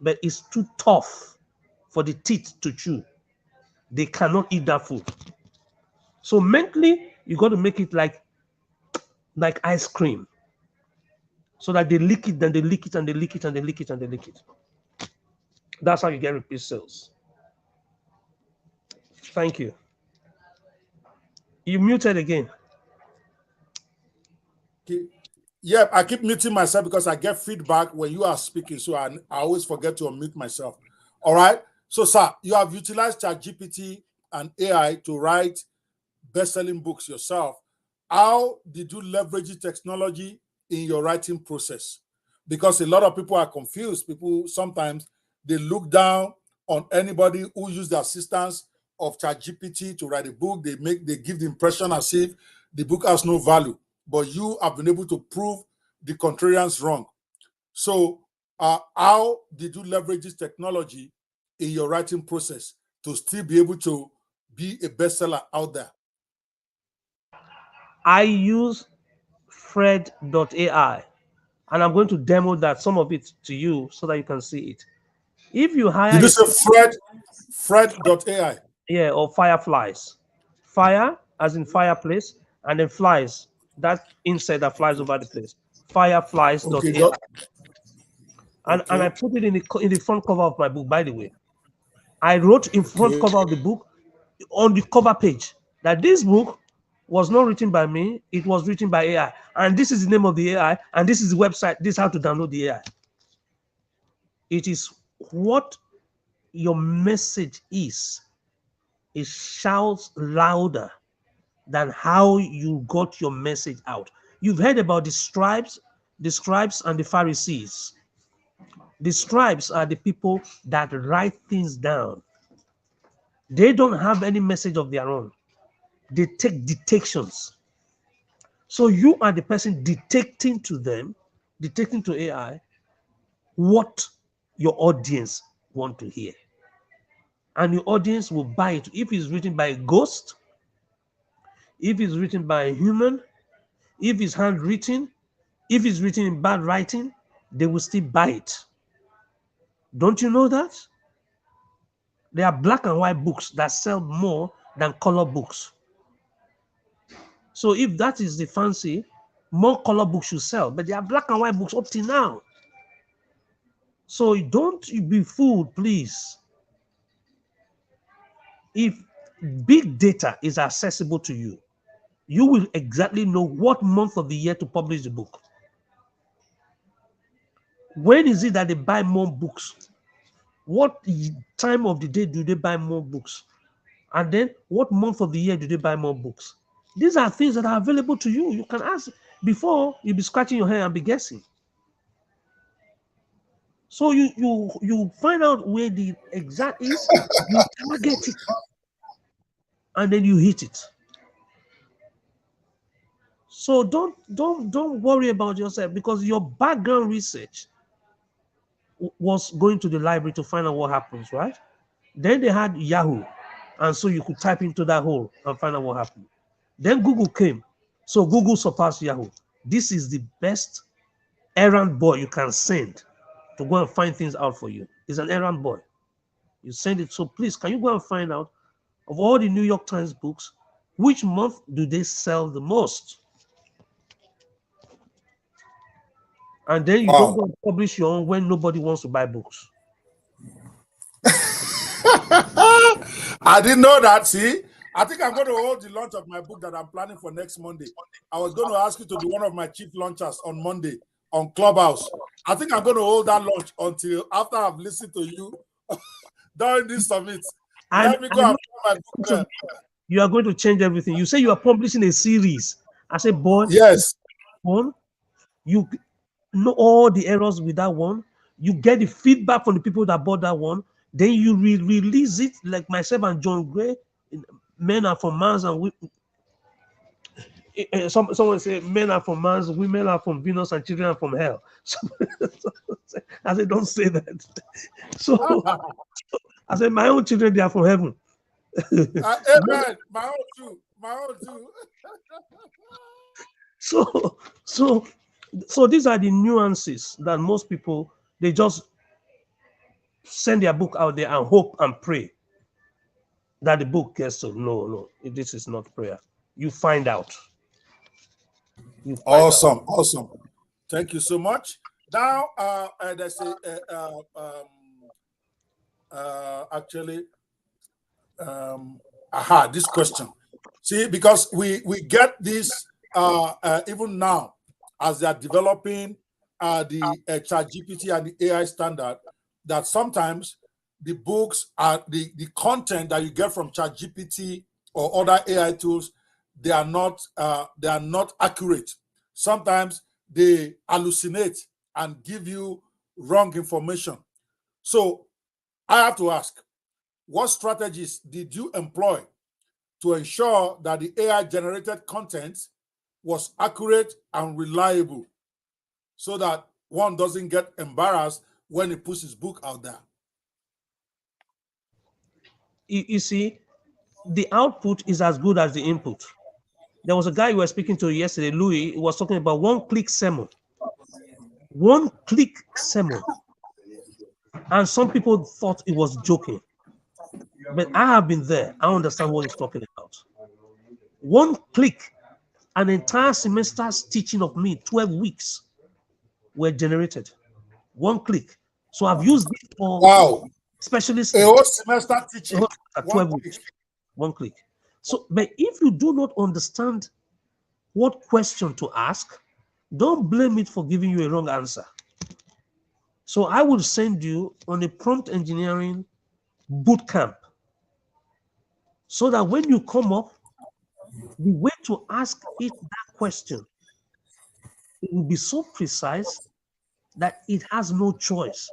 but it's too tough for the teeth to chew. They cannot eat that food. So mentally, you got to make it like ice cream. So that they lick it, then they lick it, and they lick it, and they lick it, and they lick it. That's how you get repeat sales. Thank you. You muted again. Yeah, I keep muting myself because I get feedback when you are speaking. So I always forget to unmute myself. All right. So, sir, you have utilized ChatGPT and AI to write best-selling books yourself. How did you leverage the technology in your writing process? Because a lot of people are confused. People sometimes they look down on anybody who use the assistance of ChatGPT to write a book. They give the impression as if the book has no value. But you have been able to prove the contrarians wrong. So how did you leverage this technology in your writing process to still be able to be a bestseller out there? I use Fred.ai, and I'm going to demo that, some of it to you so that you can see it. If you hire... Did you say Fred.ai? Yeah, or Fireflies. Fire, as in fireplace, and then flies, that insect that flies over the place. Fireflies.ai. Okay, and I put it in the front cover of my book, by the way. I wrote in front cover of the book, on the cover page, that this book was not written by me, it was written by AI. And this is the name of the AI, and this is the website, this is how to download the AI. It is what your message is. It shouts louder than how you got your message out. You've heard about the scribes and the Pharisees. The scribes are the people that write things down. They don't have any message of their own. They take dictations. So you are the person dictating to them, dictating to AI, what your audience want to hear. And your audience will buy it. If it's written by a ghost, if it's written by a human, if it's handwritten, if it's written in bad writing, they will still buy it. Don't you know that? There are black and white books that sell more than color books. So if that is the fancy, more color books should sell. But there are black and white books up till now. So don't be fooled, please. If big data is accessible to you, you will exactly know what month of the year to publish the book. When is it that they buy more books? What time of the day do they buy more books? And then what month of the year do they buy more books? These are things that are available to you. You can ask before you be scratching your head and be guessing. So you find out where the exact is, you target it, and then you hit it. So don't worry about yourself, because your background research was going to the library to find out what happens, right? Then they had Yahoo, and so you could type into that hole and find out what happened. Then Google came, so Google surpassed Yahoo. This is the best errand boy you can send to go and find things out for you. It's an errand boy. You send it. So please, can you go and find out of all the New York Times books, which month do they sell the most? And then you don't go and publish your own when nobody wants to buy books. I didn't know that. See, I think I'm going to hold the launch of my book that I'm planning for next Monday. I was going to ask you to be one of my chief launchers on Monday on Clubhouse. I think I'm going to hold that launch until after I've listened to you during this summit. Let me go and my book there. You are going to change everything. You say you are publishing a series. I say, boy, yes, one, you know all the errors with that one. You get the feedback from the people that bought that one. Then you release it, like myself and John Gray. Men are from Mars, and someone say men are from Mars, women are from Venus, and children are from hell. I said, don't say that. So I said, my own children, they are from heaven. Amen. My own too. My own too. So these are the nuances that most people, they just send their book out there and hope and pray that the book gets sold. No, this is not prayer. You find out. Awesome. Thank you so much. Now, there's this question. See, because we get this even now as they are developing the ChatGPT and the AI standard, that sometimes the books are the content that you get from ChatGPT or other AI tools, they are not accurate. Sometimes they hallucinate and give you wrong information. So I have to ask, what strategies did you employ to ensure that the AI generated content was accurate and reliable so that one doesn't get embarrassed when he puts his book out there? You see, the output is as good as the input. There was a guy you were speaking to yesterday, Louis, was talking about one-click sermon. One-click sermon. And some people thought it was joking. But I have been there. I understand what he's talking about. One click, an entire semester's teaching of me, 12 weeks, were generated. One click. So I've used it for specialists. A whole semester teaching. 12 weeks. One click. So, but if you do not understand what question to ask, don't blame it for giving you a wrong answer. So I will send you on a prompt engineering boot camp so that when you come up, the way to ask it that question, it will be so precise that it has no choice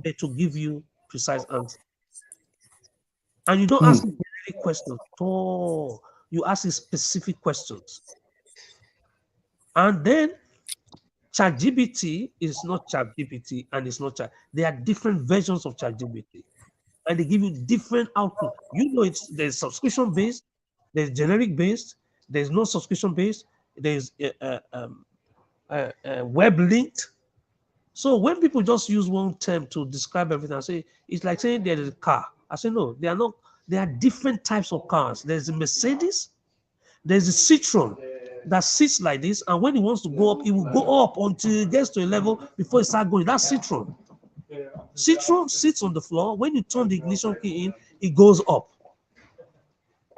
but to give you precise answer. And you don't ask generic questions at all. You ask specific questions. And then ChatGPT is not ChatGPT and it's not Chat. There are different versions of ChatGPT. And they give you different output. You know, there's subscription based, there's generic based, there's no subscription based, there's web linked. So when people just use one term to describe everything, I say it's like saying there is a car. I say no, they are not. There are different types of cars. There's a Mercedes, there's a Citroen that sits like this, and when it wants to go up, it will go up until it gets to a level before it starts going. That's Citroen. Citroen sits on the floor. When you turn the ignition key in, it goes up.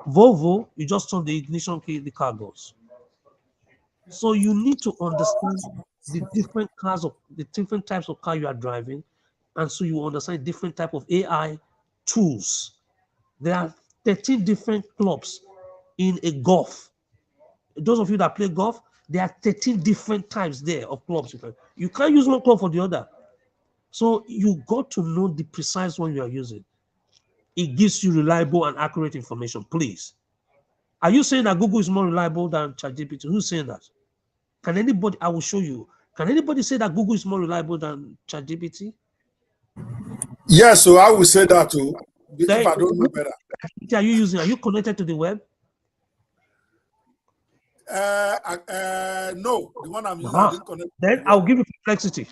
Volvo, you just turn the ignition key, the car goes. So you need to understand the different types of car you are driving, and so you understand different type of AI tools. There are 13 different clubs in a golf. Those of you that play golf, there are 13 different types there of clubs. You can't use one club for the other. So you got to know the precise one you are using. It gives you reliable and accurate information, please. Are you saying that Google is more reliable than ChatGPT? Who's saying that? Can anybody, I will show you. Can anybody say that Google is more reliable than ChatGPT? Yes, so I will say that too. If I don't know better. Are you using? Are you connected to the web? No, the one I'm using, I didn't connect. Then I'll give you Perplexity.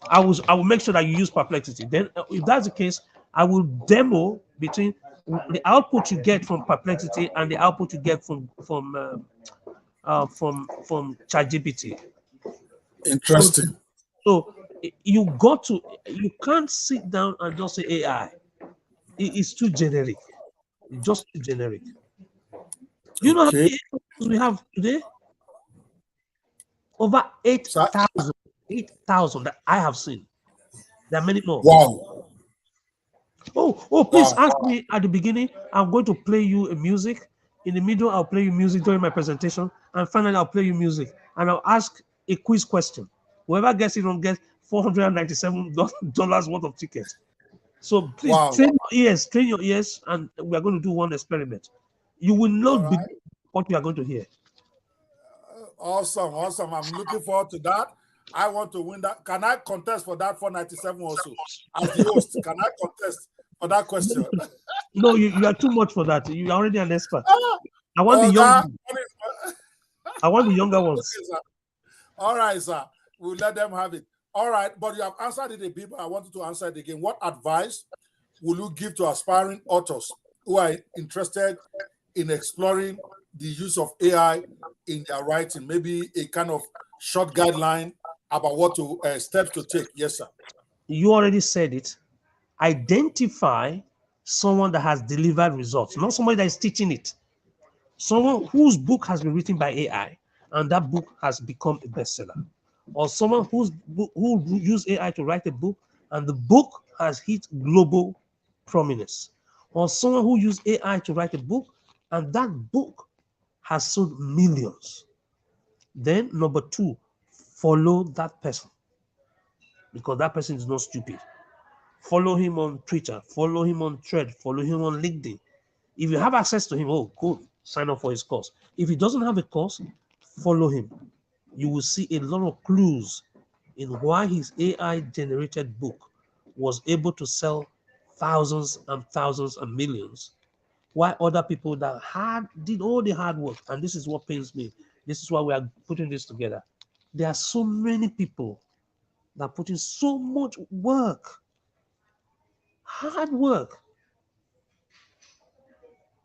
I will make sure that you use Perplexity. Then, if that's the case, I will demo between the output you get from Perplexity and the output you get from ChatGPT. Interesting. So you can't sit down and just say AI. It's too generic. It's just too generic. You know how many AIs we have today? Over 8,000. 8,000 that I have seen. There are many more. Wow. Please ask me at the beginning. I'm going to play you a music. In the middle, I'll play you music during my presentation. And finally, I'll play you music. And I'll ask a quiz question. Whoever gets it won't get $497 worth of tickets. So please train your ears, and we are going to do one experiment. You will not believe what you are going to hear. Awesome. I'm looking forward to that. I want to win that. Can I contest for that 497 also? As the host, can I contest for that question? No, you are too much for that. You are already an expert. I want the younger. I want the younger ones. Okay, all right, sir. We'll let them have it. All right, but you have answered it a bit, but I wanted to answer it again. What advice will you give to aspiring authors who are interested in exploring the use of AI in their writing? Maybe a kind of short guideline about what steps to take. Yes, sir. You already said it. Identify someone that has delivered results, not somebody that is teaching it. Someone whose book has been written by AI and that book has become a bestseller. Or someone who used AI to write a book and the book has hit global prominence. Or someone who used AI to write a book and that book has sold millions. Then number 2, follow that person, because that person is not stupid. Follow him on Twitter, follow him on Thread, follow him on LinkedIn. If you have access to him, go sign up for his course. If he doesn't have a course, follow him. You will see a lot of clues in why his AI generated book was able to sell thousands and thousands and millions, while other people that did all the hard work. And this is what pains me. This is why we are putting this together. There are so many people that put in so much work, hard work,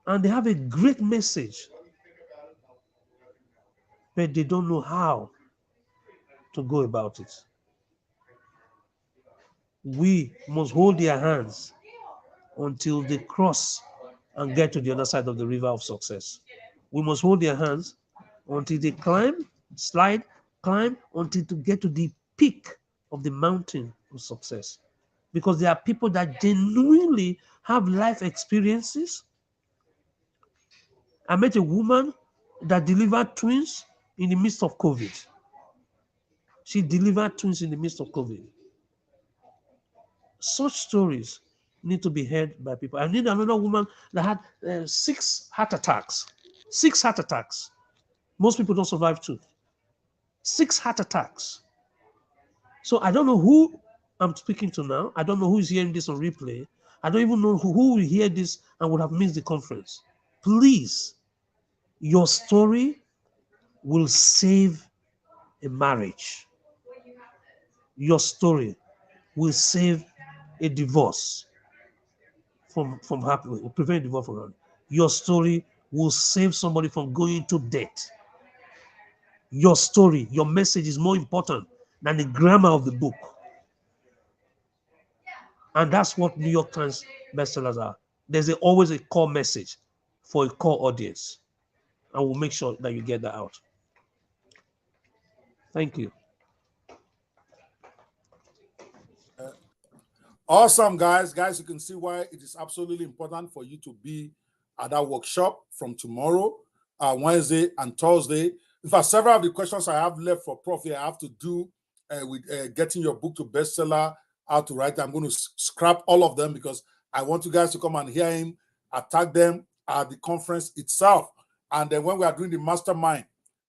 and they have a great message, but they don't know how to go about it. We must hold their hands until they cross and get to the other side of the river of success. We must hold their hands until they climb until to get to the peak of the mountain of success. Because there are people that genuinely have life experiences. I met a woman that delivered twins in the midst of COVID. She delivered twins in the midst of COVID. Such stories need to be heard by people. I need another woman that had 6 heart attacks. 6 heart attacks. Most people don't survive 2. 6 heart attacks. So I don't know who I'm speaking to now. I don't know who is hearing this on replay. I don't even know who will hear this and would have missed the conference. Please, your story will save a marriage. Your story will save a divorce from happening, prevent divorce from happening. Your story will save somebody from going into debt. Your story, your message is more important than the grammar of the book. And that's what New York Times bestsellers are. There's always a core message for a core audience. And we'll make sure that you get that out. Thank you. Awesome, guys. Guys, you can see why it is absolutely important for you to be at that workshop from tomorrow, Wednesday and Thursday. In fact, several of the questions I have left for Prof here I have to do with getting your book to bestseller, how to write. I'm going to scrap all of them because I want you guys to come and hear him attack them at the conference itself. And then when we are doing the mastermind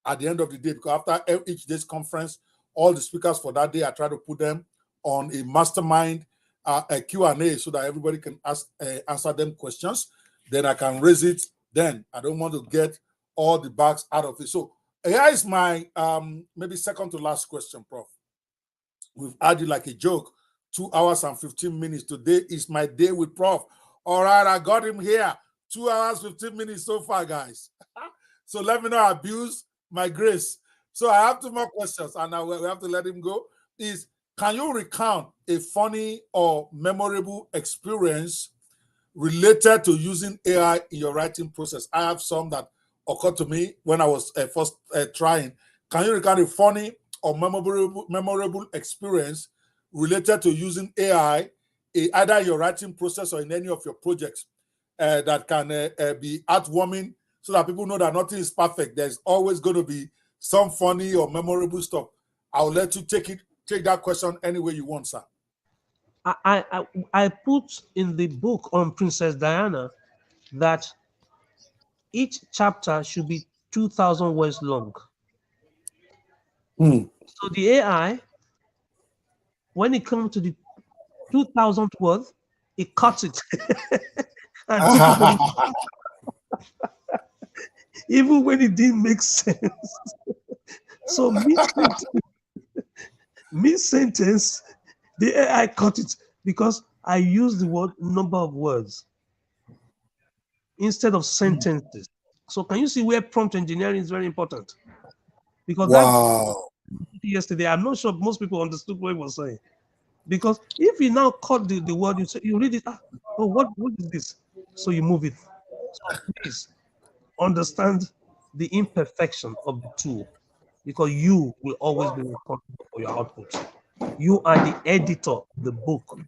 at the end of the day, because after each day's conference, all the speakers for that day, I try to put them on a mastermind a Q&A so that everybody can answer them questions. Then I can raise it. Then I don't want to get all the bags out of it. So here is my maybe second to last question, Prof. We've added like a joke, 2 hours and 15 minutes. Today is my day with Prof. All right, I got him here. 2 hours, 15 minutes so far, guys. So let me not abuse my grace. So I have 2 more questions, and now we have to let him go. Can you recount a funny or memorable experience related to using AI in your writing process? I have some that occurred to me when I was first trying. Can you recount a funny or memorable experience related to using AI either in your writing process or in any of your projects that can be heartwarming, so that people know that nothing is perfect? There's always going to be some funny or memorable stuff. I'll let you take that question any way you want, sir. I put in the book on Princess Diana that each chapter should be 2,000 words long. So the AI, when it comes to the 2,000th word, it cuts it. And even when it didn't make sense. So mid-sentence, the AI cut it because I used the word number of words instead of sentences. So can you see where prompt engineering is very important? Because yesterday, I'm not sure most people understood what he was saying. Because if you now cut the word, you read it, oh, what is this? So you move it. So please understand the imperfection of the tool, because you will always be responsible for your output. You are the editor of the book,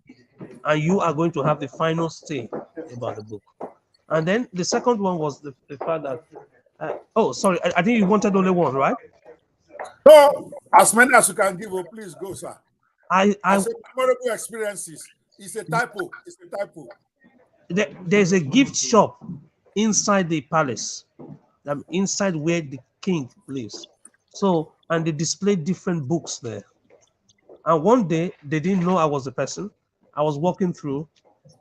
and you are going to have the final say about the book. And then the second one was the fact that, I think you wanted only one, right? No, as many as you can give. Oh, please go, sir. I said memorable experiences. It's a typo. It's a typo. There's a gift shop inside the palace, inside where the king lives. So, and they display different books there. And one day, they didn't know I was the person. I was walking through.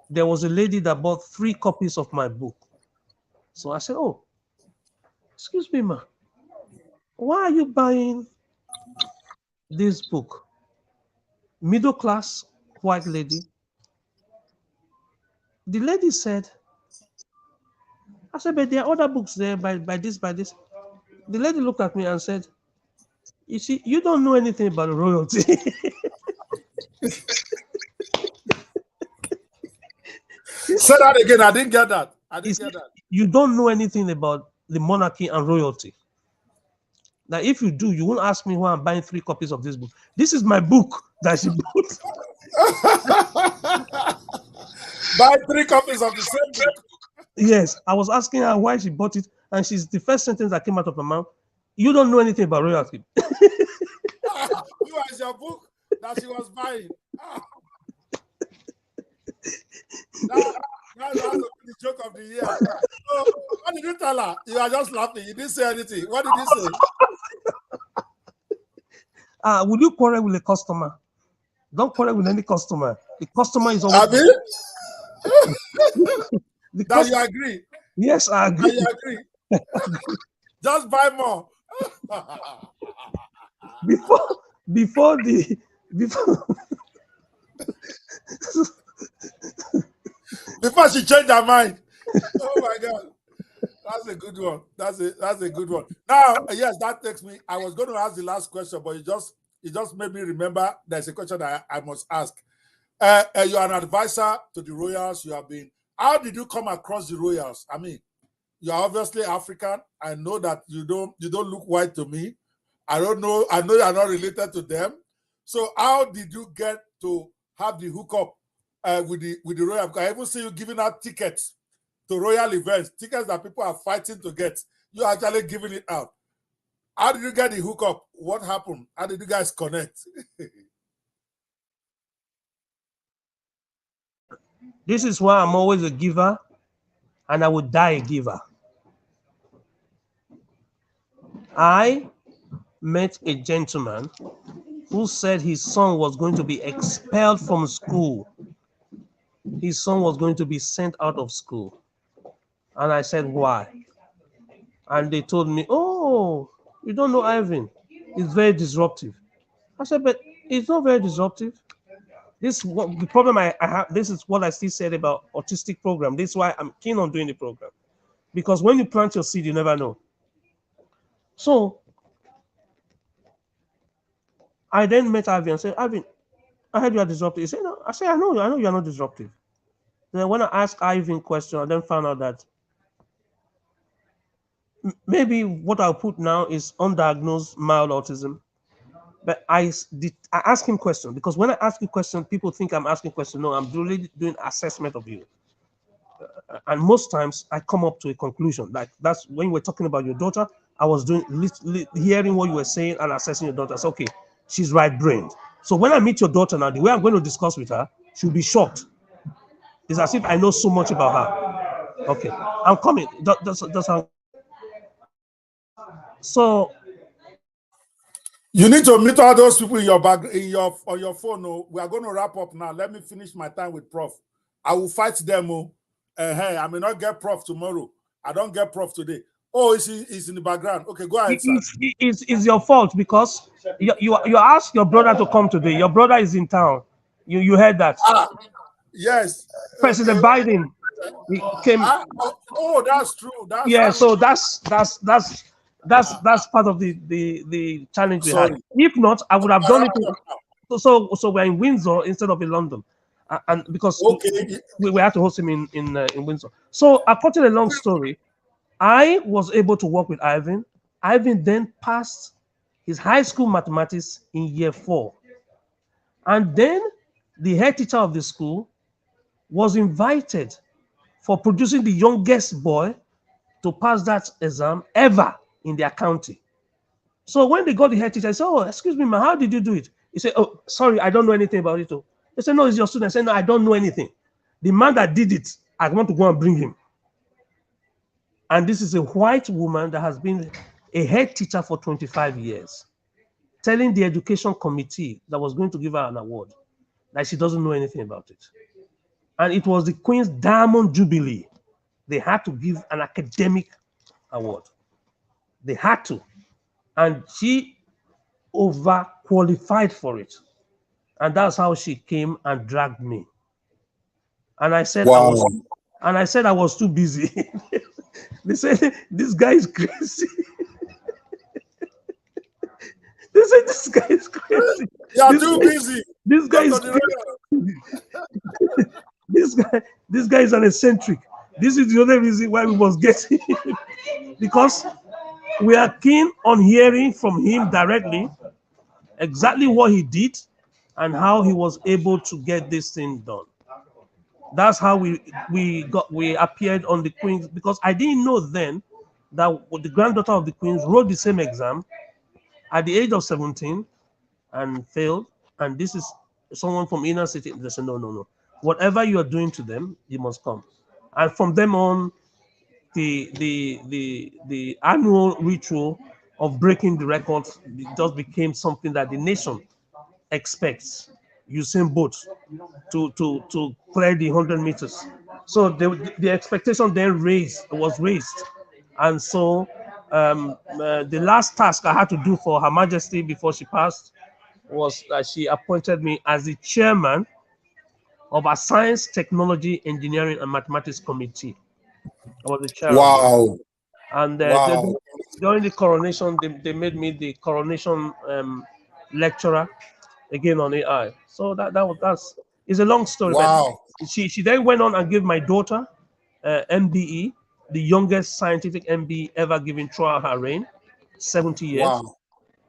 There was a lady that bought 3 copies of my book. So I said, oh, excuse me, ma, why are you buying this book? Middle class, white lady. The lady said, I said, but there are other books there by this. The lady looked at me and said, you see, you don't know anything about royalty. Say that again. I didn't get that. You don't know anything about the monarchy and royalty. Now, if you do, you won't ask me why I'm buying 3 copies of this book. This is my book that she bought. Buy 3 copies of the same book. Yes, I was asking her why she bought it, and she's the first sentence that came out of her mouth. You don't know anything about royalty. You as your book that she was buying. That's the joke of the year. So, what did you tell her? You are just laughing. You didn't say anything. What did you say? Will you quarrel with a customer? Don't quarrel with any customer. The customer is always. That you agree? Yes, I agree. You agree? Just buy more. before she changed her mind. Oh my God. That's a good one. That's a good one. Now, yes, that takes me. I was going to ask the last question, but it just made me remember there's a question that I must ask. You are an advisor to the royals. You have been. How did you come across the royals? I mean, you are obviously African. I know that you don't look white to me. I don't know. I know you are not related to them. So how did you get to have the hookup with the royal? I even see you giving out tickets to royal events, tickets that people are fighting to get. You're actually giving it out. How did you get the hookup? What happened? How did you guys connect? This is why I'm always a giver, and I will die a giver. I met a gentleman who said his son was going to be expelled from school his son was going to be sent out of school. And I said, why? And they told me, oh, you don't know Ivan. It's very disruptive. I said, but it's not very disruptive. This what the problem I have. This is what I still said about autistic program. This is why I'm keen on doing the program. Because when you plant your seed, you never know. So I then met Ivan and said, Ivan, I heard you are disruptive. He said, no. I said, I know you are not disruptive. Then when I asked Ivan question, I then found out that maybe what I'll put now is undiagnosed mild autism. But I asked him question because when I ask you question, people think I'm asking question. No, I'm really doing assessment of you. And most times I come up to a conclusion. Like that's when you were talking about your daughter. I was doing hearing what you were saying and assessing your daughter. I said, okay, she's right-brained. So when I meet your daughter now, the way I'm going to discuss with her, she'll be shocked. It's as if I know so much about her. Okay, I'm coming. That's how. So you need to meet all those people in your bag, on your phone. Oh, we are going to wrap up now. Let me finish my time with Prof. I will fight them. Oh, hey, I may not get Prof tomorrow. I don't get Prof today. Oh, it's in the background. Okay, go ahead, sir. It's your fault because you asked your brother to come today. Your brother is in town. You heard that? Yes. President Biden he came. Oh, that's true. So that's part of the challenge we had. If not, I would have done it. So we're in Windsor instead of in London, and because we had to host him in Windsor. So according to the long story, I was able to work with Ivan. Ivan then passed his high school mathematics in year 4, and then the head teacher of the school was invited for producing the youngest boy to pass that exam ever in their county. So when they got the head teacher, I said, oh, excuse me, man, how did you do it? He said, oh, sorry, I don't know anything about it. They said, no, it's your student. I said, no, I don't know anything. The man that did it, I want to go and bring him. And this is a white woman that has been a head teacher for 25 years, telling the education committee that was going to give her an award that she doesn't know anything about it. And it was the Queen's Diamond Jubilee. They had to give an academic award. They had to. And she overqualified for it. And that's how she came and dragged me. And I said, wow. I was too busy. They said, this guy is crazy. They said, this guy is crazy. You're too busy. This guy is this guy is an eccentric. This is the other reason why we must get him. Because we are keen on hearing from him directly exactly what he did and how he was able to get this thing done. That's how we appeared on the Queen's, because I didn't know then that the granddaughter of the Queen's wrote the same exam at the age of 17 and failed. And this is someone from inner city. They said, no. Whatever you are doing to them, you must come. And from them on, the annual ritual of breaking the records just became something that the nation expects. Usain Bolt to clear the 100 meters. So the expectation then was raised. And so the last task I had to do for Her Majesty before she passed was that she appointed me as the chairman of a Science, Technology, Engineering, and Mathematics Committee. I was the chairman. Wow. And during the coronation, they made me the coronation lecturer again on AI. So that's it's a long story. Wow. But she then went on and gave my daughter MBE, the youngest scientific MBE ever given throughout her reign, 70 years. Wow.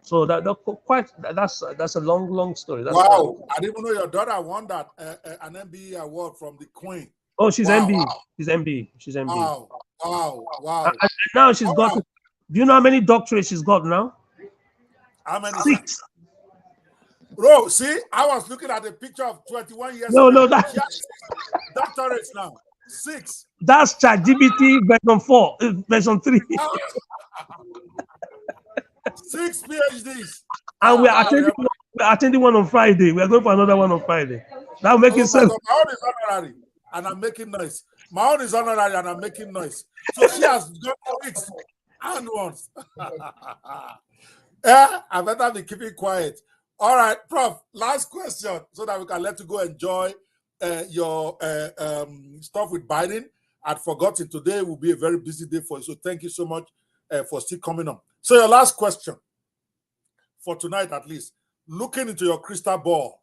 So that's a long story. Wow. I didn't even know your daughter won that an MBE award from the Queen. Oh, she's wow. MBE. She's MBE. She's MBE. Wow. And now she's got. Do you know how many doctorates she's got now? How many? 6. Bro, see, I was looking at the picture of 21 years ago. No, that's doctorates now. 6. That's ChatGPT version 4, version 3. 6 PhDs. And we're attending one on Friday. We're going for another one on Friday. That'll make it 7. How old is honorary? and I'm making noise. My own is honorary and I'm making noise. So she has got fixed and once. Yeah, I better be keeping quiet. All right, Prof, last question so that we can let you go enjoy your stuff with Biden. I'd forgotten today will be a very busy day for you. So thank you so much for still coming on. So your last question for tonight, at least, looking into your crystal ball,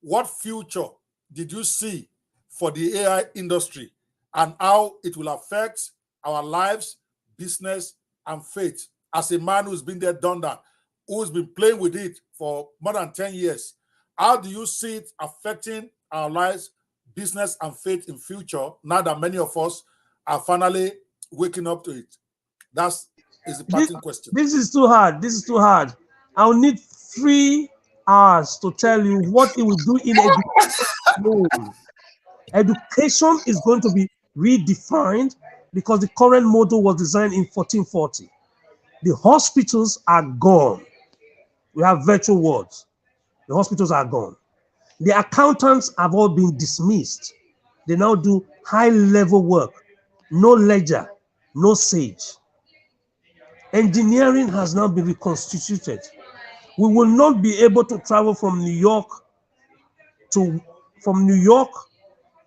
what future did you see for the AI industry and how it will affect our lives, business, and faith? As a man who's been there, done that, who's been playing with it for more than 10 years, how do you see it affecting our lives, business, and faith in future now that many of us are finally waking up to it? That's the parting question. This is too hard. This is too hard. I'll need 3 hours to tell you what it will do in education. Education is going to be redefined because the current model was designed in 1440. The hospitals are gone. We have virtual wards. The hospitals are gone. The accountants have all been dismissed. They now do high-level work. No ledger, no sage. Engineering has now been reconstituted. We will not be able to travel from New York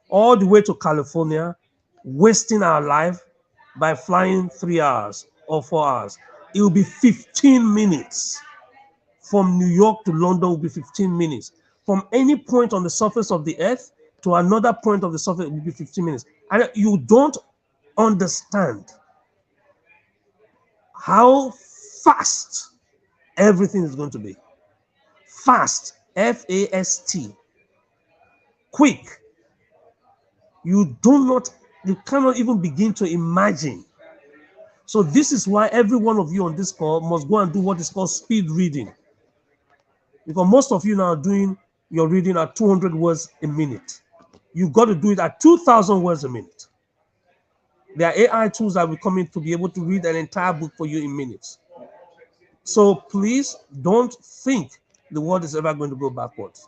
all the way to California, wasting our life by flying 3 hours or 4 hours. It will be 15 minutes. From New York to London will be 15 minutes. From any point on the surface of the earth to another point of the surface will be 15 minutes. And you don't understand how fast everything is going to be. Fast, F-A-S-T. Quick. You cannot even begin to imagine. So this is why every one of you on this call must go and do what is called speed reading. Because most of you now are doing your reading at 200 words a minute. You've got to do it at 2,000 words a minute. There are AI tools that will come in to be able to read an entire book for you in minutes. So please don't think the world is ever going to go backwards.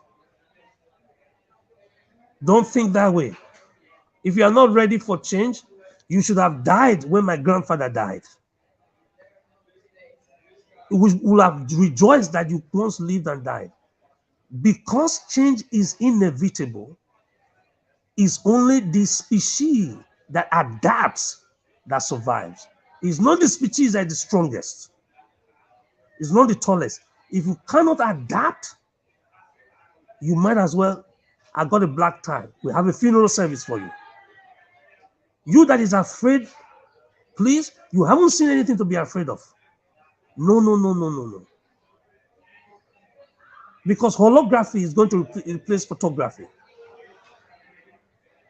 Don't think that way. If you are not ready for change, you should have died when my grandfather died. We will have rejoiced that you once lived and died. Because change is inevitable, it's only the species that adapts that survives. It's not the species that is the strongest. It's not the tallest. If you cannot adapt, you might as well have got a black tie. We have a funeral service for you. You that is afraid, please, you haven't seen anything to be afraid of. No, no, no, no, no, no. Because holography is going to replace photography.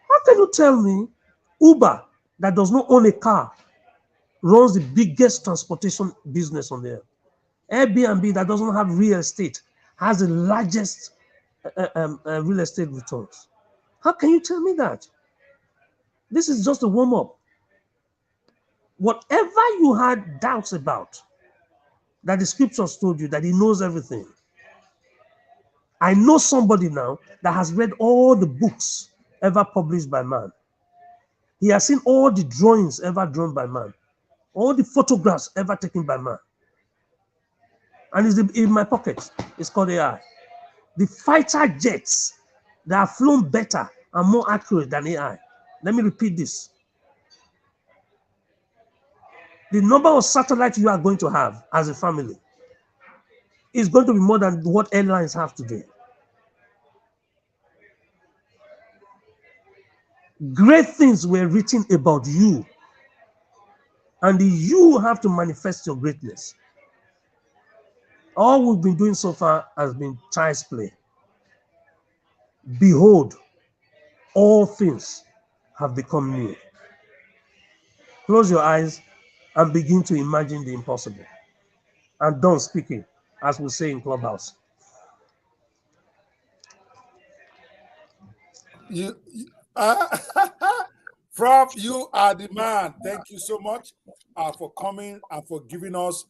How can you tell me Uber, that does not own a car, runs the biggest transportation business on the earth? Airbnb, that doesn't have real estate, has the largest real estate returns. How can you tell me that? This is just a warm-up. Whatever you had doubts about, that the scriptures told you that he knows everything. I know somebody now that has read all the books ever published by man. He has seen all the drawings ever drawn by man, all the photographs ever taken by man. And it's in my pocket. It's called AI. The fighter jets that have flown better and more accurate than AI. Let me repeat this. The number of satellites you are going to have as a family is going to be more than what airlines have today. Great things were written about you, and you have to manifest your greatness. All we've been doing so far has been child's play. Behold, all things have become new. Close your eyes and begin to imagine the impossible. And done speaking, as we say in Clubhouse. Prof, you are the man. Thank you so much for coming and for giving us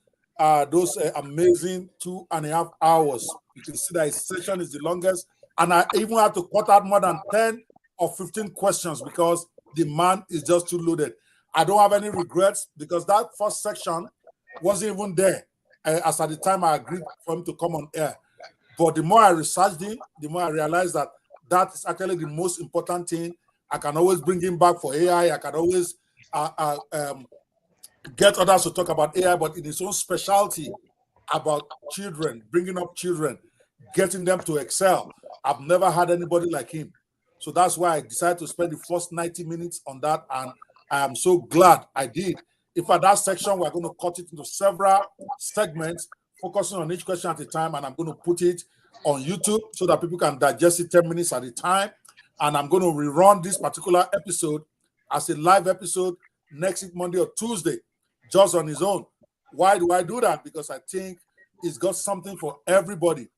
those amazing 2.5 hours. You can see that his session is the longest, and I even had to cut out more than 10 or 15 questions because the man is just too loaded. I don't have any regrets because that first section wasn't even there as at the time I agreed for him to come on air. But the more I researched him, the more I realized that that is actually the most important thing. I can always bring him back for AI. I can always get others to talk about AI, but in his own specialty about children, bringing up children, getting them to excel. I've never had anybody like him. So that's why I decided to spend the first 90 minutes on that. And I am so glad I did. In fact, that section, we're going to cut it into several segments, focusing on each question at a time. And I'm going to put it on YouTube so that people can digest it 10 minutes at a time. And I'm going to rerun this particular episode as a live episode next week, Monday or Tuesday, just on his own. Why do I do that? Because I think he's got something for everybody.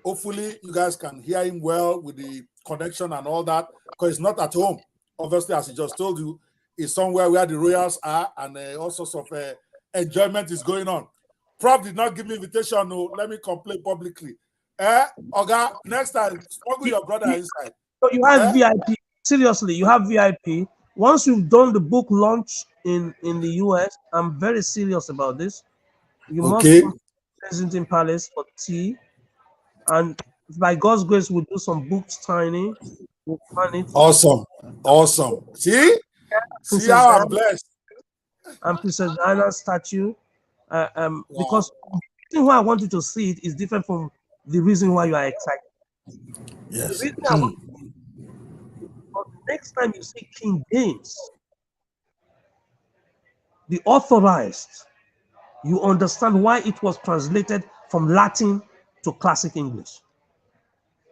Hopefully, you guys can hear him well with the connection and all that, because he's not at home. Obviously, as he just told you, he's somewhere where the Royals are and all sorts of enjoyment is going on. Prof did not give me invitation. No, let me complain publicly. Oga, next time, smuggle your brother inside. So you have VIP. Seriously, you have VIP. Once you've done the book launch in the US, I'm very serious about this. You must come to Kensington Palace for tea. And by God's grace, we'll do some book signing. We'll plan it. Awesome. See how I'm blessed. And Princess Diana's statue. Because the reason why I want you to see it is different from the reason why you are excited. Yes. The reason I want but next time you see King James, the authorized, you understand why it was translated from Latin to classic English.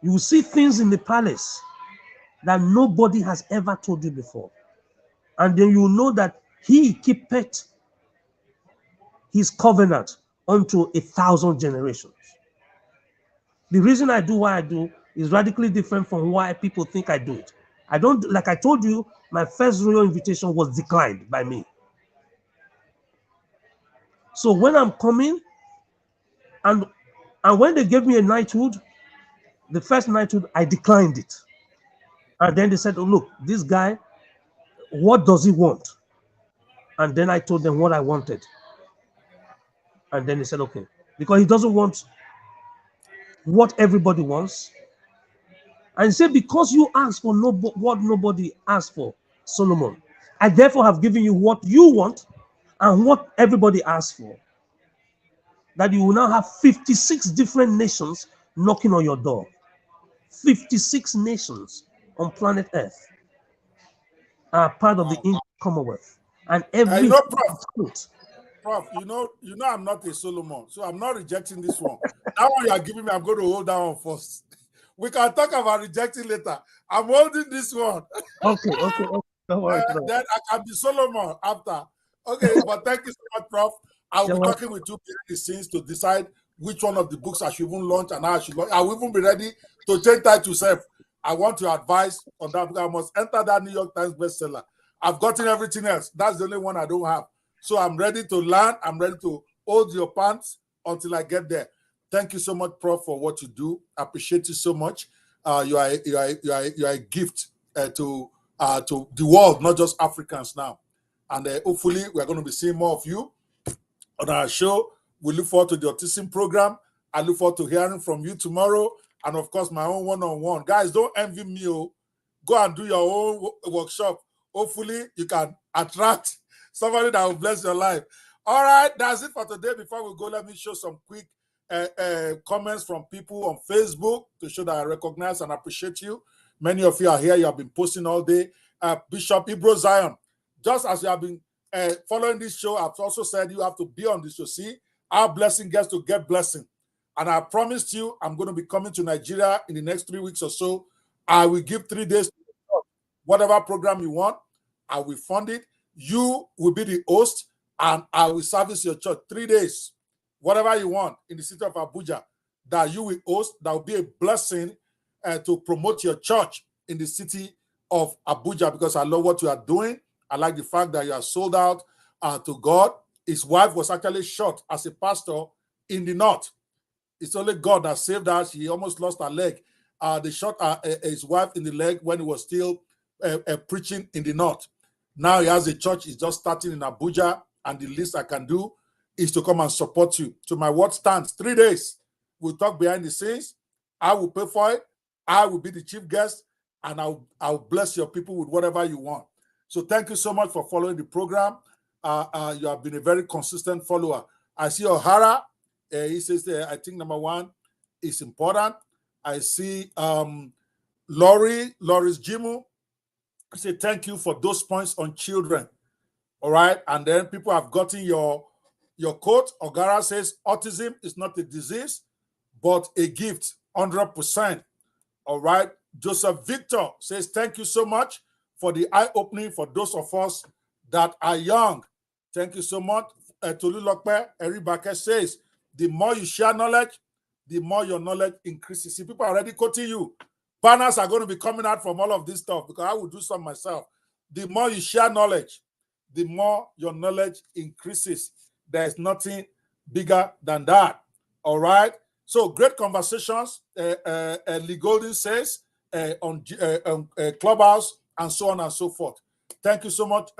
You will see things in the palace that nobody has ever told you before. And then you will know that he keepeth his covenant unto 1,000 generations. The reason I do what I do is radically different from why people think I do it. I don't, like I told you, my first royal invitation was declined by me. So when I'm coming, and when they gave me a knighthood, the first knighthood, I declined it. And then they said, oh, look, this guy, what does he want? And then I told them what I wanted. And then they said, okay, because he doesn't want what everybody wants. And he said, because you asked for what nobody asked for, Solomon, I therefore have given you what you want and what everybody asked for. That you will now have 56 different nations knocking on your door. 56 nations on planet Earth are part of the English Commonwealth. And every Prof, you know I'm not a Solomon, so I'm not rejecting this one. That one you are giving me, I'm going to hold that one first. We can talk about rejecting later. I'm holding this one. Okay. Don't worry, then I can be Solomon after. Okay, but thank you so much, Prof. I'll be talking with you behind the scenes to decide which one of the books I should even launch and how I should launch. I will even be ready to change title self. I want your advice on that because I must enter that New York Times bestseller. I've gotten everything else. That's the only one I don't have. So I'm ready to learn. I'm ready to hold your pants until I get there. Thank you so much, Prof, for what you do. I appreciate you so much. You are a gift to the world, not just Africans now. And hopefully, we're going to be seeing more of you on our show. We look forward to the autism program. I look forward to hearing from you tomorrow. And of course, my own one-on-one. Guys, don't envy me. Go and do your own workshop. Hopefully, you can attract somebody that will bless your life. All right, that's it for today. Before we go, let me show some quick comments from people on Facebook to show that I recognize and appreciate you. Many of you are here. You have been posting all day. Bishop Ibro Zion, just as you have been following this show, I've also said you have to be on this to see our blessing gets to get blessing. And I promised you I'm going to be coming to Nigeria in the next 3 weeks or so. I will give 3 days to whatever program you want. I will fund it. You will be the host, and I will service your church 3 days. Whatever you want in the city of Abuja that you will host, that will be a blessing to promote your church in the city of Abuja, because I love what you are doing. I like the fact that you are sold out to God. His wife was actually shot as a pastor in the north. It's only God that saved her. She almost lost her leg. They shot his wife in the leg when he was still preaching in the north. Now he has a church. He's just starting in Abuja, and the least I can do is to come and support you. So my word stands. 3 days. We'll talk behind the scenes. I will pay for it. I will be the chief guest, and I'll bless your people with whatever you want. So thank you so much for following the program. You have been a very consistent follower. I see O'Hara. He says I think number one is important. I see Loris Jimu. He said thank you for those points on children. All right. And then people have gotten your quote. Ogara says autism is not a disease, but a gift. 100%. All right. Joseph Victor says thank you so much for the eye-opening for those of us that are young. Thank you so much. Tolu Lokpe Eribake says the more you share knowledge, the more your knowledge increases. See, people are already quoting you. Banners are going to be coming out from all of this stuff because I will do some myself. The more you share knowledge, the more your knowledge increases. There is nothing bigger than that. All right. So great conversations. Lee Golden says on Clubhouse and so on and so forth. Thank you so much,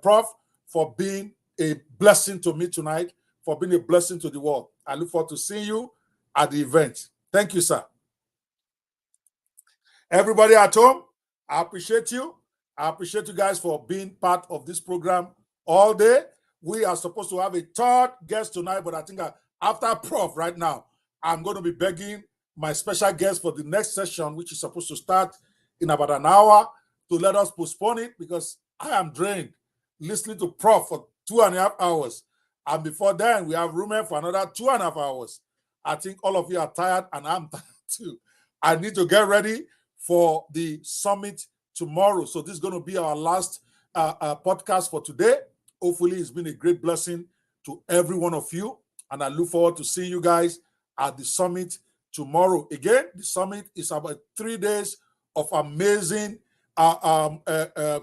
Prof, for being a blessing to me tonight, for being a blessing to the world. I look forward to seeing you at the event. Thank you, sir. Everybody at home, I appreciate you. I appreciate you guys for being part of this program all day. We are supposed to have a third guest tonight, but I think after Prof right now, I'm going to be begging my special guest for the next session, which is supposed to start in about an hour, to let us postpone it because I am drained listening to Prof for 2.5 hours. And before then, we have room for another 2.5 hours. I think all of you are tired and I'm tired too. I need to get ready for the summit tomorrow. So this is going to be our last podcast for today. Hopefully it's been a great blessing to every one of you. And I look forward to seeing you guys at the summit tomorrow. Again, the summit is about 3 days of amazing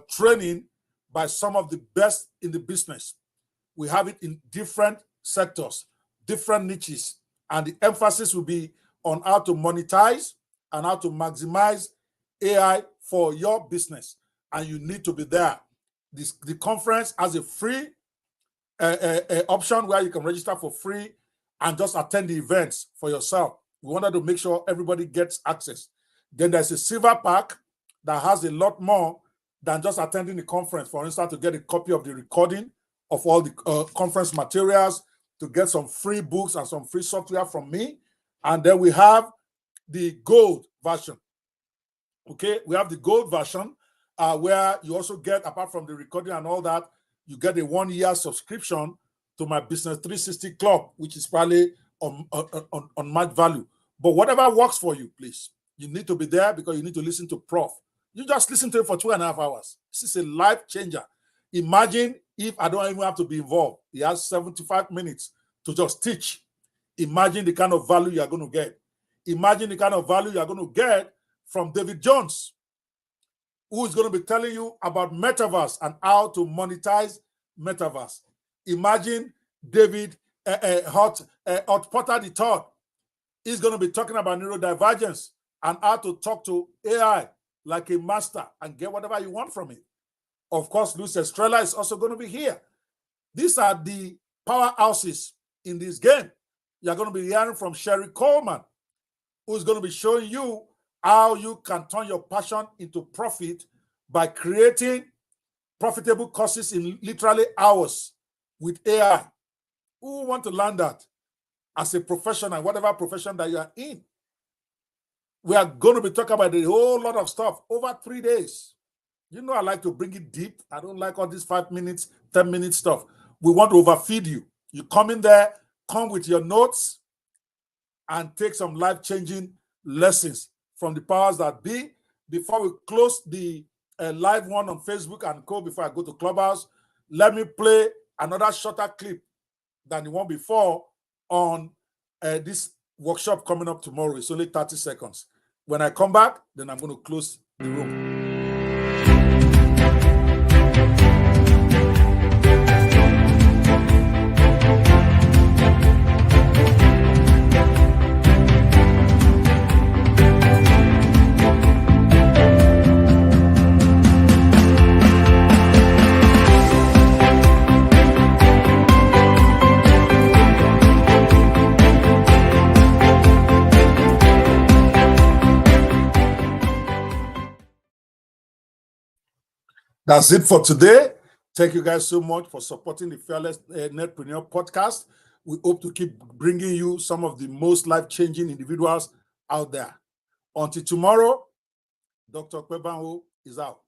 training by some of the best in the business. We have it in different sectors, different niches, and the emphasis will be on how to monetize and how to maximize AI for your business. And you need to be there. The conference has a free option where you can register for free and just attend the events for yourself. We wanted to make sure everybody gets access. Then there's a silver pack that has a lot more than just attending the conference. For instance, to get a copy of the recording of all the conference materials, to get some free books and some free software from me. And then we have the gold version. Okay, we have the gold version where you also get, apart from the recording and all that, you get a 1-year subscription to my Business 360 Club, which is probably on match value. But whatever works for you, please. You need to be there because you need to listen to Prof. You just listen to him for 2.5 hours. This is a life changer. Imagine if I don't even have to be involved. He has 75 minutes to just teach. Imagine the kind of value you are going to get. Imagine the kind of value you are going to get from David Jones, who is going to be telling you about metaverse and how to monetize metaverse. Imagine David Hot Potter III is going to be talking about neurodivergence and how to talk to AI like a master and get whatever you want from it. Of course, Luce Estrella is also going to be here. These are the powerhouses in this game. You're going to be hearing from Sherry Coleman, who's going to be showing you how you can turn your passion into profit by creating profitable courses in literally hours with AI. Who want to learn that as a professional, whatever profession that you are in? We are going to be talking about a whole lot of stuff over 3 days. You know, I like to bring it deep. I don't like all this 5 minutes, 10 minute stuff. We want to overfeed you. You come in there, come with your notes, and take some life-changing lessons from the powers that be. Before we close the live one on Facebook and co, before I go to Clubhouse, let me play another shorter clip than the one before on this workshop coming up tomorrow. It's only 30 seconds. When I come back, then I'm going to close the room. That's it for today. Thank you guys so much for supporting the Fearless Netpreneur Podcast. We hope to keep bringing you some of the most life-changing individuals out there. Until tomorrow, Dr. Ope Banwo is out.